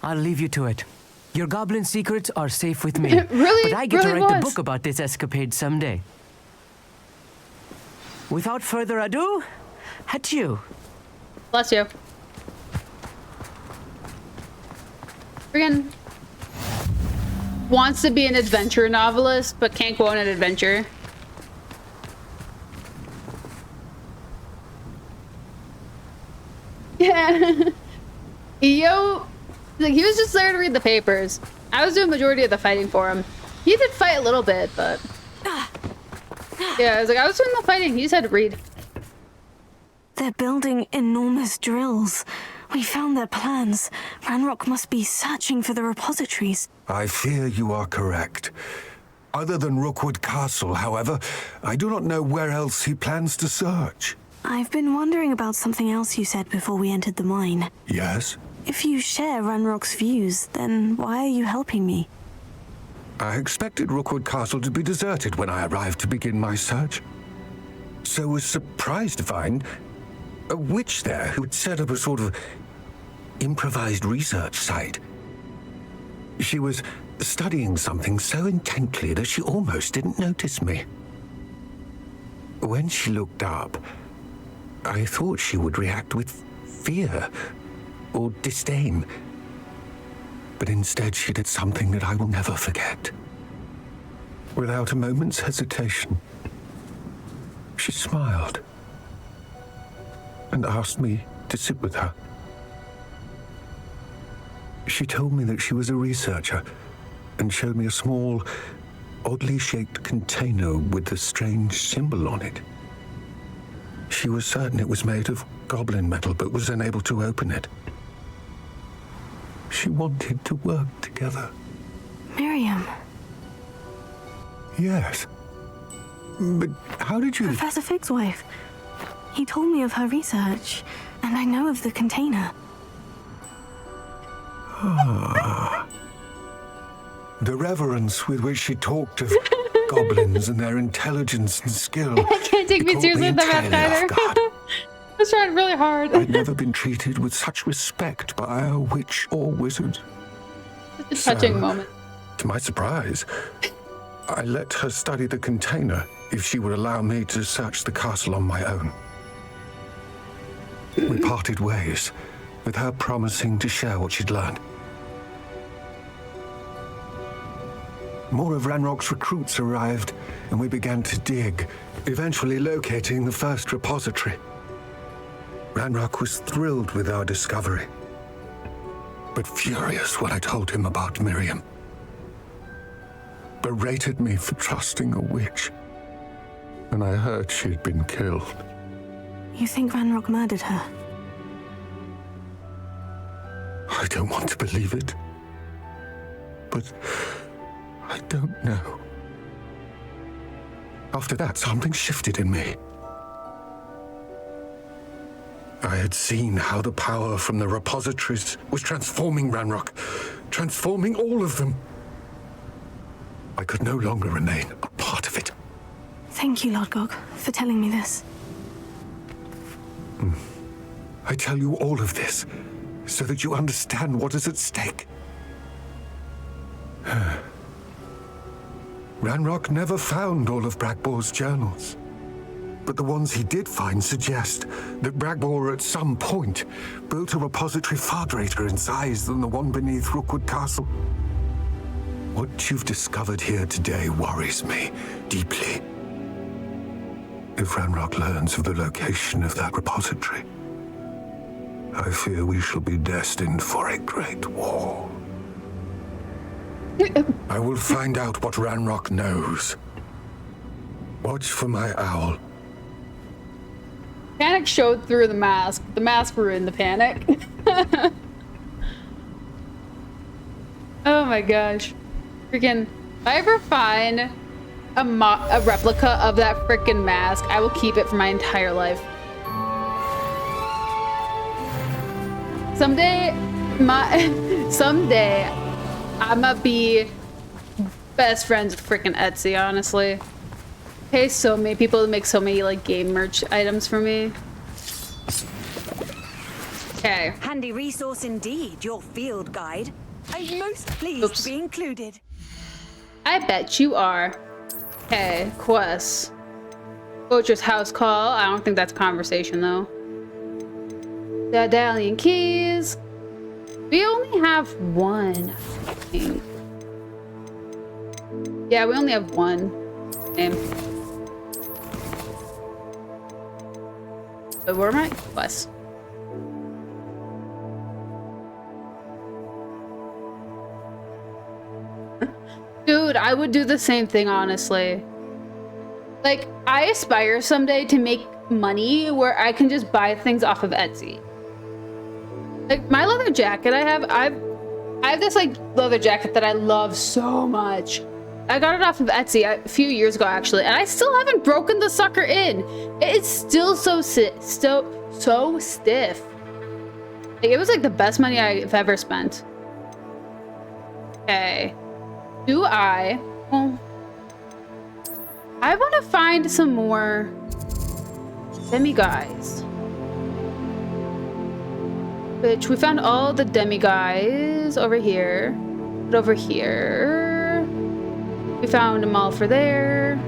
I'll leave you to it. Your goblin secrets are safe with me. Really, but I get to really write was. the book about this escapade someday. Without further ado, adieu. Bless you. Friggin' wants to be an adventure novelist, but can't go on an adventure. Yeah. Yo, like, he was just there to read the papers. I was doing the majority of the fighting for him. He did fight a little bit, but yeah, I was doing the fighting. He just had to read. They're building enormous drills. We found their plans. Ranrock must be searching for the repositories. I fear you are correct. Other than Rookwood Castle, however, I do not know where else he plans to search. I've been wondering about something else you said before we entered the mine. Yes? If you share Ranrock's views, then why are you helping me? I expected Rookwood Castle to be deserted when I arrived to begin my search. So was surprised to find a witch there who had set up a sort of improvised research site. She was studying something so intently that she almost didn't notice me. When she looked up, I thought she would react with fear or disdain. But instead she did something that I will never forget. Without a moment's hesitation, she smiled and asked me to sit with her. She told me that she was a researcher and showed me a small, oddly shaped container with a strange symbol on it. She was certain it was made of goblin metal, but was unable to open it. She wanted to work together. Miriam. Yes. But how did you... Professor Fig's wife. He told me of her research, and I know of the container. Ah. The reverence with which she talked of goblins and their intelligence and skill. I can't take me seriously with the map either. I was trying really hard. I'd never been treated with such respect by a witch or wizard. Such a touching moment. To my surprise, I let her study the container if she would allow me to search the castle on my own. We parted ways, with her promising to share what she'd learned. More of Ranrock's recruits arrived, and we began to dig, eventually locating the first repository. Ranrock was thrilled with our discovery, but furious when I told him about Miriam. Berated me for trusting a witch, and I heard she'd been killed. You think Ranrock murdered her? I don't want to believe it, but I don't know. After that, something shifted in me. I had seen how the power from the repositories was transforming Ranrock, transforming all of them. I could no longer remain a part of it. Thank you, Lodgok, for telling me this. I tell you all of this so that you understand what is at stake. Ranrock never found all of Bragbor's journals, but the ones he did find suggest that Bragbor at some point built a repository far greater in size than the one beneath Rookwood Castle. What you've discovered here today worries me deeply. If Ranrock learns of the location of that repository, I fear we shall be destined for a great war. I will find out what Ranrock knows. Watch for my owl. Panic showed through the mask. The mask ruined the panic. Oh my gosh. Freaking, if I ever find a replica of that freaking mask, I will keep it for my entire life. Someday, I'ma be best friends with freaking Etsy, honestly. Pay so many people to make so many like game merch items for me. Okay. Handy resource indeed, your field guide. I'm most pleased to be included. I bet you are. Okay, quest. Poacher's house call. I don't think that's conversation though. Medallion keys. We only have one, I think. Yeah, we only have one. Name. But where am I? Quest. Dude, I would do the same thing, honestly. Like, I aspire someday to make money where I can just buy things off of Etsy. Like, my leather jacket I have this, like, leather jacket that I love so much. I got it off of Etsy a few years ago, actually, and I still haven't broken the sucker in. It's still so stiff. Like, it was, like, the best money I've ever spent. Okay. Well, I want to find some more demiguys. Which we found all the demiguys over here. But over here, we found them all for there.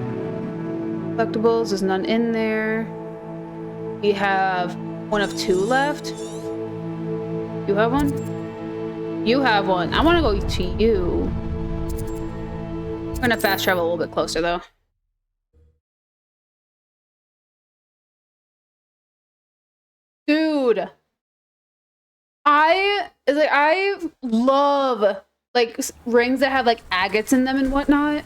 Collectibles, there's none in there. We have one of two left. You have one? You have one. I want to go to you. I'm gonna fast travel a little bit closer though. Dude, I love like rings that have like agates in them and whatnot.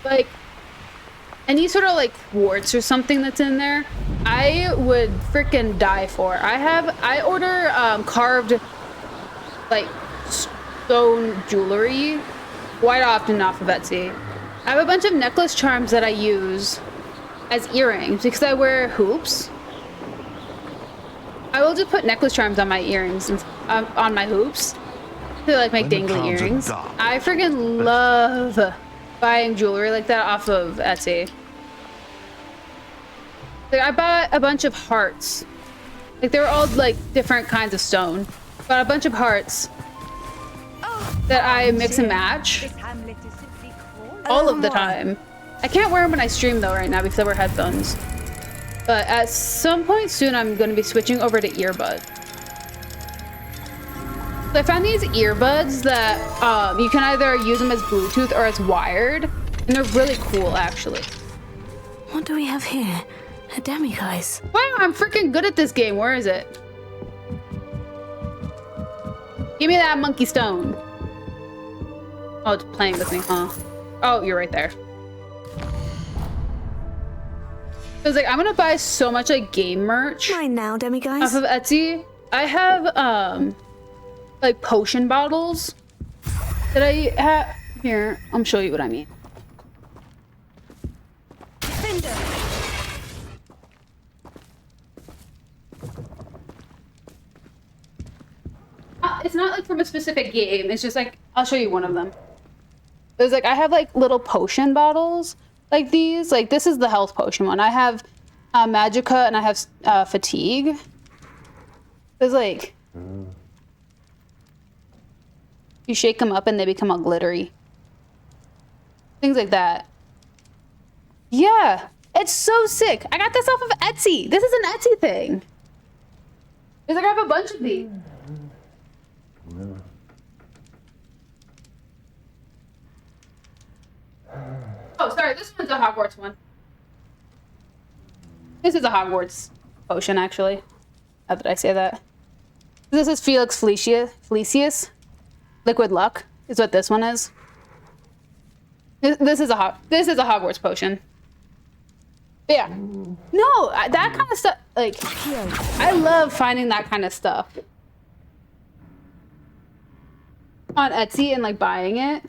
Like any sort of like quartz or something that's in there, I would freaking die for. I order carved like stone jewelry quite often off of Etsy. I have a bunch of necklace charms that I use as earrings because I wear hoops. I will just put necklace charms on my earrings and on my hoops to like make dangly earrings. I freaking love buying jewelry like that off of Etsy. Like I bought a bunch of hearts. Like they were all like different kinds of stone. Bought a bunch of hearts that I mix and match all of the time. I can't wear them when I stream though right now because I wear headphones. But at some point soon I'm going to be switching over to earbuds. So I found these earbuds that you can either use them as Bluetooth or as wired. And they're really cool actually. What do we have here? A demiguise. Wow, I'm freaking good at this game. Where is it? Give me that monkey stone. Oh, it's playing with me, huh? Oh, you're right there. I was like, I'm gonna buy so much like game merch. Mine now, demiguise. Off of Etsy. I have like potion bottles that I have here. I'll show you what I mean. It's not like from a specific game. It's just like I'll show you one of them. There's like I have like little potion bottles like these. Like this is the health potion one. I have Magica and I have fatigue. There's like you shake them up and they become all glittery. Things like that. Yeah, it's so sick. I got this off of Etsy. This is an Etsy thing. It's like I have a bunch of these. Oh, sorry, this one's a Hogwarts one. This is a Hogwarts potion, actually. How did I say that? This is Felix Felicius. Liquid Luck is what this one is. This is a Hogwarts potion. But yeah. No, that kind of stuff, like, I love finding that kind of stuff on Etsy and like buying it.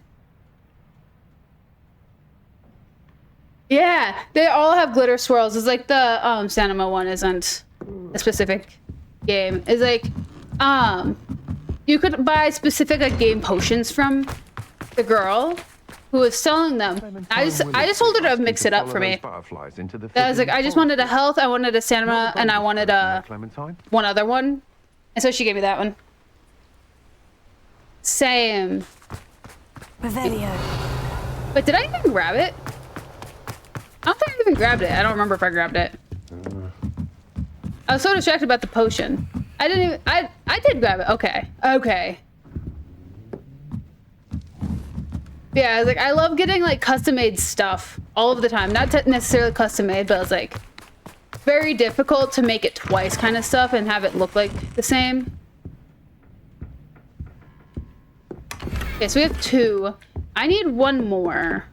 Yeah, they all have glitter swirls. It's like the Sanima one isn't a specific game. It's like you could buy specific like game potions from the girl who was selling them. I just told her to mix it up for me. I was like, I just wanted a health, I wanted a Sanima, and I wanted a one other one. And so she gave me that one. Same. Revelio. But did I even grab it? I don't think I even grabbed it. I don't remember if I grabbed it. I was so distracted about the potion. I didn't even, I did grab it. Okay. Okay. Yeah, I was like, I love getting like custom made stuff all of the time. Not necessarily custom made, but it's like very difficult to make it twice kind of stuff and have it look like the same. Okay, so we have 2. I need 1 more.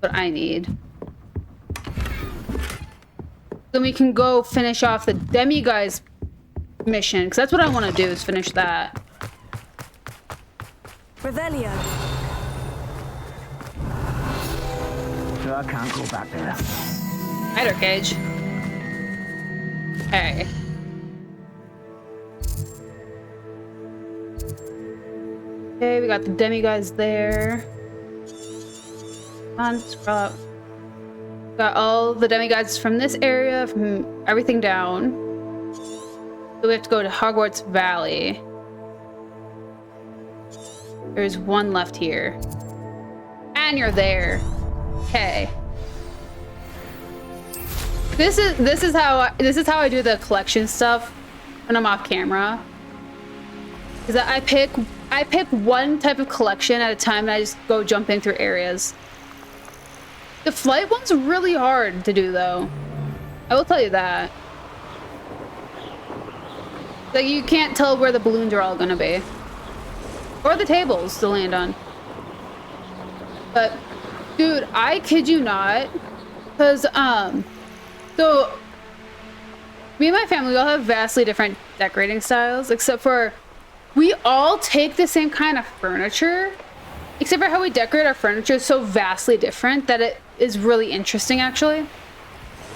What I need. Then we can go finish off the demiguise mission, because that's what I want to do, is finish that. Revelio. So I can't go back there. Spider cage. Okay. Okay, we got the demiguise there. Come on, scroll up. Got all the demiguises from this area, from everything down. So we have to go to Hogwarts Valley. There's 1 left here. And you're there. Okay. This is how I do the collection stuff when I'm off camera. Is that I pick 1 type of collection at a time and I just go jumping through areas. The flight one's really hard to do though. I will tell you that. Like you can't tell where the balloons are all gonna be. Or the tables to land on. But dude, I kid you not. Cause so me and my family, we all have vastly different decorating styles, except for we all take the same kind of furniture. Except for how we decorate our furniture is so vastly different that it is really interesting actually.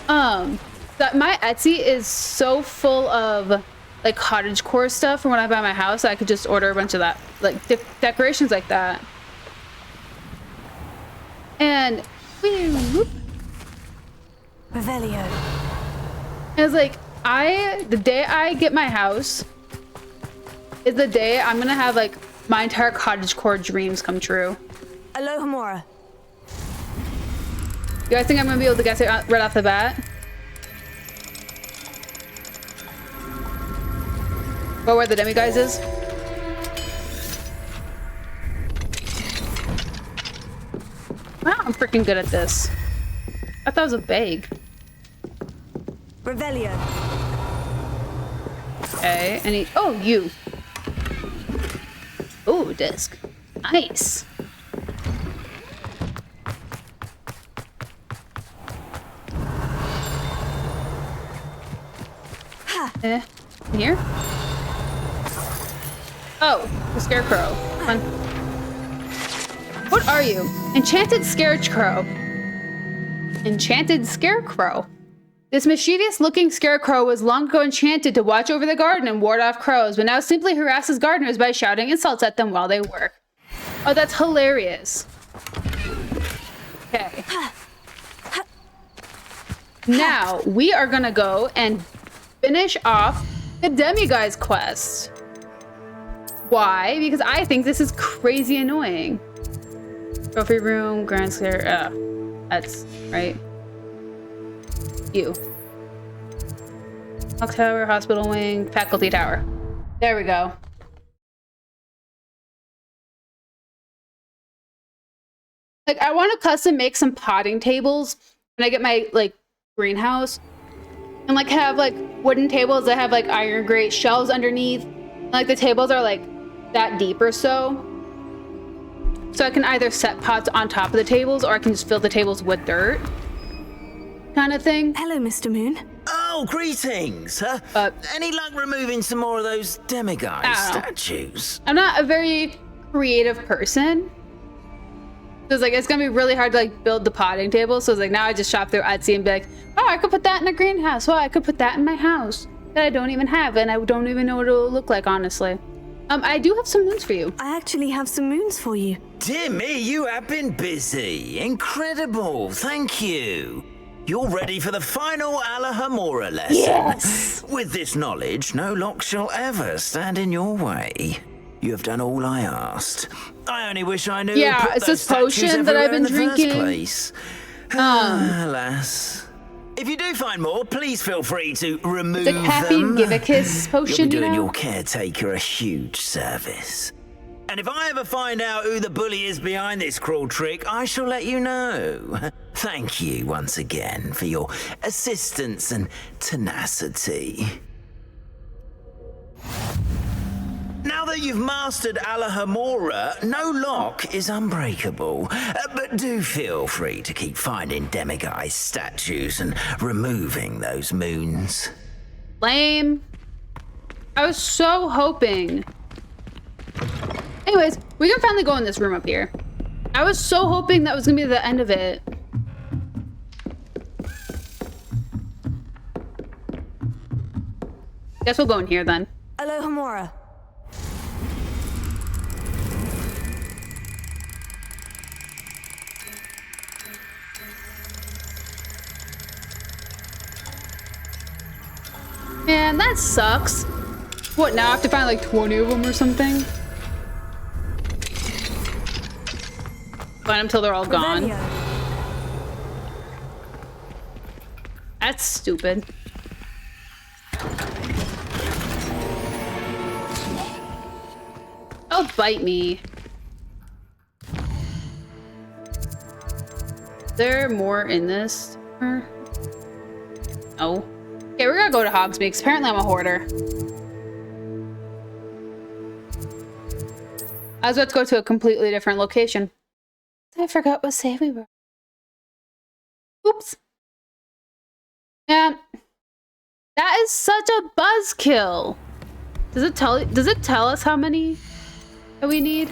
That my Etsy is so full of like cottagecore stuff from when I buy my house, I could just order a bunch of that, like decorations like that. And whoop. Revelio. It was like the day I get my house is the day I'm gonna have like my entire cottagecore dreams come true. Alohomora. You guys think I'm gonna be able to guess it right off the bat? Or where the demiguise is? Wow, I'm freaking good at this. I thought it was a bag. Revelio. Okay, and oh, you. Oh, disc. Nice. Here? Oh, the scarecrow. Fun. What are you? Enchanted scarecrow. Enchanted scarecrow. This mischievous-looking scarecrow was long ago enchanted to watch over the garden and ward off crows, but now simply harasses gardeners by shouting insults at them while they work. Oh, that's hilarious. Okay. Now, we are gonna go and finish off the demiguise quest. Why? Because I think this is crazy annoying. Trophy room, grand scare, that's right. You. Clock tower, hospital wing, faculty tower. There we go. Like, I want to custom make some potting tables when I get my, like, greenhouse. And, like, have, like, wooden tables that have like iron grate shelves underneath. Like the tables are like that deep or so. So I can either set pots on top of the tables or I can just fill the tables with dirt. Kind of thing. Hello, Mr. Moon. Oh, greetings. Any luck removing some more of those demiguise statues? I'm not a very creative person. So it's like, it's gonna be really hard to like build the potting table. So it's like, now I just shop through Etsy and be like, oh, I could put that in a greenhouse. Oh, I could put that in my house that I don't even have. And I don't even know what it'll look like, honestly. I do have some moons for you. I actually have some moons for you. Dear me, you have been busy. Incredible. Thank you. You're ready for the final Alahomora lesson. Yes. With this knowledge, no lock shall ever stand in your way. You have done all I asked. I only wish I knew. Yeah, it's this potion that I've been drinking. Alas. If you do find more, please feel free to remove them. The caffeine give-a-kiss potion, You'll be doing your caretaker a huge service. And if I ever find out who the bully is behind this cruel trick, I shall let you know. Thank you once again for your assistance and tenacity. Now that you've mastered Alahomora, no lock is unbreakable. But do feel free to keep finding demiguise statues and removing those moons. Lame. I was so hoping. Anyways, we can finally go in this room up here. I was so hoping that was gonna be the end of it. Guess we'll go in here then. Alahomora. Man, that sucks. What, now I have to find like 20 of them or something? Find them till they're all gone. That's stupid. Don't bite me. Is there more in this? No. Okay, we're gonna go to Hogsmeade because apparently I'm a hoarder. I was about to go to a completely different location. I forgot what save we were. Oops. Man, that is such a buzzkill. Does it tell us how many that we need?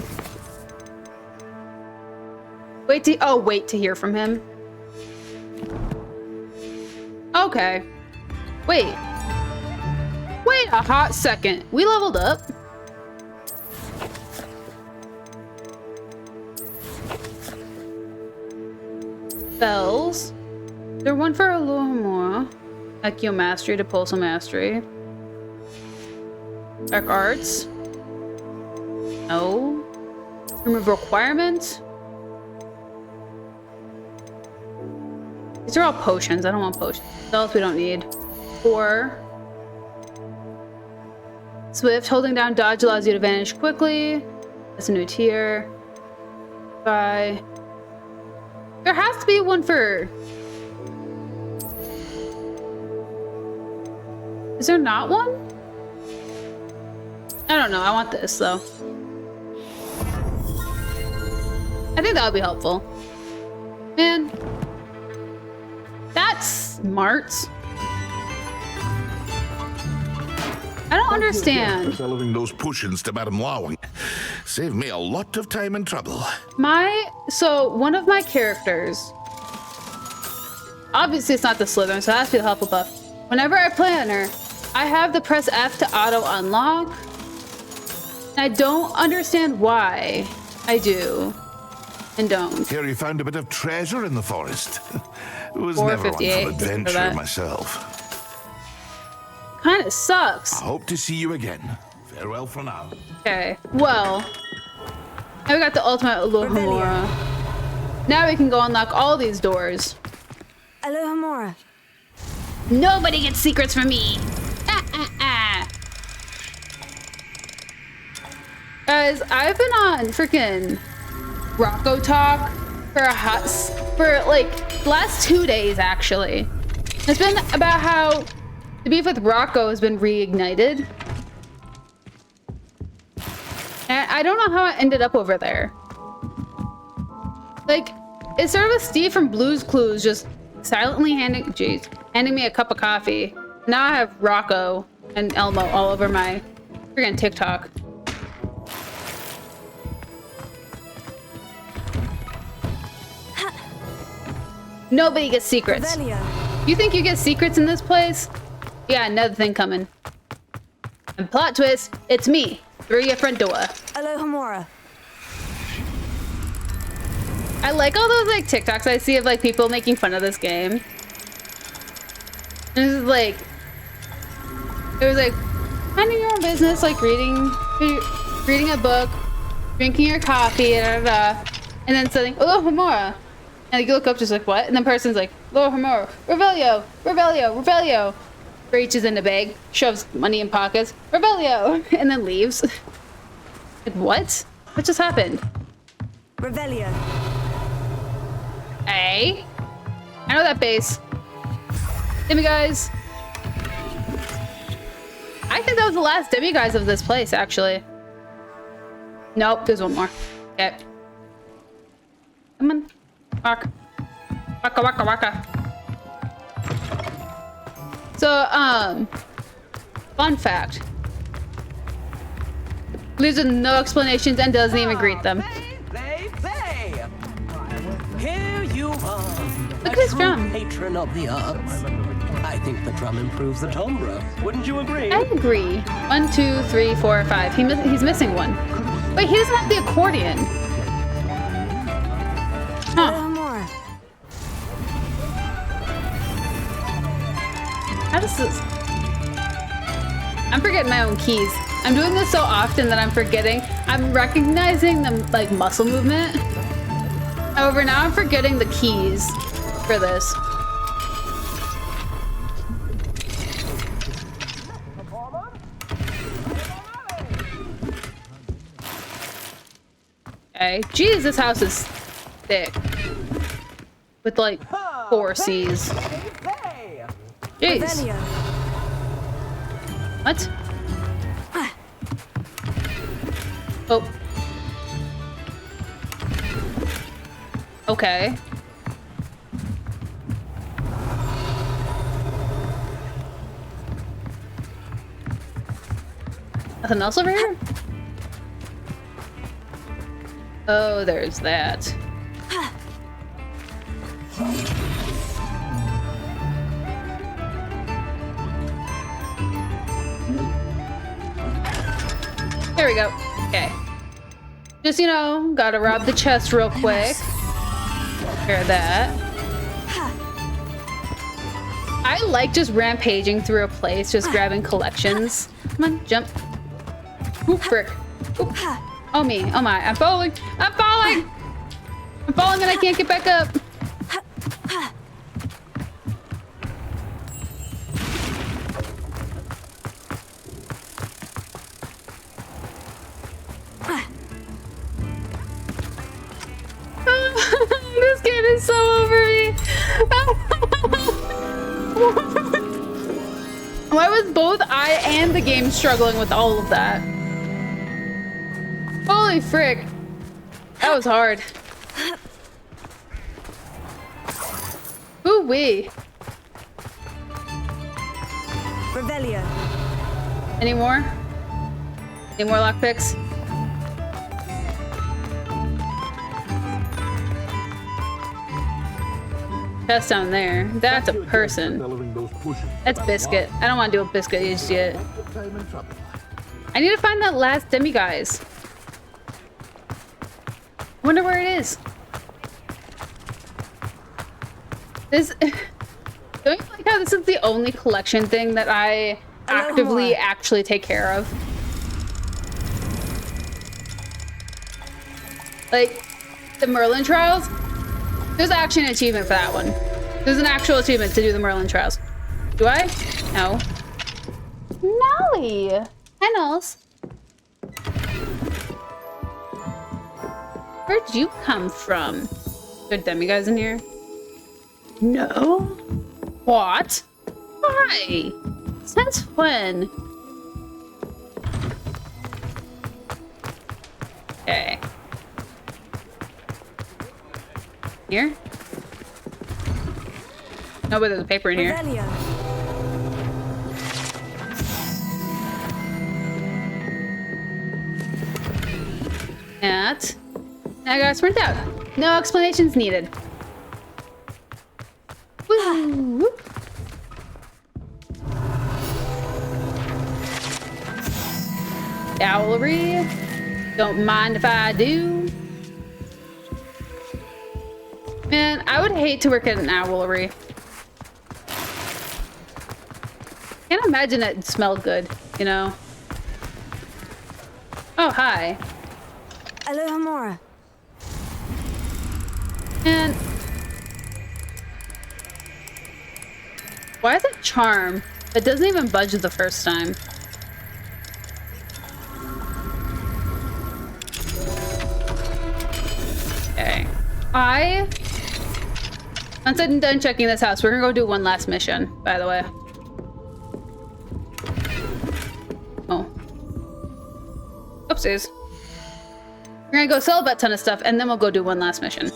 Wait to hear from him. Okay. Wait a hot second. We leveled up. Spells. They're one for Alahomora. Accio Mastery to Pulsal Mastery. Dark Arts. No. Remove Requirement. These are all potions. I don't want potions. Spells we don't need. 4. Swift. Holding down dodge allows you to vanish quickly. That's a new tier. 5. There has to be one for... Is there not one? I don't know. I want this, though. I think that would be helpful. Man. That's smart. I don't understand. Selling those potions to Madame Lawing saved me a lot of time and trouble. So one of my characters, obviously it's not the Slytherin, so it has to be the Hufflepuff. Whenever I play on her, I have to press F to auto unlock. I don't understand why I do and don't. Here you found a bit of treasure in the forest. Was never one for adventure myself. Kind of sucks. I hope to see you again. Farewell for now. Okay, well, now we got the ultimate Alahomora. Now we can go unlock all these doors. Alahomora. Nobody gets secrets from me. Guys, I've been on freaking Rocco Talk for like the last 2 days actually. It's been about how The beef with Rocco has been reignited. And I don't know how it ended up over there. Like, it's sort of a Steve from Blue's Clues just silently handing me a cup of coffee. Now I have Rocco and Elmo all over my freaking TikTok. Nobody gets secrets. You think you get secrets in this place? Yeah, another thing coming. And plot twist, it's me through your front door. Alohomora. I like all those like TikToks I see of like people making fun of this game. And this is like, it was like minding your own business, like reading a book, drinking your coffee, and then something, Alohomora. And you look up just like, what? And the person's like, Alohomora, Revelio, Revelio, Revelio. Reaches in a bag, shoves money in pockets, Revelio, and then leaves. Like, what? What just happened? Revelio. Hey, I know that base. Demiguys. I think that was the last demiguys of this place, actually. Nope, there's one more. Okay. Come on. Walk. Waka, waka, waka. So, fun fact. Leaves with no explanations and doesn't even greet them. Here you are. Look at this drum. Patron of the arts. I think the drum improves the timbre. Wouldn't you agree? I agree. 1, 2, 3, 4, 5. He's missing one. Wait, he doesn't have the accordion. Huh. How does this? I'm forgetting my own keys. I'm doing this so often that I'm forgetting. I'm recognizing the like muscle movement. However, now I'm forgetting the keys for this. Okay. Jeez, this house is thick. With like 4 C's. Jeez. What? Oh. Okay. Nothing else over here? Oh, there's that. There we go. Okay. Just, you know, gotta rob the chest real quick. Hear that. I like just rampaging through a place, just grabbing collections. Come on, jump. Ooh, frick. Ooh. Oh me. Oh my. I'm falling. I'm falling! I'm falling and I can't get back up. This game is so over me. Why was both I and the game struggling with all of that? Holy frick. That was hard. Ooh-wee. Revelio. Any more? Any more lockpicks? Chest down there. That's a person. That's Biscuit. I don't want to do a Biscuit just yet. I need to find that last demiguys. I wonder where it is. This. Don't you like how this is the only collection thing that I actively actually take care of? Like, the Merlin Trials? There's actually an achievement for that one. There's an actual achievement to do the Merlin Trials. Do I? No. Molly! Hi, Nulls. Where'd you come from? Are there demiguys in here? No? What? Why? Since when? Okay. Here? No, but there's a paper in here. That. I got sprint out. No explanations needed. Woo! Owlery. Don't mind if I do. Man, I would hate to work at an owlery. Can't imagine it smelled good, you know? Oh, hi. Hello, Hamora. And why is it charm? It doesn't even budge the first time. Okay. Once I'm done checking this house, we're gonna go do one last mission, by the way. Oh. Oopsies. We're gonna go sell a butt ton of stuff, and then we'll go do one last mission.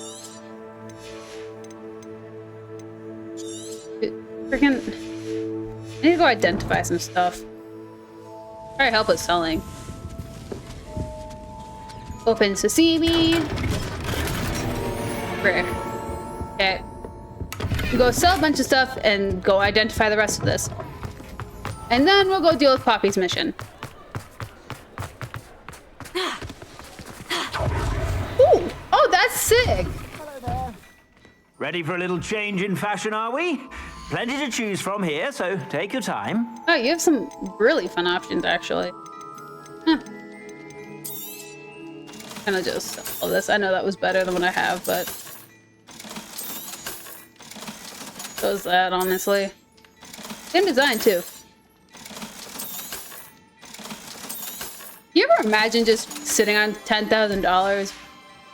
Freaking... I need to go identify some stuff. Try to help with selling. Open sesame. Frick. Okay. Go sell a bunch of stuff and go identify the rest of this. And then we'll go deal with Poppy's mission. Ooh! Oh, that's sick! Ready for a little change in fashion, are we? Plenty to choose from here, so take your time. Oh, you have some really fun options, actually. Huh. Kind of just sell this. I know that was better than what I have, but... so is that, honestly. Same design, too. You ever imagine just sitting on $10,000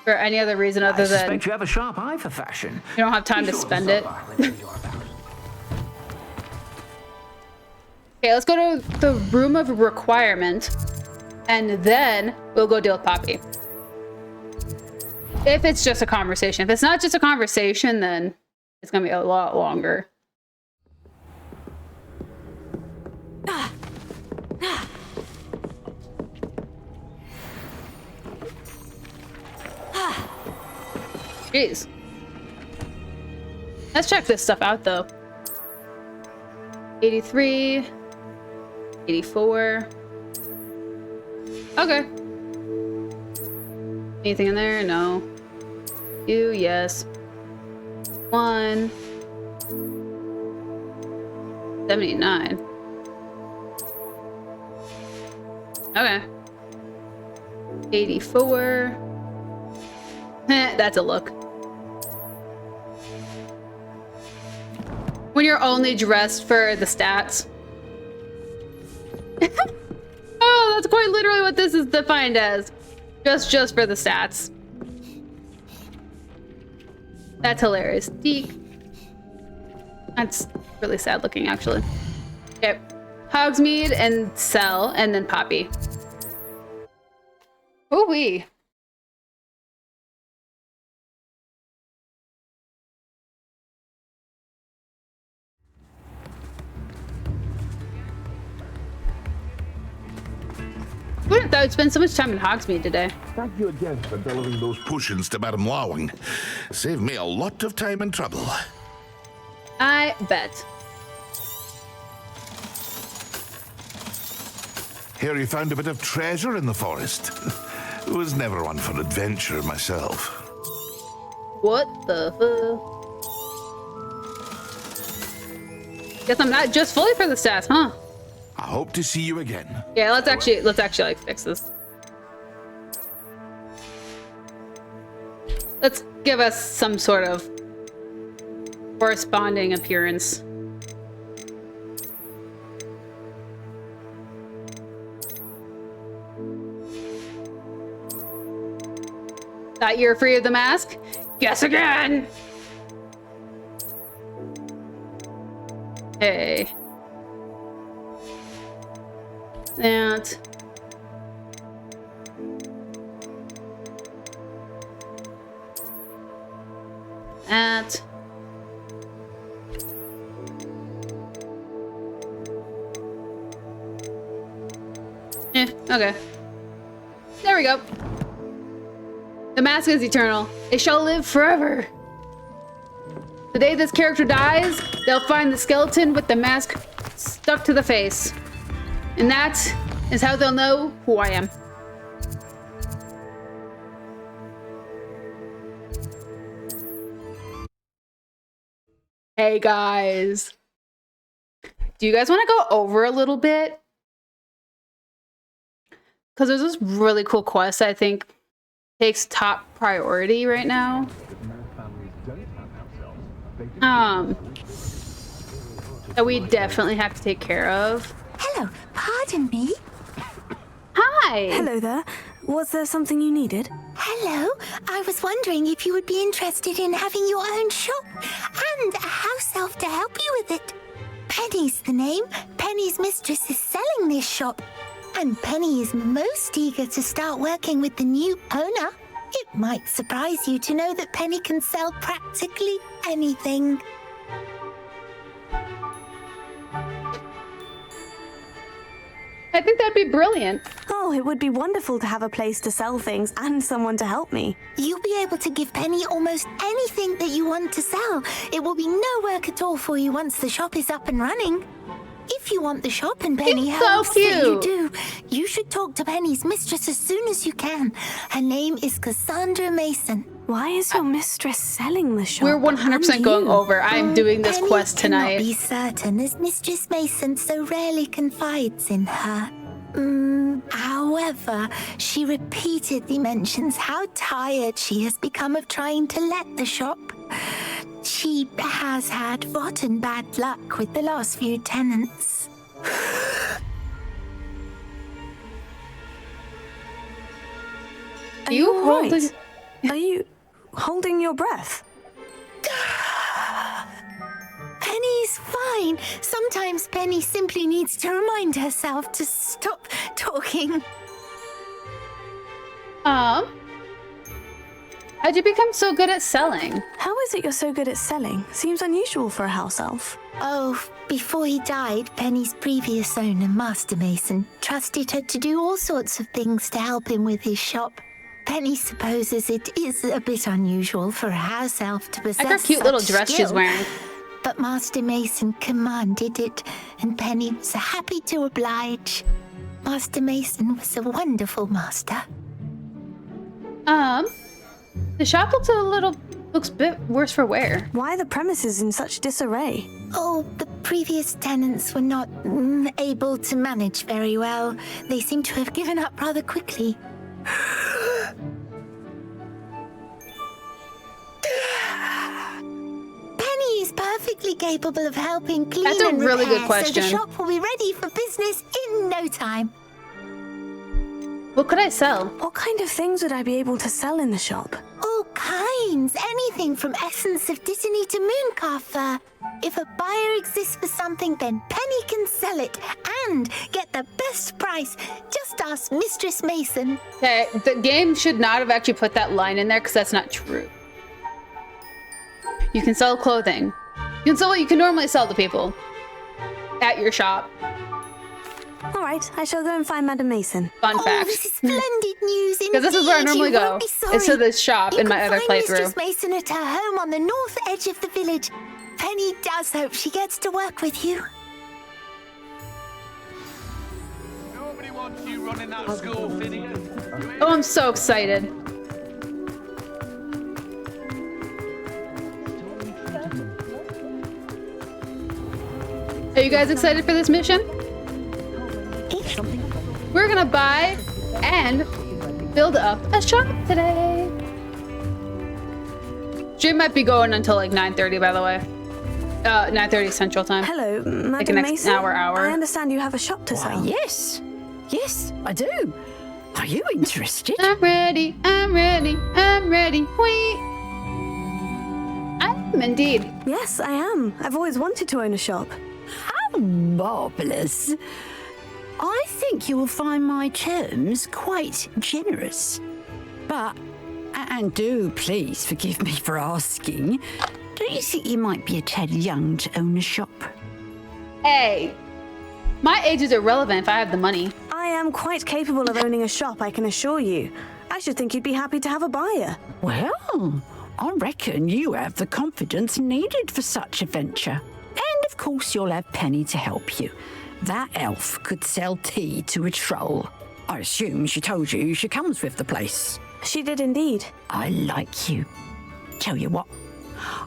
for any other reason other than... I suspect you have a sharp eye for fashion. You don't have time to spend it. Okay, let's go to the room of requirement, and then we'll go deal with Poppy. If it's just a conversation. If it's not just a conversation, then it's gonna be a lot longer. Jeez. Let's check this stuff out, though. 83. 84. Okay. Anything in there? No. You, yes. 1. 79. Okay. 84. That's a look. When you're only dressed for the stats. Oh, that's quite literally what this is defined as. Just for the stats. That's hilarious. Deke. That's really sad looking, actually. Okay. Hogsmeade and Cell, and then Poppy. Ooh-wee. Who would have thought I'd spend so much time in Hogsmeade today? Thank you again for delivering those potions to Madame Lawing. Saved me a lot of time and trouble. I bet. Here you found a bit of treasure in the forest. Was never one for adventure myself. What the fuck? Guess I'm not just fully for the stats, huh? I hope to see you again. Yeah, let's actually like fix this. Let's give us some sort of corresponding appearance. Thought you're free of the mask? Guess again! Hey. That. That. Okay. There we go. The mask is eternal. It shall live forever. The day this character dies, they'll find the skeleton with the mask stuck to the face. And that is how they'll know who I am. Hey guys. Do you guys want to go over a little bit? Because there's this really cool quest I think takes top priority right now. That we definitely have to take care of. Hello, pardon me. Hi. Hello there. Was there something you needed? Hello, I was wondering if you would be interested in having your own shop and a house elf to help you with it. Penny's the name. Penny's mistress is selling this shop, and Penny is most eager to start working with the new owner. It might surprise you to know that Penny can sell practically anything. I think that'd be brilliant. Oh, it would be wonderful to have a place to sell things and someone to help me. You'll be able to give Penny almost anything that you want to sell. It will be no work at all for you once the shop is up and running. If you want the shop and Penny helps that you do, you should talk to Penny's mistress as soon as you can. Her name is Cassandra Mason. Why is your mistress selling the shop? We're 100% going over. I'm doing this Penny quest tonight. Cannot be certain, as Mistress Mason so rarely confides in her. However, she repeatedly mentions how tired she has become of trying to let the shop. She has had rotten bad luck with the last few tenants. Are you holding? Are you holding your breath? Penny's fine. Sometimes Penny simply needs to remind herself to stop talking. How'd you become so good at selling? How is it you're so good at selling? Seems unusual for a house elf. Oh, before he died, Penny's previous owner, Master Mason, trusted her to do all sorts of things to help him with his shop. Penny supposes it is a bit unusual for a house elf to possess Like her cute little such dress skill. she's wearing. But Master Mason commanded it, and Penny was happy to oblige. Master Mason was a wonderful master. The shop looks a bit worse for wear. Why are the premises in such disarray? Oh, the previous tenants were not able to manage very well. They seem to have given up rather quickly. Penny is perfectly capable of helping clean That's a and really repair, good question. so the shop will be ready for business in no time. What could I sell? What kind of things would I be able to sell in the shop? All kinds. Anything from essence of Disney to mooncalf fur. If a buyer exists for something, then Penny can sell it and get the best price. Just ask Mistress Mason. Okay, the game should not have actually put that line in there because that's not true. You can sell clothing. You can sell what you can normally sell to people at your shop. All right, I shall go and find Madam Mason. Fun fact. This is splendid news. Because this is where I normally go. It's to this shop in my other You can find playthrough. Mistress Mason at her home on the north edge of the village. Penny does hope she gets to work with you. Nobody wants you running that school, Phineas. Oh, I'm so excited. Are you guys excited for this mission? We're gonna buy and build up a shop today. Stream might be going until like 9:30, by the way. 9:30 Central Time. Hello, Madam like the next Mason. hour. I understand you have a shop to sell. Yes, I do. Are you interested? I'm ready. I'm ready. I'm ready. Wait. I am indeed. Yes, I am. I've always wanted to own a shop. How marvelous. I think you will find my terms quite generous. But, and do please forgive me for asking, don't you think you might be a tad young to own a shop? Hey, my age is irrelevant if I have the money. I am quite capable of owning a shop, I can assure you. I should think you'd be happy to have a buyer. Well, I reckon you have the confidence needed for such a venture. And of course you'll have Penny to help you. That elf could sell tea to a troll. I assume she told you she comes with the place. She did indeed. I like you. Tell you what,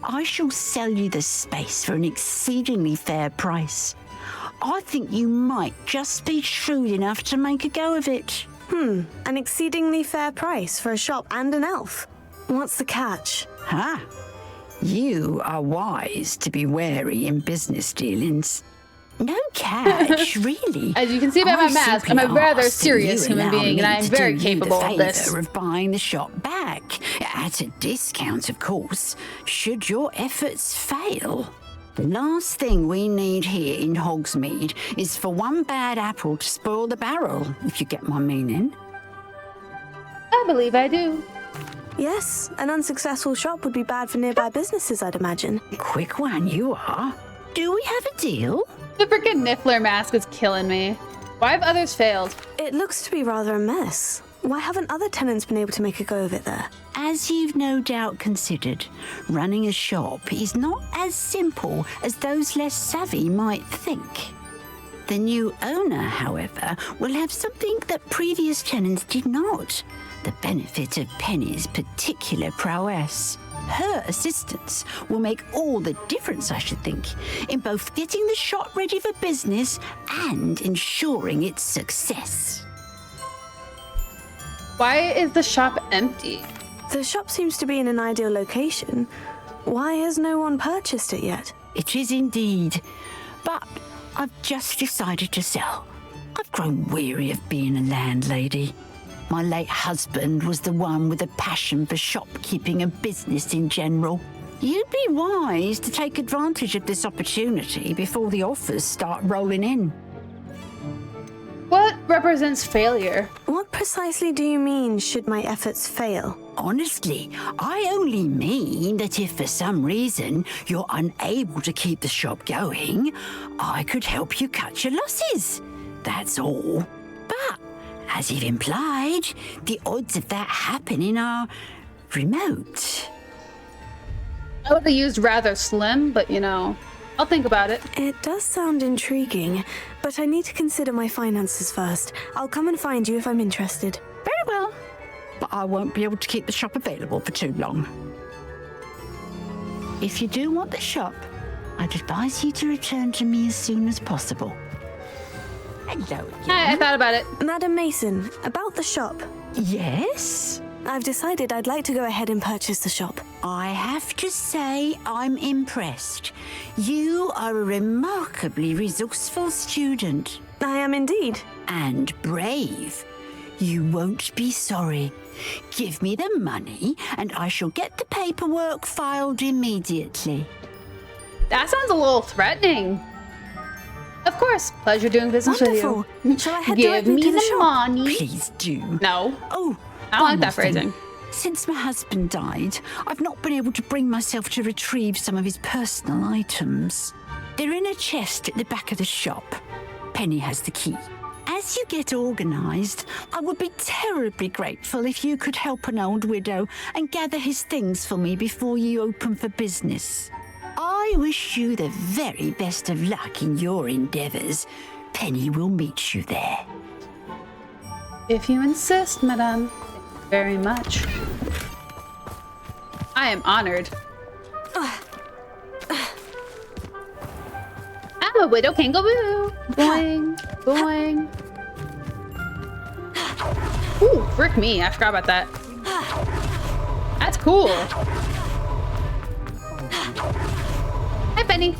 I shall sell you the space for an exceedingly fair price. I think you might just be shrewd enough to make a go of it. An exceedingly fair price for a shop and an elf. What's the catch? You are wise to be wary in business dealings. No catch, really. As you can see by my mask, I'm a rather serious human being, and I am very capable of this. Of buying the shop back, at a discount, of course, should your efforts fail. The last thing we need here in Hogsmeade is for one bad apple to spoil the barrel, if you get my meaning. I believe I do. Yes, an unsuccessful shop would be bad for nearby businesses, I'd imagine. Quick one, you are. Do we have a deal? The freaking Niffler mask is killing me. Why have others failed? It looks to be rather a mess. Why haven't other tenants been able to make a go of it there? As you've no doubt considered, running a shop is not as simple as those less savvy might think. The new owner, however, will have something that previous tenants did not. The benefit of Penny's particular prowess. Her assistance will make all the difference, I should think, in both getting the shop ready for business and ensuring its success. Why is the shop empty? The shop seems to be in an ideal location. Why has no one purchased it yet? It is indeed, but I've just decided to sell. I've grown weary of being a landlady. My late husband was the one with a passion for shopkeeping and business in general. You'd be wise to take advantage of this opportunity before the offers start rolling in. What represents failure? What precisely do you mean, should my efforts fail? Honestly, I only mean that if for some reason you're unable to keep the shop going, I could help you cut your losses. That's all. But, as you've implied, the odds of that happening are remote. I would have used rather slim, but you know, I'll think about it. It does sound intriguing, but I need to consider my finances first. I'll come and find you if I'm interested. Very well. But I won't be able to keep the shop available for too long. If you do want the shop, I'd advise you to return to me as soon as possible. Hello again. Hi, I thought about it. Madam Mason, about the shop. Yes? I've decided I'd like to go ahead and purchase the shop. I have to say I'm impressed. You are a remarkably resourceful student. I am indeed. And brave. You won't be sorry. Give me the money and I shall get the paperwork filed immediately. That sounds a little threatening. Of course, pleasure doing business with you. Shall I head Give directly me to the the shop? money. Please do. No. Oh, I don't like that phrasing. Since my husband died, I've not been able to bring myself to retrieve some of his personal items. They're in a chest at the back of the shop. Penny has the key. As you get organised, I would be terribly grateful if you could help an old widow and gather his things for me before you open for business. I wish you the very best of luck in your endeavours. Penny will meet you there. If you insist, madame. Very much. I am honored. I'm a widow kangaroo. Boing, boing. Ooh, frick me. I forgot about that. That's cool. Hi, Penny.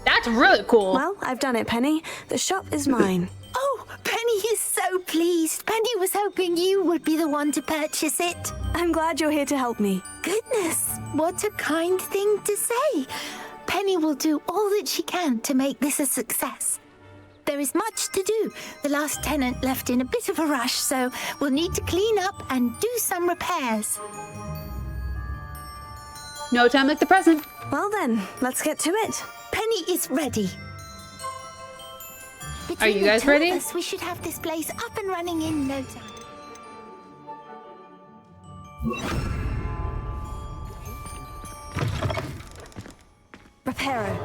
That's really cool. Well, I've done it, Penny. The shop is mine. Oh, Penny is so pleased. Penny was hoping you would be the one to purchase it. I'm glad you're here to help me. Goodness, what a kind thing to say. Penny will do all that she can to make this a success. There is much to do. The last tenant left in a bit of a rush, so we'll need to clean up and do some repairs. No time like the present. Well then, let's get to it. Penny is ready. Are you guys ready? Between the two of us, we should have this place up and running in no time. Reparo.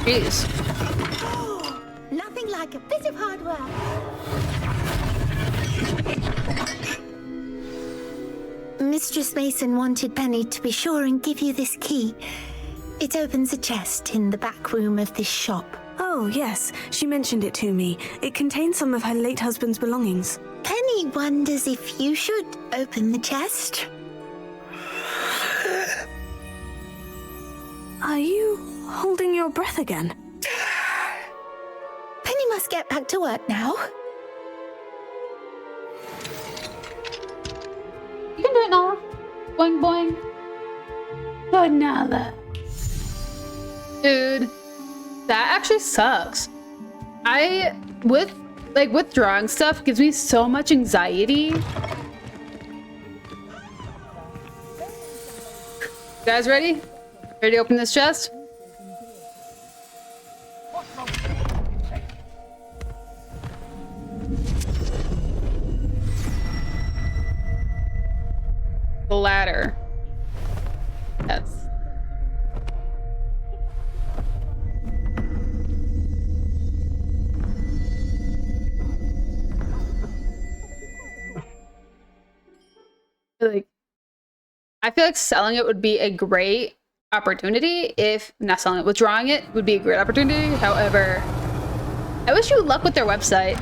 Jeez. Nothing like a bit of hard work. Mistress Mason wanted Penny to be sure and give you this key. It opens a chest in the back room of this shop. Oh, yes. She mentioned it to me. It contains some of her late husband's belongings. Penny wonders if you should open the chest. Are you holding your breath again? Penny must get back to work now. You can do it, Nala. Boing boing. Good, Nala. Dude, that actually sucks. Withdrawing stuff gives me so much anxiety. You guys ready? Ready to open this chest? The ladder. Yes. I feel like selling it would be a great opportunity. If not selling it, withdrawing it would be a great opportunity. However, I wish you luck with their website.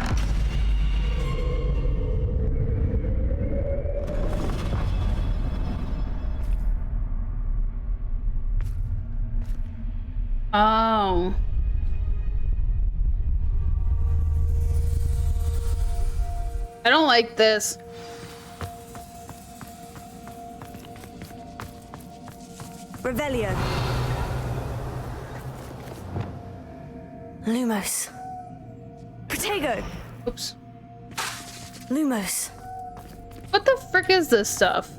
Oh. I don't like this. Revelio. Lumos. Protego. Oops. Lumos. What the frick is this stuff?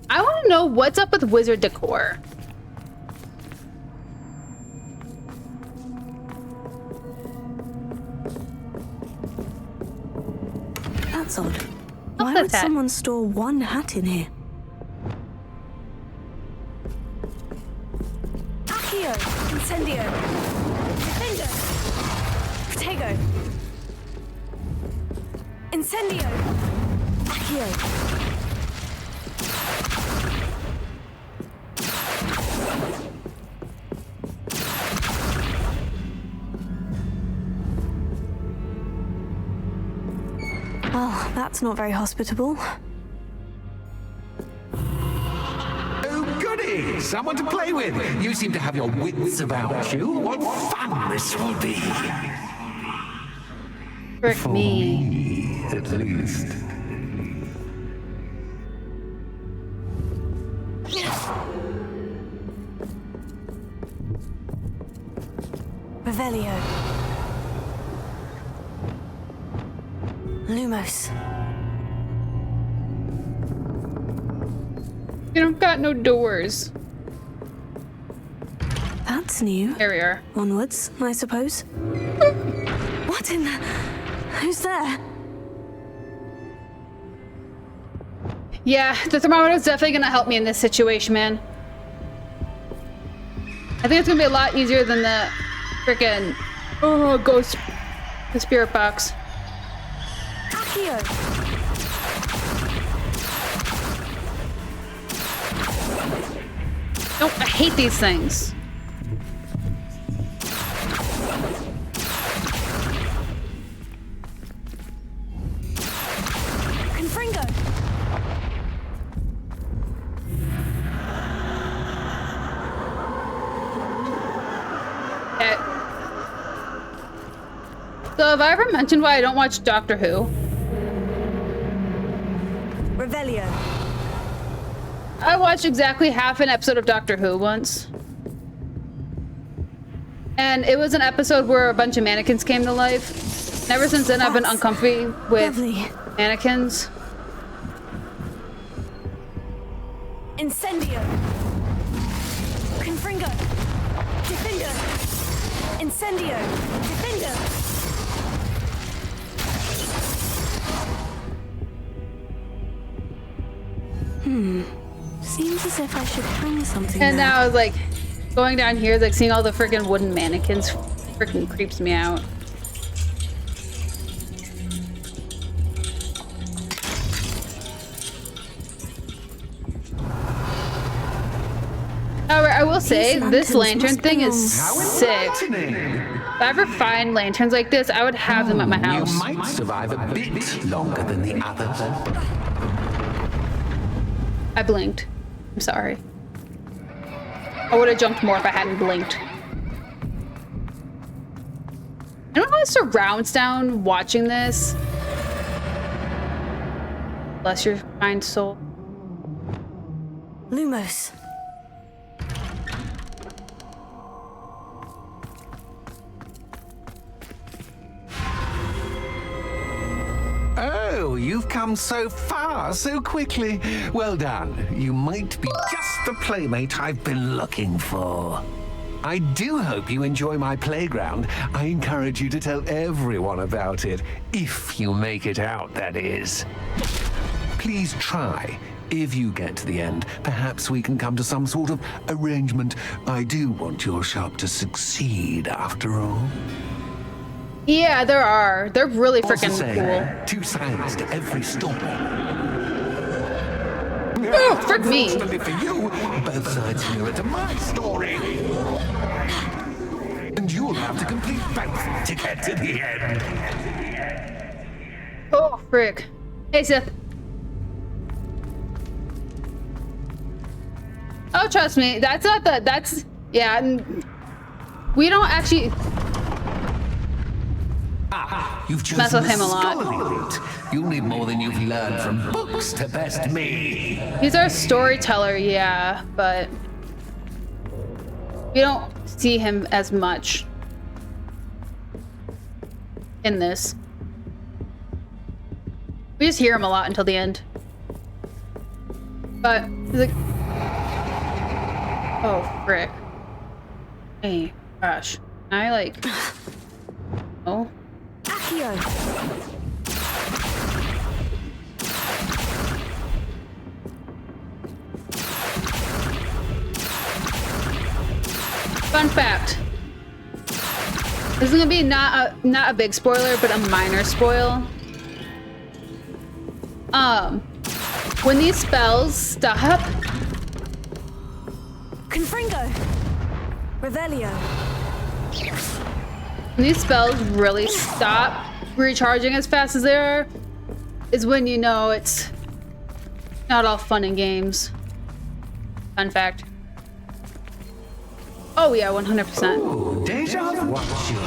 I want to know what's up with wizard decor. That's odd. Why would someone store one hat in here? Accio! Incendio! Defendo! Protego! Incendio! Accio! Well, that's not very hospitable. Oh, goody! Someone to play with! You seem to have your wits about you. What fun this will be! Frick me. At least. Revelio. Lumos. You don't got no doors. That's new. There we are. Onwards, I suppose. What in the... Who's there? Yeah, the thermometer is definitely gonna help me in this situation, man. I think it's gonna be a lot easier than the frickin' ghost, the spirit box. Accio! Nope, I hate these things. Confringo! Okay. So have I ever mentioned why I don't watch Doctor Who? Revelio. I watched exactly half an episode of Doctor Who once. And it was an episode where a bunch of mannequins came to life. And ever since then, I've been uncomfy with mannequins. Incendio. Confringo. Defender. Incendio. Defender. Seems as if I should hang something And there. now I was like, going down here, like seeing all the freaking wooden mannequins freaking creeps me out. However, I will say, this lantern thing is sick. If I ever find lanterns like this, I would have them at my house. You might survive a bit longer than the others. I blinked. I'm sorry. I would have jumped more if I hadn't blinked. I don't know how surround sound watching this. Bless your kind soul. Lumos. Oh, you've come so far so quickly. Well done. You might be just the playmate I've been looking for. I do hope you enjoy my playground. I encourage you to tell everyone about it, if you make it out, that is. Please try. If you get to the end, perhaps we can come to some sort of arrangement. I do want your shop to succeed, after all. Yeah, there are. They're really freaking cool. 2 sides to every story. Oh, frick me. Unfortunately for you, both sides mirror to my story. And you'll have to complete both to get to the end. Oh, frick. Hey, Seth. Oh, trust me, that's not the, that's, yeah, we don't actually You've chosen mess with him a scholarly lot. route. You'll need more than you've learned from books to best me. He's our storyteller, yeah, but we don't see him as much in this. We just hear him a lot until the end. But he's like, oh frick. Hey, gosh. Can I like, oh. Accio. Fun fact. This is gonna be not a big spoiler, but a minor spoil. When these spells stop. Confringo. Revelio. When these spells really stop recharging as fast as they are, is when you know it's not all fun and games. Fun fact. Oh yeah, 100%. Ooh, deja vu. Watch your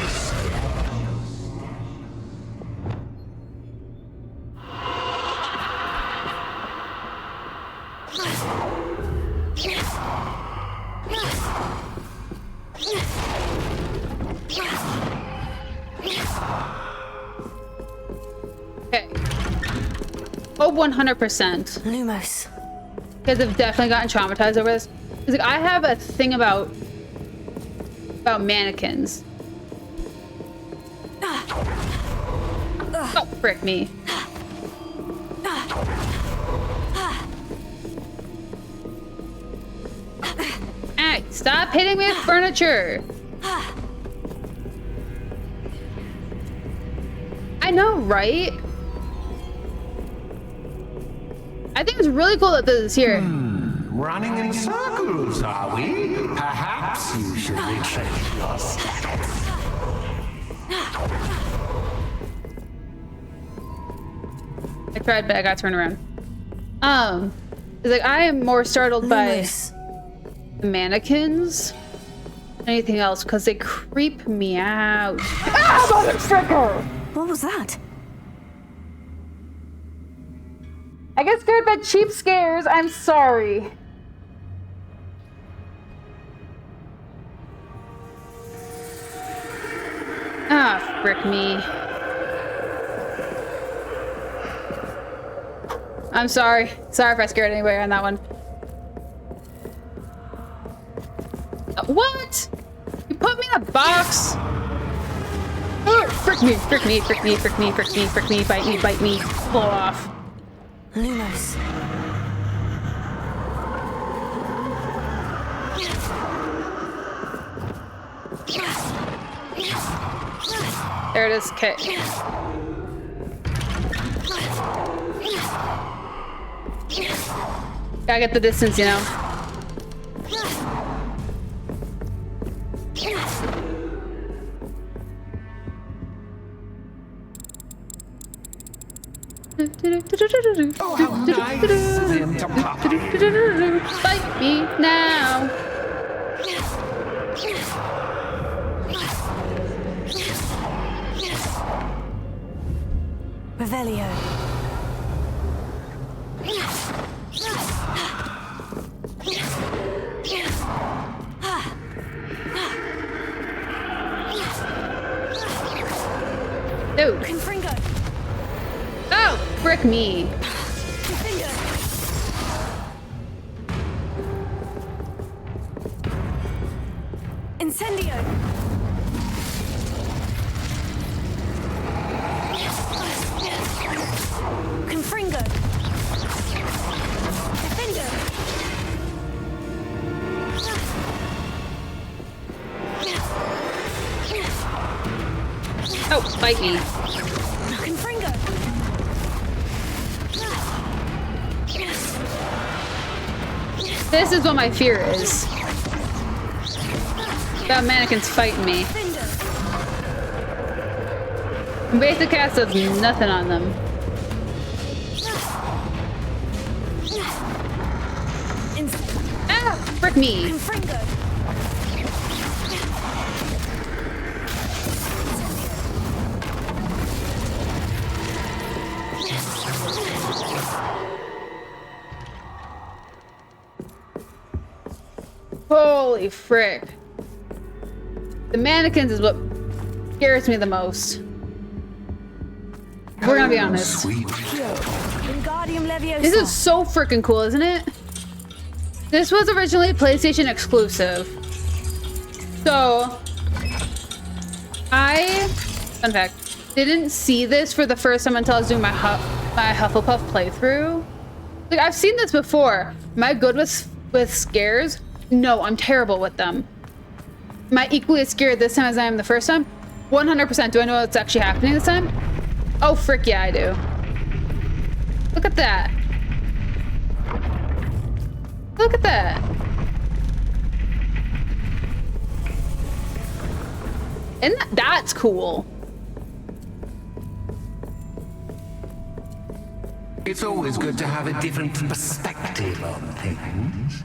Okay. Oh, 100%. Lumos. Because I've definitely gotten traumatized over this. Like, I have a thing about mannequins. Oh, frick me. Hey, stop hitting me with furniture. I know, right? I think it's really cool that this is here. Running in circles, are we? Perhaps you should retrace your steps. I tried, but I got turned around. It's like I am more startled by the mannequins than anything else because they creep me out. Ah, motherfucker! What was that? I get scared by cheap scares. I'm sorry. frick me. I'm sorry. Sorry if I scared anybody on that one. What? You put me in a box? Oh, frick me, frick me, frick me, frick me, frick me, frick me, bite me, blow off. Lumos. There it is. Okay. Gotta get the distance, you know. Oh, how nice of him to pop. Bite me now. Revelio. No. Confringo. Oh, frick me. Incendio. Confringo. Defendo. Oh, bite me. Confringo. This is what my fear is. That mannequin's fighting me. Basic cast does nothing on them. Ah! Frick me! Holy frick. The mannequins is what scares me the most. We're gonna be honest. This is so freaking cool, isn't it? This was originally a PlayStation exclusive. So, fun fact, didn't see this for the first time until I was doing my Hufflepuff playthrough. Like, I've seen this before. Am I good with scares? No, I'm terrible with them. Am I equally as scared this time as I am the first time? 100%. Do I know what's actually happening this time? Oh, frick yeah, I do. Look at that. Look at that. And that's cool. It's always good to have a different perspective on things.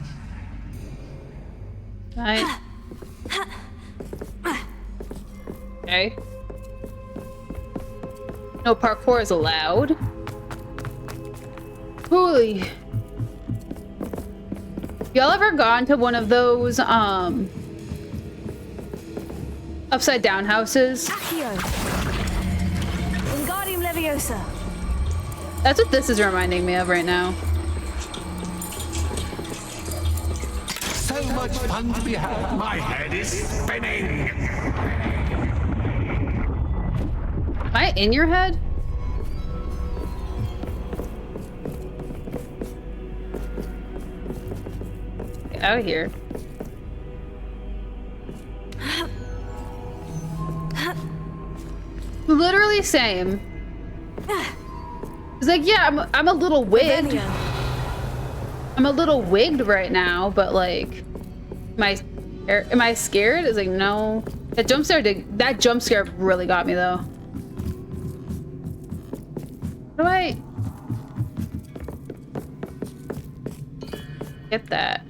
Right. Okay. No parkour is allowed. Holy. Y'all ever gone to one of those, upside down houses? Accio. Wingardium Leviosa. That's what this is reminding me of right now. So much fun to be had. My head is spinning. Am I in your head? Get out of here. Literally same. It's like, yeah, I'm a little wigged. I'm a little wigged right now, but like, am I scared? It's like, no. That jump scare really got me though. How do I get that?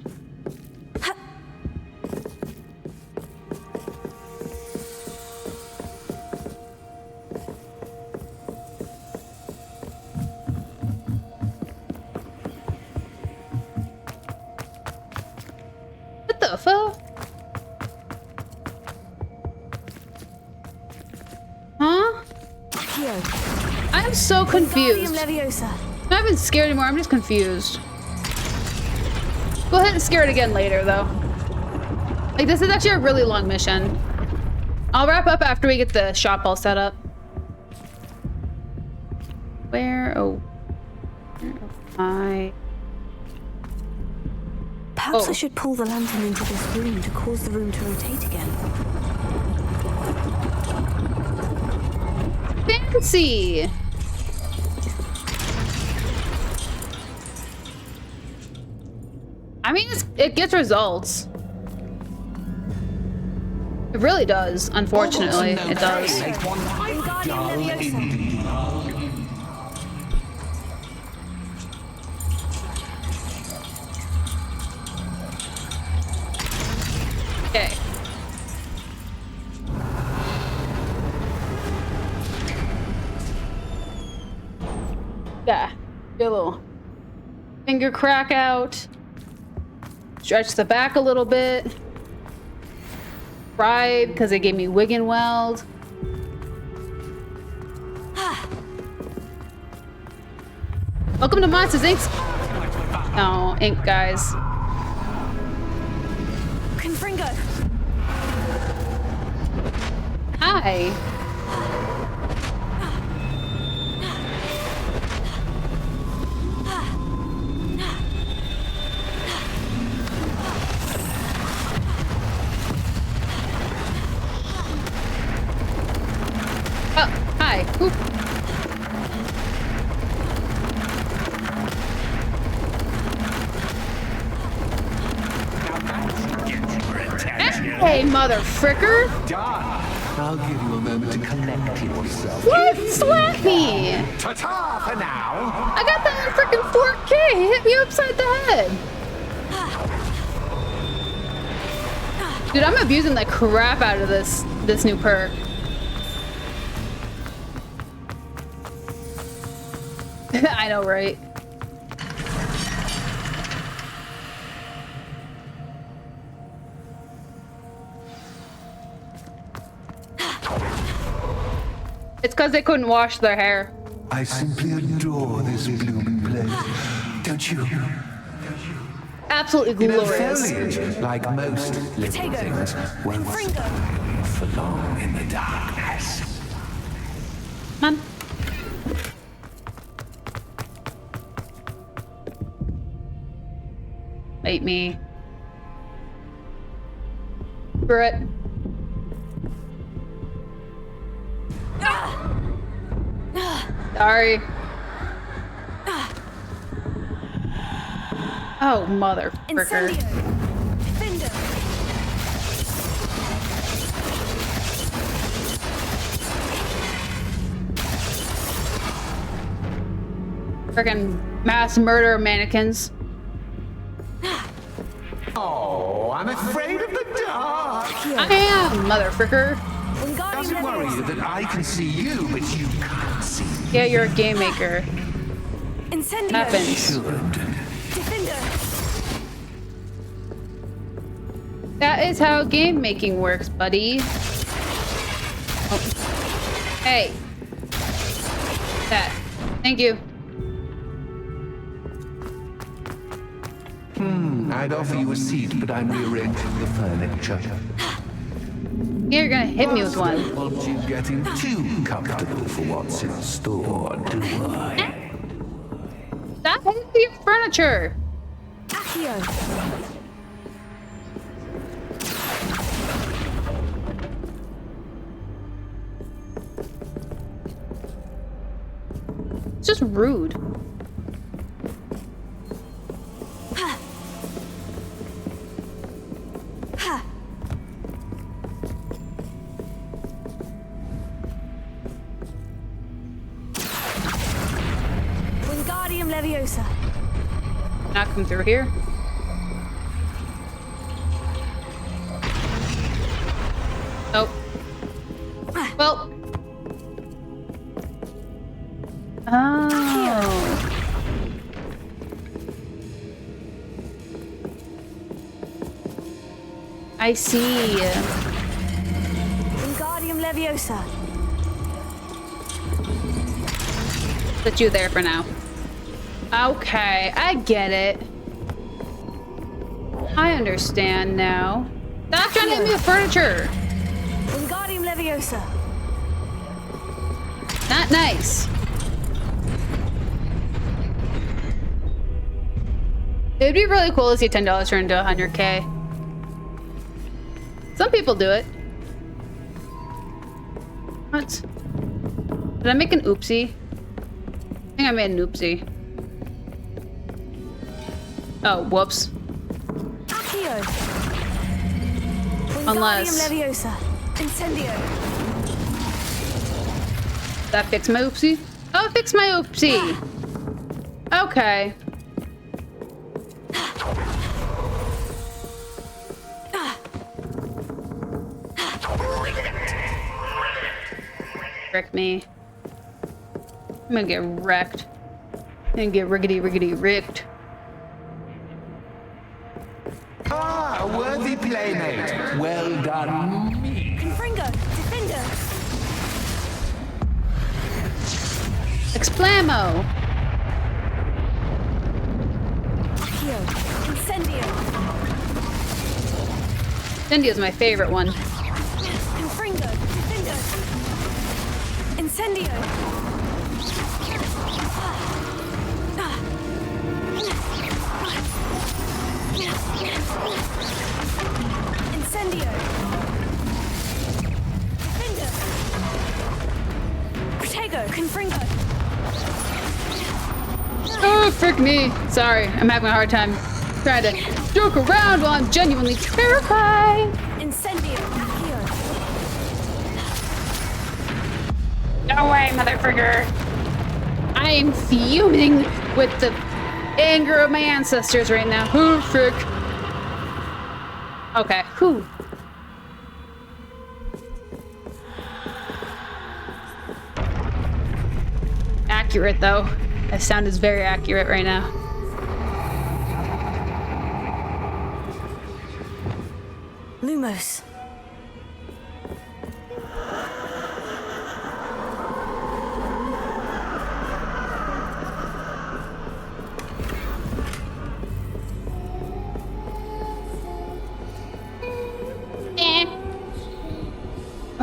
What the fuck? Huh? I am so confused. Leviosa. I'm not even scared anymore. I'm just confused. Go ahead and scare it again later, though. Like, this is actually a really long mission. I'll wrap up after we get the shop all set up. Where? Oh. Where am I? Perhaps I should pull the lantern into this room to cause the room to rotate again. Fancy! I mean, it gets results. It really does, unfortunately. It does. Okay. Yeah. Get a little finger crack out. Stretch the back a little bit. Fried because they gave me wig and weld. Welcome to Monsters Inc. No, Inc. guys. Confringo. Hi. Oh, hi. Oop. Hey, mother fricker! I'll give you a moment to collect yourself. What? Slap me! Ta-ta for now! I got that in freaking 4K! Hit me upside the head! Dude, I'm abusing the crap out of this new perk. I know, right? It's because they couldn't wash their hair. I simply adore this blooming place. Don't you? Absolutely glorious. Foliage, like most living things, won't stand for long in the darkness. Man. Bite me. Screw it. Sorry. Oh, mother fricker. Frickin' mass murder mannequins. Oh, I'm afraid of the dark. I am, mother fricker. Doesn't worry you that I can see you, but you can't see me. Yeah, you're a game maker. Incendio. Happens. That is how game making works, buddy. Oh. Hey. That. Thank you. I'd offer you a seat, but I'm rearranging the furniture. You're gonna hit me with one. I don't want you getting too comfortable for what's in store, do I? Stop hitting the furniture. It's just rude. Leviosa. Not come through here. Oh. Well. Oh. I see. Wingardium Leviosa. Put you there for now. Okay, I get it. I understand now. Stop trying to hit me with furniture. Wingardium Leviosa. Not nice. It'd be really cool to see $10 turn into 100K. Some people do it. What? Did I make an oopsie? I think I made an oopsie. Oh, whoops. Accio. Unless... Wingardium Leviosa. Incendio. That fixed my oopsie? Oh, it fixed my oopsie. Okay. Wreck me. I'm gonna get wrecked. I'm gonna get riggedy wrecked. Ah, a worthy playmate. Well done. Confringo. Defender. Explamo. Accio. Incendio. Incendio's my favorite one. Confringo. Defender. Incendio. Incendio. Defender. Protego. Confringo. Oh, frick me. Sorry, I'm having a hard time trying to joke around while I'm genuinely terrified. Incendio. No way, motherfucker. I am fuming with the anger of my ancestors right now. Oh, frick. Okay, whew. Accurate, though. That sound is very accurate right now. Lumos.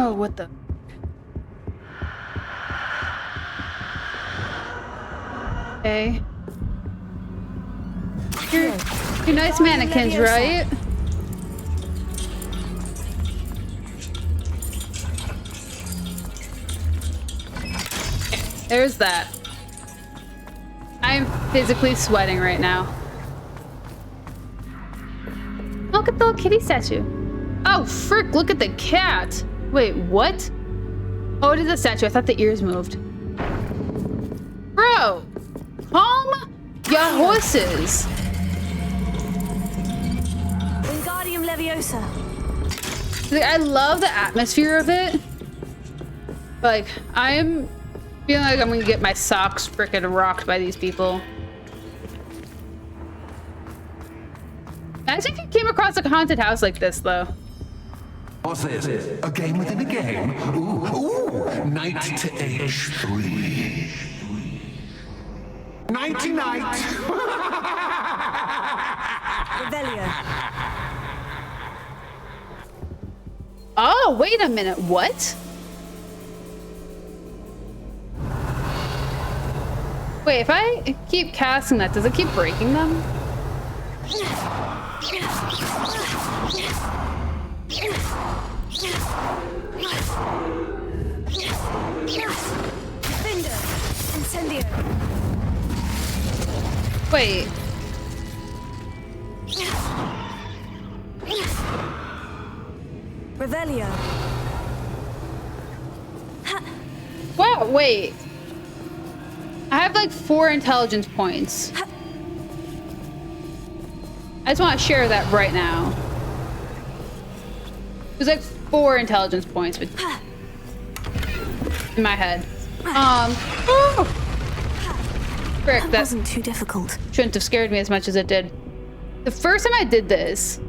Oh, what the? Okay. You're nice mannequins, right? There's that. I'm physically sweating right now. Look at the little kitty statue. Oh, frick, look at the cat. Wait, what? Oh, it is a statue. I thought the ears moved. Bro, calm your horses. Wingardium Leviosa. Like, I love the atmosphere of it. Like, I'm feeling like I'm gonna get my socks frickin' rocked by these people. Imagine if you came across like a haunted house like this, though. What's this? A game within a game? Ooh, knight to H3. Nighty-night! Revelio. Oh, wait a minute, what? Wait, if I keep casting that, does it keep breaking them? Defender. Incendio. Wait. Revelio. Wow, wait. I have like 4 intelligence points. I just want to share that right now. There's like 4 intelligence points in my head. Frick, that wasn't too difficult. Shouldn't have scared me as much as it did. The first time I did this,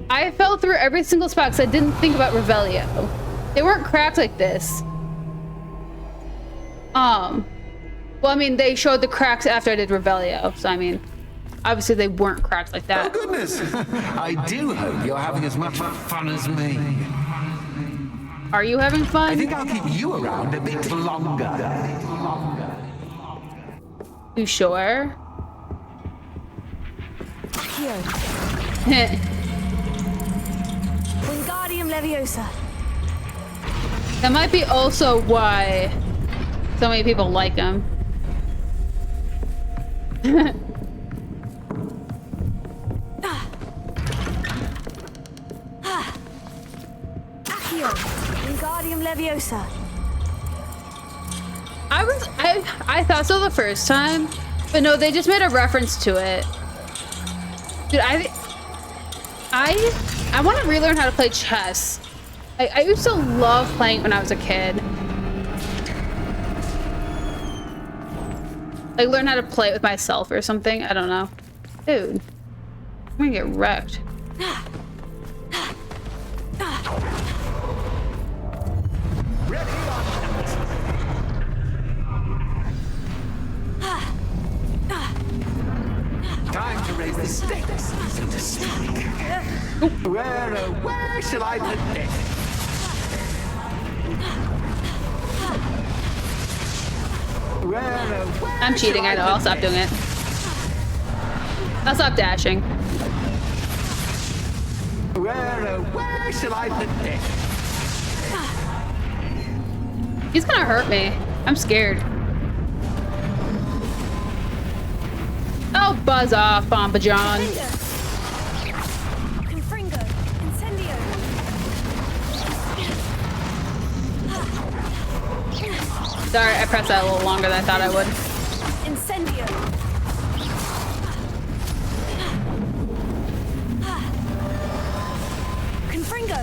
I fell through every single spot because I didn't think about Revelio. They weren't cracked like this. Well, I mean, they showed the cracks after I did Revelio, so I mean, obviously they weren't cracked like that. Oh, goodness. I do hope you're having as much fun as me. Are you having fun? I think I'll keep you around a bit longer. You sure? Wingardium Leviosa. That might be also why so many people like him. Accio. Wingardium Leviosa. I thought so the first time, but no, they just made a reference to it. Dude, I want to relearn how to play chess. I used to love playing when I was a kid. Like learn how to play it with myself or something. I don't know. Dude, I'm gonna get wrecked. Time to raise the stakes, so to speak. Where shall I put this? I'm cheating, I know. I'll stop doing it. I'll stop dashing. Where shall I put this? He's gonna hurt me. I'm scared. Oh, buzz off, Bomba John. Confringo. Incendio. Sorry, I pressed that a little longer than I thought I would. Incendio. Confringo.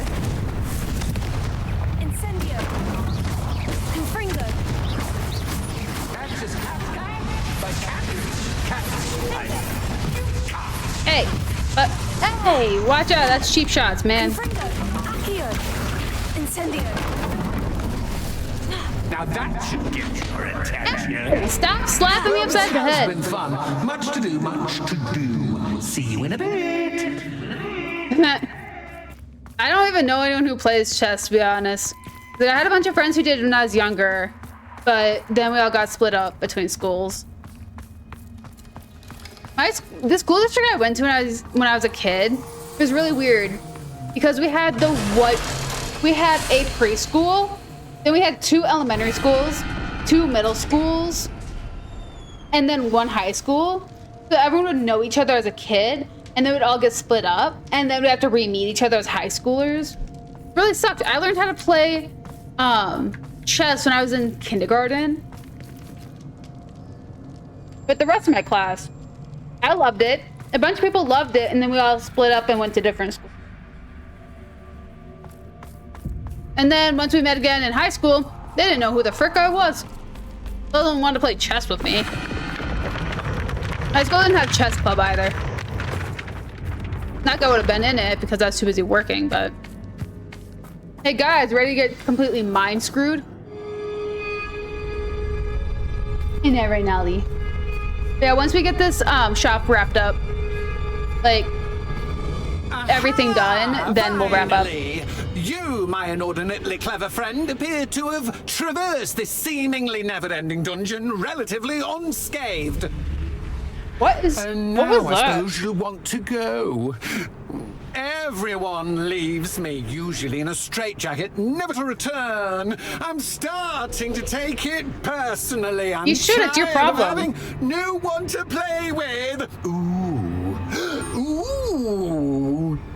Incendio. Confringo. Hey, hey, watch out, that's cheap shots, man. Accio. Incendio. Now that should get your attention. Stop slapping me upside the head. It's been fun. Much to do, much to do. See you in a bit. I don't even know anyone who plays chess, to be honest. I had a bunch of friends who did when I was younger, but then we all got split up between schools. The school district I went to when I was a kid was really weird because we had a preschool, then we had 2 elementary schools, 2 middle schools, and then 1 high school. So everyone would know each other as a kid, and then we'd all get split up, and then we'd have to re-meet each other as high schoolers. It really sucked. I learned how to play chess when I was in kindergarten. But the rest of my class, I loved it. A bunch of people loved it, and then we all split up and went to different schools. And then once we met again in high school, they didn't know who the frick I was. They didn't want to play chess with me. High school didn't have chess club either. Not that I would have been in it because I was too busy working, but... Hey guys, ready to get completely mind screwed? In there right now, Lee. Yeah, once we get this shop wrapped up, like everything done, then we'll wrap up. You, my inordinately clever friend, appear to have traversed this seemingly never-ending dungeon relatively unscathed. What was I that? suppose you'll want to go. Everyone leaves me, usually in a straitjacket, never to return. I'm starting to take it personally. I'm You should, it's your tired of problem. having no one to play with. Ooh.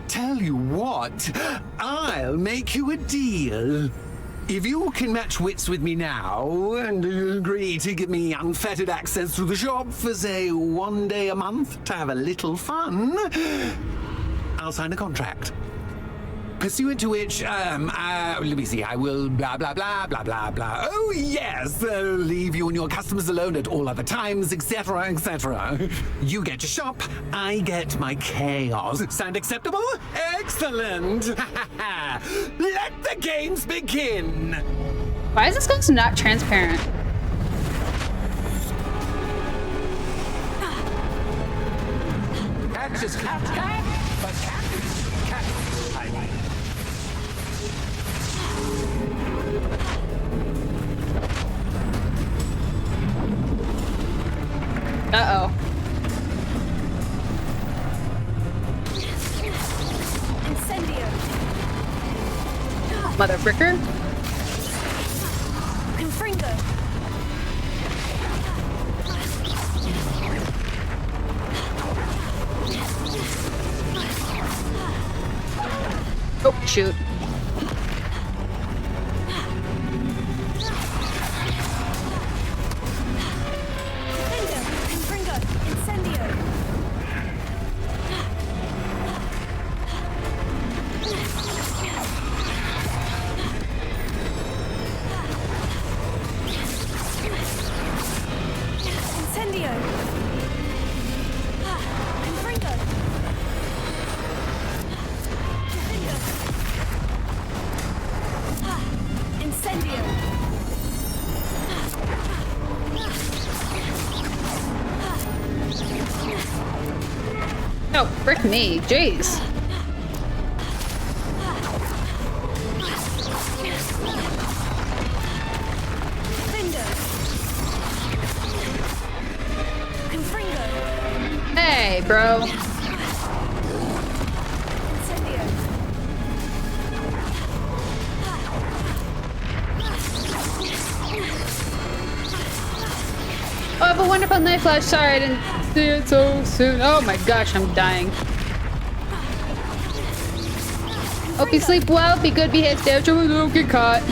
Tell you what, I'll make you a deal. If you can match wits with me now and agree to give me unfettered access to the shop for, say, 1 day a month to have a little fun, I'll sign a contract. Pursuant to which, let me see, I will blah, blah, blah, blah, blah, blah. Oh, yes, leave you and your customers alone at all other times, etc., etc. You get your shop, I get my chaos. Sound acceptable? Excellent! Let the games begin! Why is this guy not transparent? is cat, but cat is cat. Uh-oh. Incendio. Mother fricker. Confringo. Oh, shoot. Oh, frick me. Jeez. Hey, bro. Oh, I have a wonderful night flash. Sorry, I didn't see it so soon. Oh my gosh, I'm dying. Hope you sleep well. Be good, behave, stay out, don't get caught.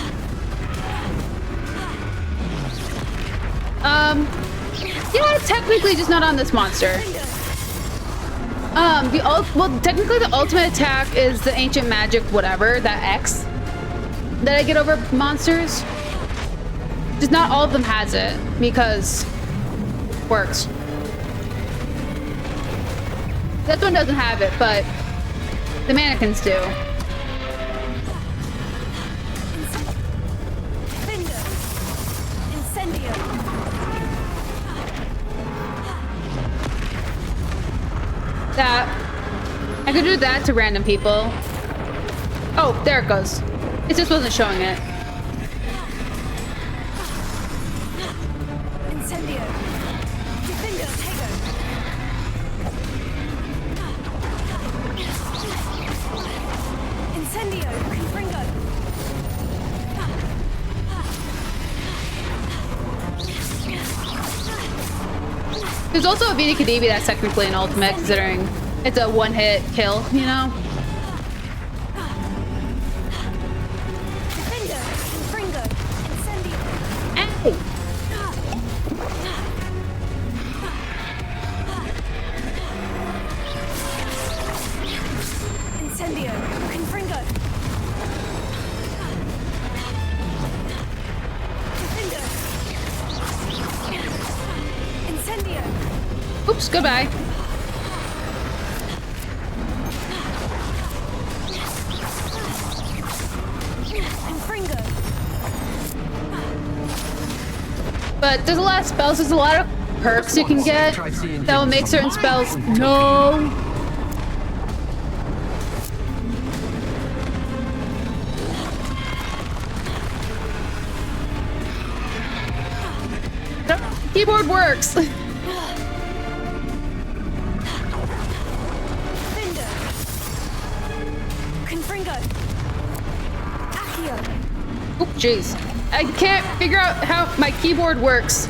Yeah, technically just not on this monster. Well, technically the ultimate attack is the ancient magic whatever, that X that I get over monsters. Just not all of them has it because it works. This one doesn't have it, but the mannequins do. That I could do that to random people. Oh, there it goes. It just wasn't showing it. Incendio. Defender, Tego. Incendio, Confringo. There's also a Vita Kadibi that's technically an ultimate, considering it's a one-hit kill, you know? Defender, Confringo. Incendio. Hey! Incendio, Confringo. Defender. Incendio. Oops, goodbye. Confringo. But there's a lot of spells, there's a lot of perks you can get that will make certain spells. No! The keyboard works! Confringo. Accio. Oh, jeez. I can't figure out how my keyboard works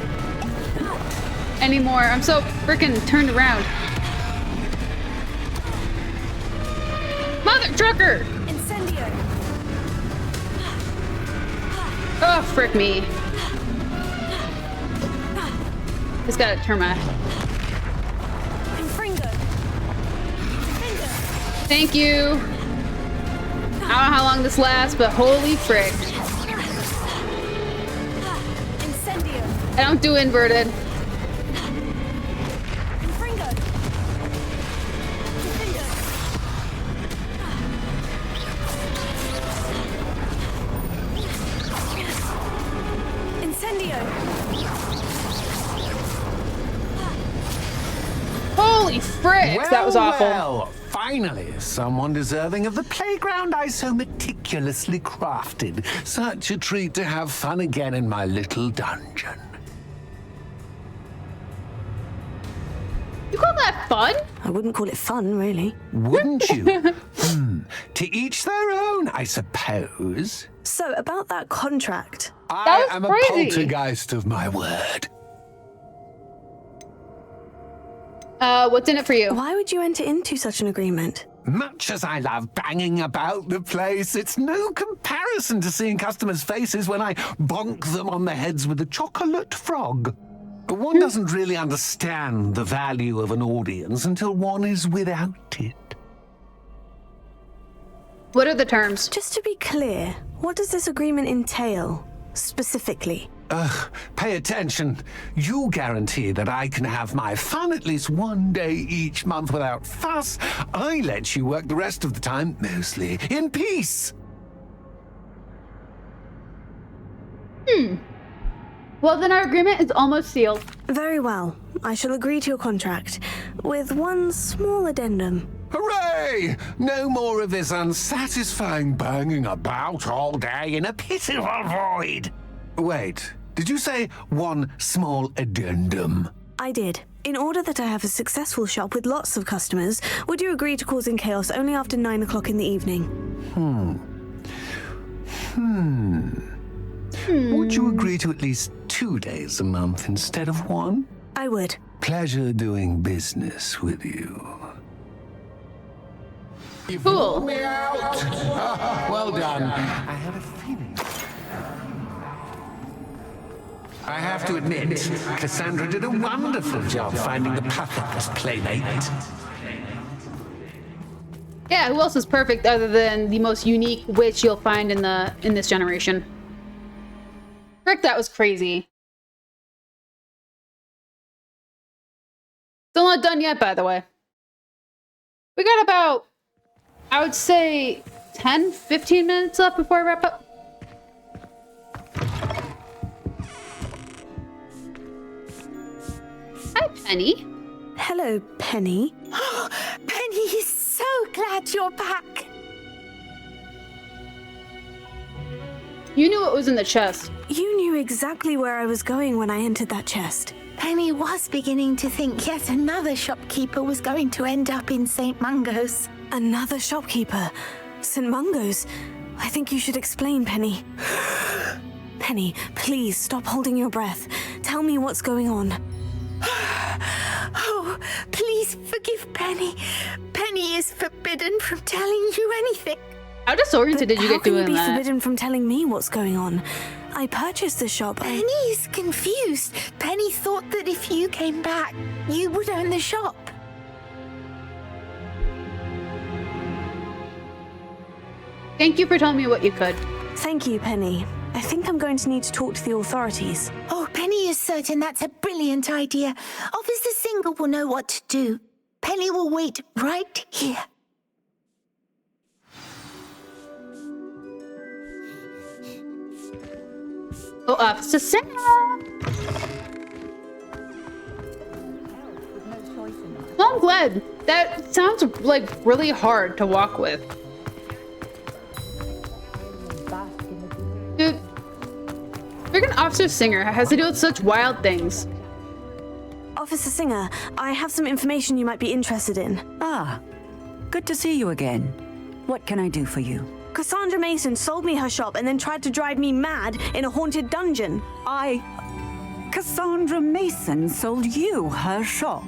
anymore. I'm so freaking turned around. Mother trucker! Incendio. Oh, frick me. Just gotta turn my... Confringo. Defender. Thank you. I don't know how long this lasts, but holy frick. Incendio. I don't do inverted. Confringo. Defender. Incendio. Holy Holy frick, Well, that was awful. Well, finally, someone deserving of the playground I so meticulously crafted. Such a treat to have fun again in my little dungeon. You call that fun? I wouldn't call it fun, really. Wouldn't you? To each their own, I suppose. So, about that contract. I am a poltergeist of my word. What's in it for you? Why would you enter into such an agreement? Much as I love banging about the place, it's no comparison to seeing customers' faces when I bonk them on the heads with a chocolate frog. One doesn't really understand the value of an audience until one is without it. What are the terms? Just to be clear, what does this agreement entail, specifically? Pay attention. You guarantee that I can have my fun at least one day each month without fuss. I let you work the rest of the time, mostly in peace. Well, then our agreement is almost sealed. Very well. I shall agree to your contract, with one small addendum. Hooray! No more of this unsatisfying banging about all day in a pitiful void. Wait, did you say one small addendum? I did. In order that I have a successful shop with lots of customers, would you agree to causing chaos only after 9 o'clock in the evening? Would you agree to at least 2 days a month instead of one? I would. Pleasure doing business with you. Cool. Me out. Well done. I have a feeling. I have to admit, Cassandra did a wonderful job finding the perfect playmate. Yeah, who else is perfect other than the most unique witch you'll find in this generation? Frick, that was crazy. Still not done yet, by the way. We got about, I would say, 10, 15 minutes left before I wrap up. Hi, Penny. Hello, Penny. Penny is so glad you're back. You knew what was in the chest. You knew exactly where I was going when I entered that chest. Penny was beginning to think yet another shopkeeper was going to end up in St. Mungo's. Another shopkeeper? St. Mungo's? I think you should explain, Penny. Penny, please stop holding your breath. Tell me what's going on. Oh, please forgive Penny. Penny is forbidden from telling you anything. How disoriented did you get doing that? How can you be forbidden from telling me what's going on? I purchased the shop. Penny is confused. Penny thought that if you came back, you would own the shop. Thank you for telling me what you could. Thank you, Penny. I think I'm going to need to talk to the authorities. Oh, Penny is certain that's a brilliant idea. Officer Singer will know what to do. Penny will wait right here. Oh, Officer Singer! Well, I'm glad. That sounds like really hard to walk with. Dude, freaking Officer Singer has to deal with such wild things. Officer Singer, I have some information you might be interested in. Ah, good to see you again. What can I do for you? Cassandra Mason sold me her shop and then tried to drive me mad in a haunted dungeon. Cassandra Mason sold you her shop?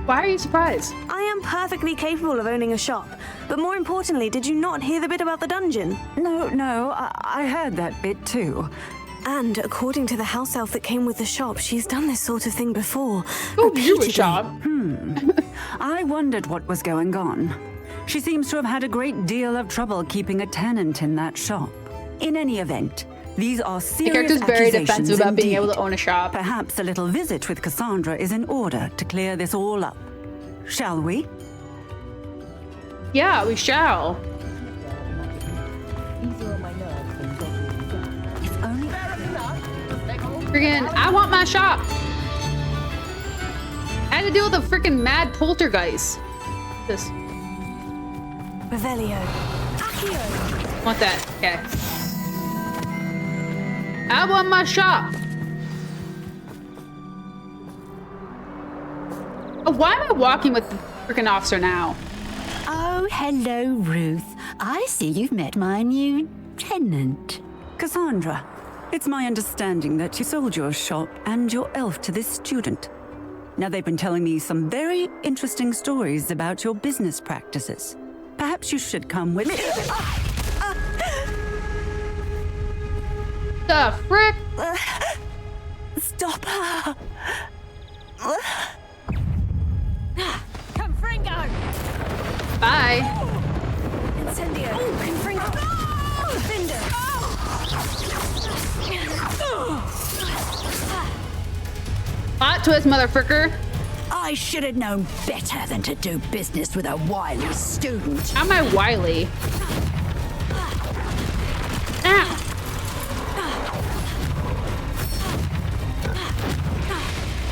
Why are you surprised? I am perfectly capable of owning a shop. But more importantly, did you not hear the bit about the dungeon? No, I heard that bit too. And according to the house elf that came with the shop, she's done this sort of thing before. Oh, you a shop? I wondered what was going on. She seems to have had a great deal of trouble keeping a tenant in that shop. In any event, these are serious accusations. The character's very defensive about indeed. being able to own a shop. Perhaps a little visit with Cassandra is in order to clear this all up. Shall we? Yeah, we shall. Friggin', I want my shop. gotta deal with a freaking mad poltergeist. This. Revelio. Accio. Want that? Okay. I want my shop. Oh, why am I walking with the freaking officer now? Oh, hello, Ruth. I see you've met my new tenant. Cassandra, it's my understanding that you sold your shop and your elf to this student. Now, they've been telling me some very interesting stories about your business practices. Perhaps you should come with me. The frick? Stop her! Confringo! Bye. Incendio. Confringo. Defender. Plot twist, motherfucker. I should have known better than to do business with a wily student. How am I wily? Ow.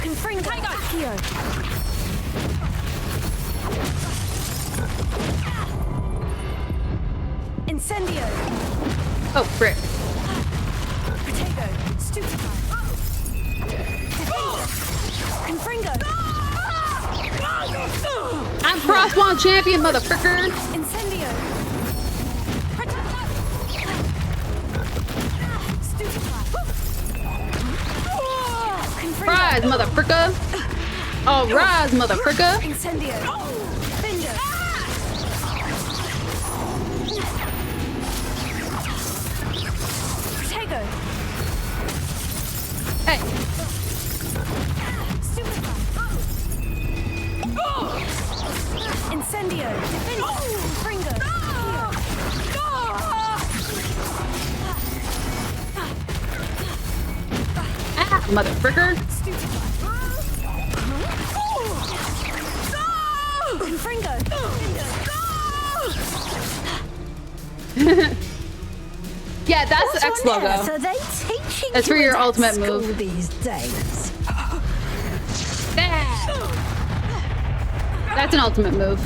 Confringo. Accio. Incendio. Oh, frick. Protego. Stupefy. Confringo. I'm crosswalk champion, motherfucker. Incendio. Rise, motherfucker. Oh, rise, motherfucker. Incendio. Fender. Protego. Hey. Incendio. Fringo. Ah, motherfucker. Fringo. Yeah, that's the X logo. Are they teaching That's for you your at ultimate school move. these days? That's an ultimate move.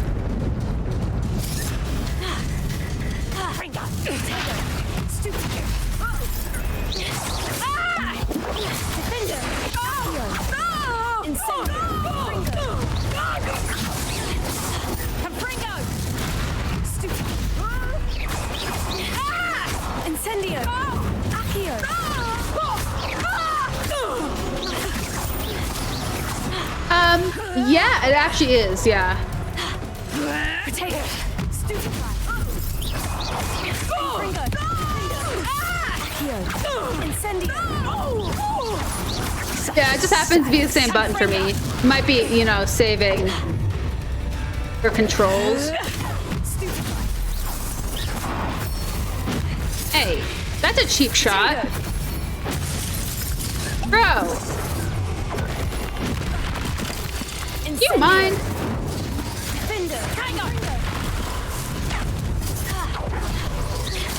Incendio. Accio. Yeah, it actually is, yeah. Potato. Stupefy. Fringo. Accio. Incendio. Yeah, it just happens to be the same button for me. Might be, you know, saving for controls. Hey, that's a cheap shot. Bro. You mind? Fender.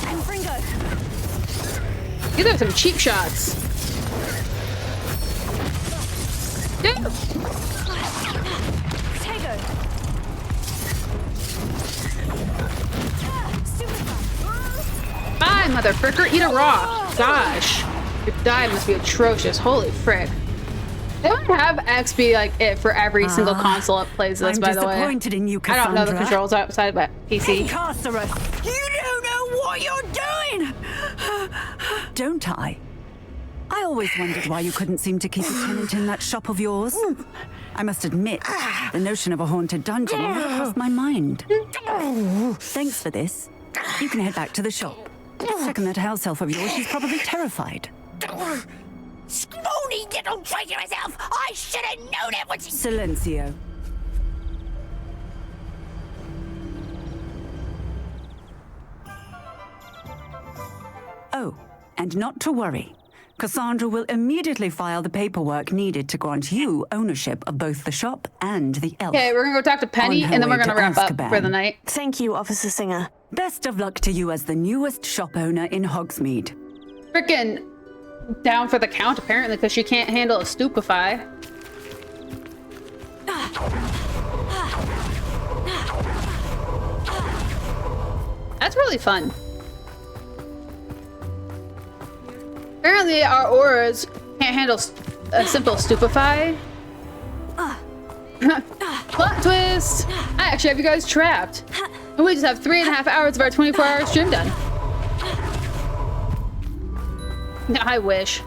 And Fringo. These are some cheap shots. Dude. Protego. Bye, motherfucker. Eat a rock. Gosh. Your diet must be atrocious. Holy frick. They don't have X be like it for every single console that plays this, by the way. I'm disappointed in you, I don't know the Cassandra. controls outside of PC. Incarcerate! You don't know what you're doing! Don't I? I always wondered why you couldn't seem to keep a tenant in that shop of yours. I must admit, the notion of a haunted dungeon never crossed my mind. Thanks for this. You can head back to the shop. Second that house elf of yours, she's probably terrified. Scrawny little traitor herself! I should have known it was... Silencio. Oh, and not to worry. Cassandra will immediately file the paperwork needed to grant you ownership of both the shop and the elf. Okay, we're gonna go talk to Penny, and then we're gonna wrap up for the night. Thank you, Officer Singer. Best of luck to you as the newest shop owner in Hogsmeade. Frickin' down for the count, apparently, because she can't handle a stupefy. That's really fun. Apparently our auras can't handle a simple stupefy. Plot twist! I actually have you guys trapped. And we just have 3.5 hours of our 24-hour stream done. I wish.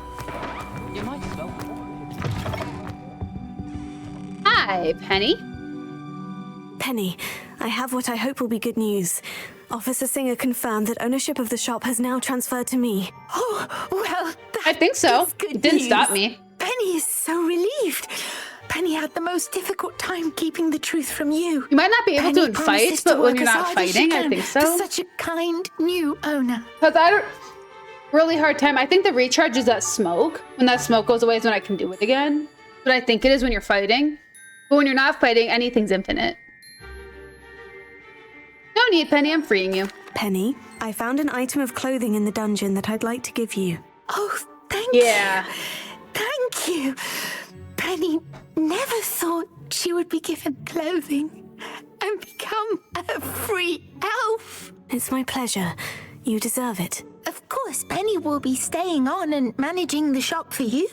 Hi, Penny. Penny, I have what I hope will be good news. Officer Singer confirmed that ownership of the shop has now transferred to me. Oh, well, I think so. It didn't stop me. Penny is so relieved. Penny had the most difficult time keeping the truth from you. You might not be able to in fights, but when you're not fighting, I think so. For such a kind new owner. Because I had a really hard time. I think the recharge is that smoke. When that smoke goes away is when I can do it again. But I think it is when you're fighting. But when you're not fighting, anything's infinite. No need, Penny. I'm freeing you. Penny, I found an item of clothing in the dungeon that I'd like to give you. Oh, thank you. Yeah. Thank you. Penny never thought she would be given clothing and become a free elf. It's my pleasure. You deserve it. Of course, Penny will be staying on and managing the shop for you.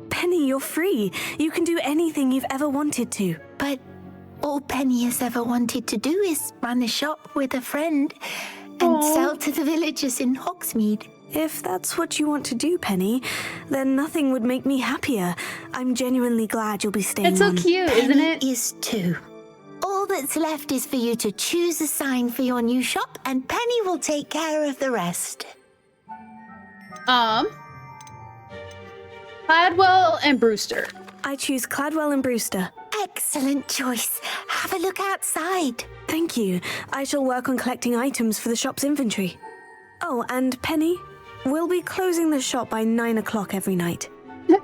Penny, you're free. You can do anything you've ever wanted to. But all Penny has ever wanted to do is run a shop with a friend and sell to the villagers in Hogsmeade. If that's what you want to do, Penny, then nothing would make me happier. I'm genuinely glad you'll be staying on. It's so cute, isn't it? Penny is too. All that's left is for you to choose a sign for your new shop, and Penny will take care of the rest. Cladwell and Brewster. I choose Cladwell and Brewster. Excellent choice. Have a look outside. Thank you. I shall work on collecting items for the shop's inventory. Oh, and Penny, we'll be closing the shop by 9 o'clock every night. Look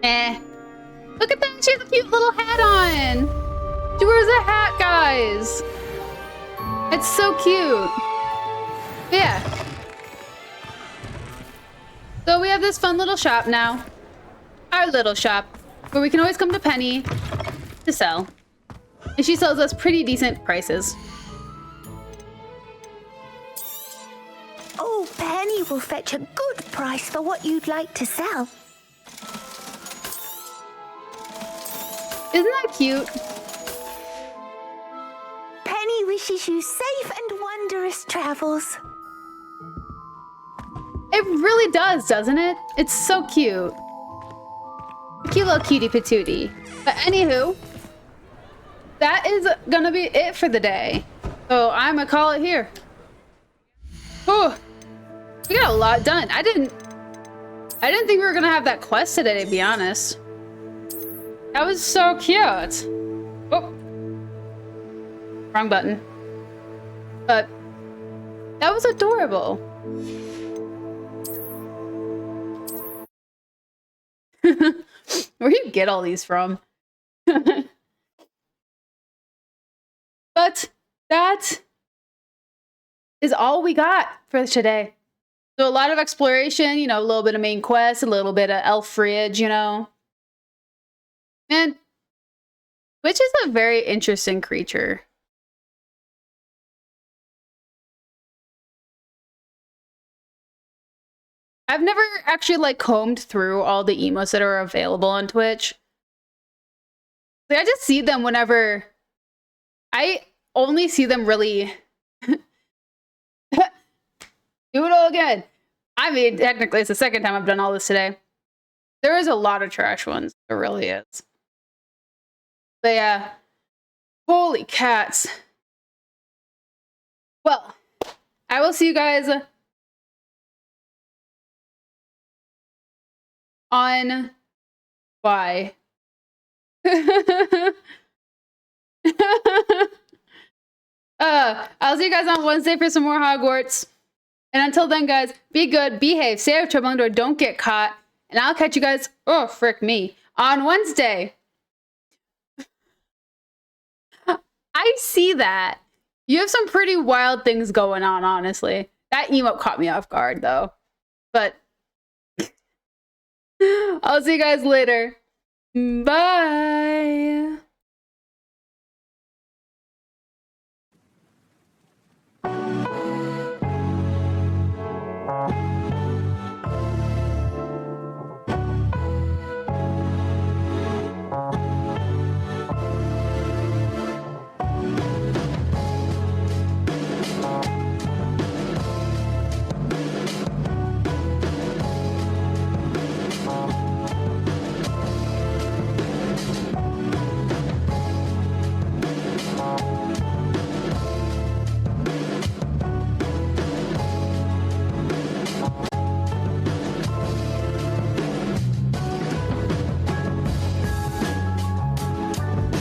at that. She has a cute little hat on. She wears a hat, guys. It's so cute. Yeah. So we have this fun little shop now. Our little shop. Where we can always come to Penny to sell. And she sells us pretty decent prices. Oh, Penny will fetch a good price for what you'd like to sell. Isn't that cute? Penny wishes you safe and wondrous travels. It really does, doesn't it? It's so cute. A cute little cutie patootie. But anywho, that is gonna be it for the day. So I'm gonna call it here. Oh, we got a lot done. I didn't think we were gonna have that quest today, to be honest. That was so cute. Oh, wrong button. But that was adorable. Where do you get all these from? But that is all we got for today. So a lot of exploration, you know, a little bit of main quest, a little bit of Elfridge, you know. And which is a very interesting creature. I've never actually like combed through all the emotes that are available on Twitch. Like, I just see them whenever I only see them really do it all again. I mean, technically it's the second time I've done all this today. There is a lot of trash ones. There really is. But yeah, holy cats. Well, I will see you guys on why. I'll see you guys on Wednesday for some more Hogwarts. And until then, guys, be good, behave, stay out of trouble, and don't get caught. And I'll catch you guys, oh, frick me, on Wednesday. I see that. You have some pretty wild things going on, honestly. That emote caught me off guard, though. But I'll see you guys later. Bye.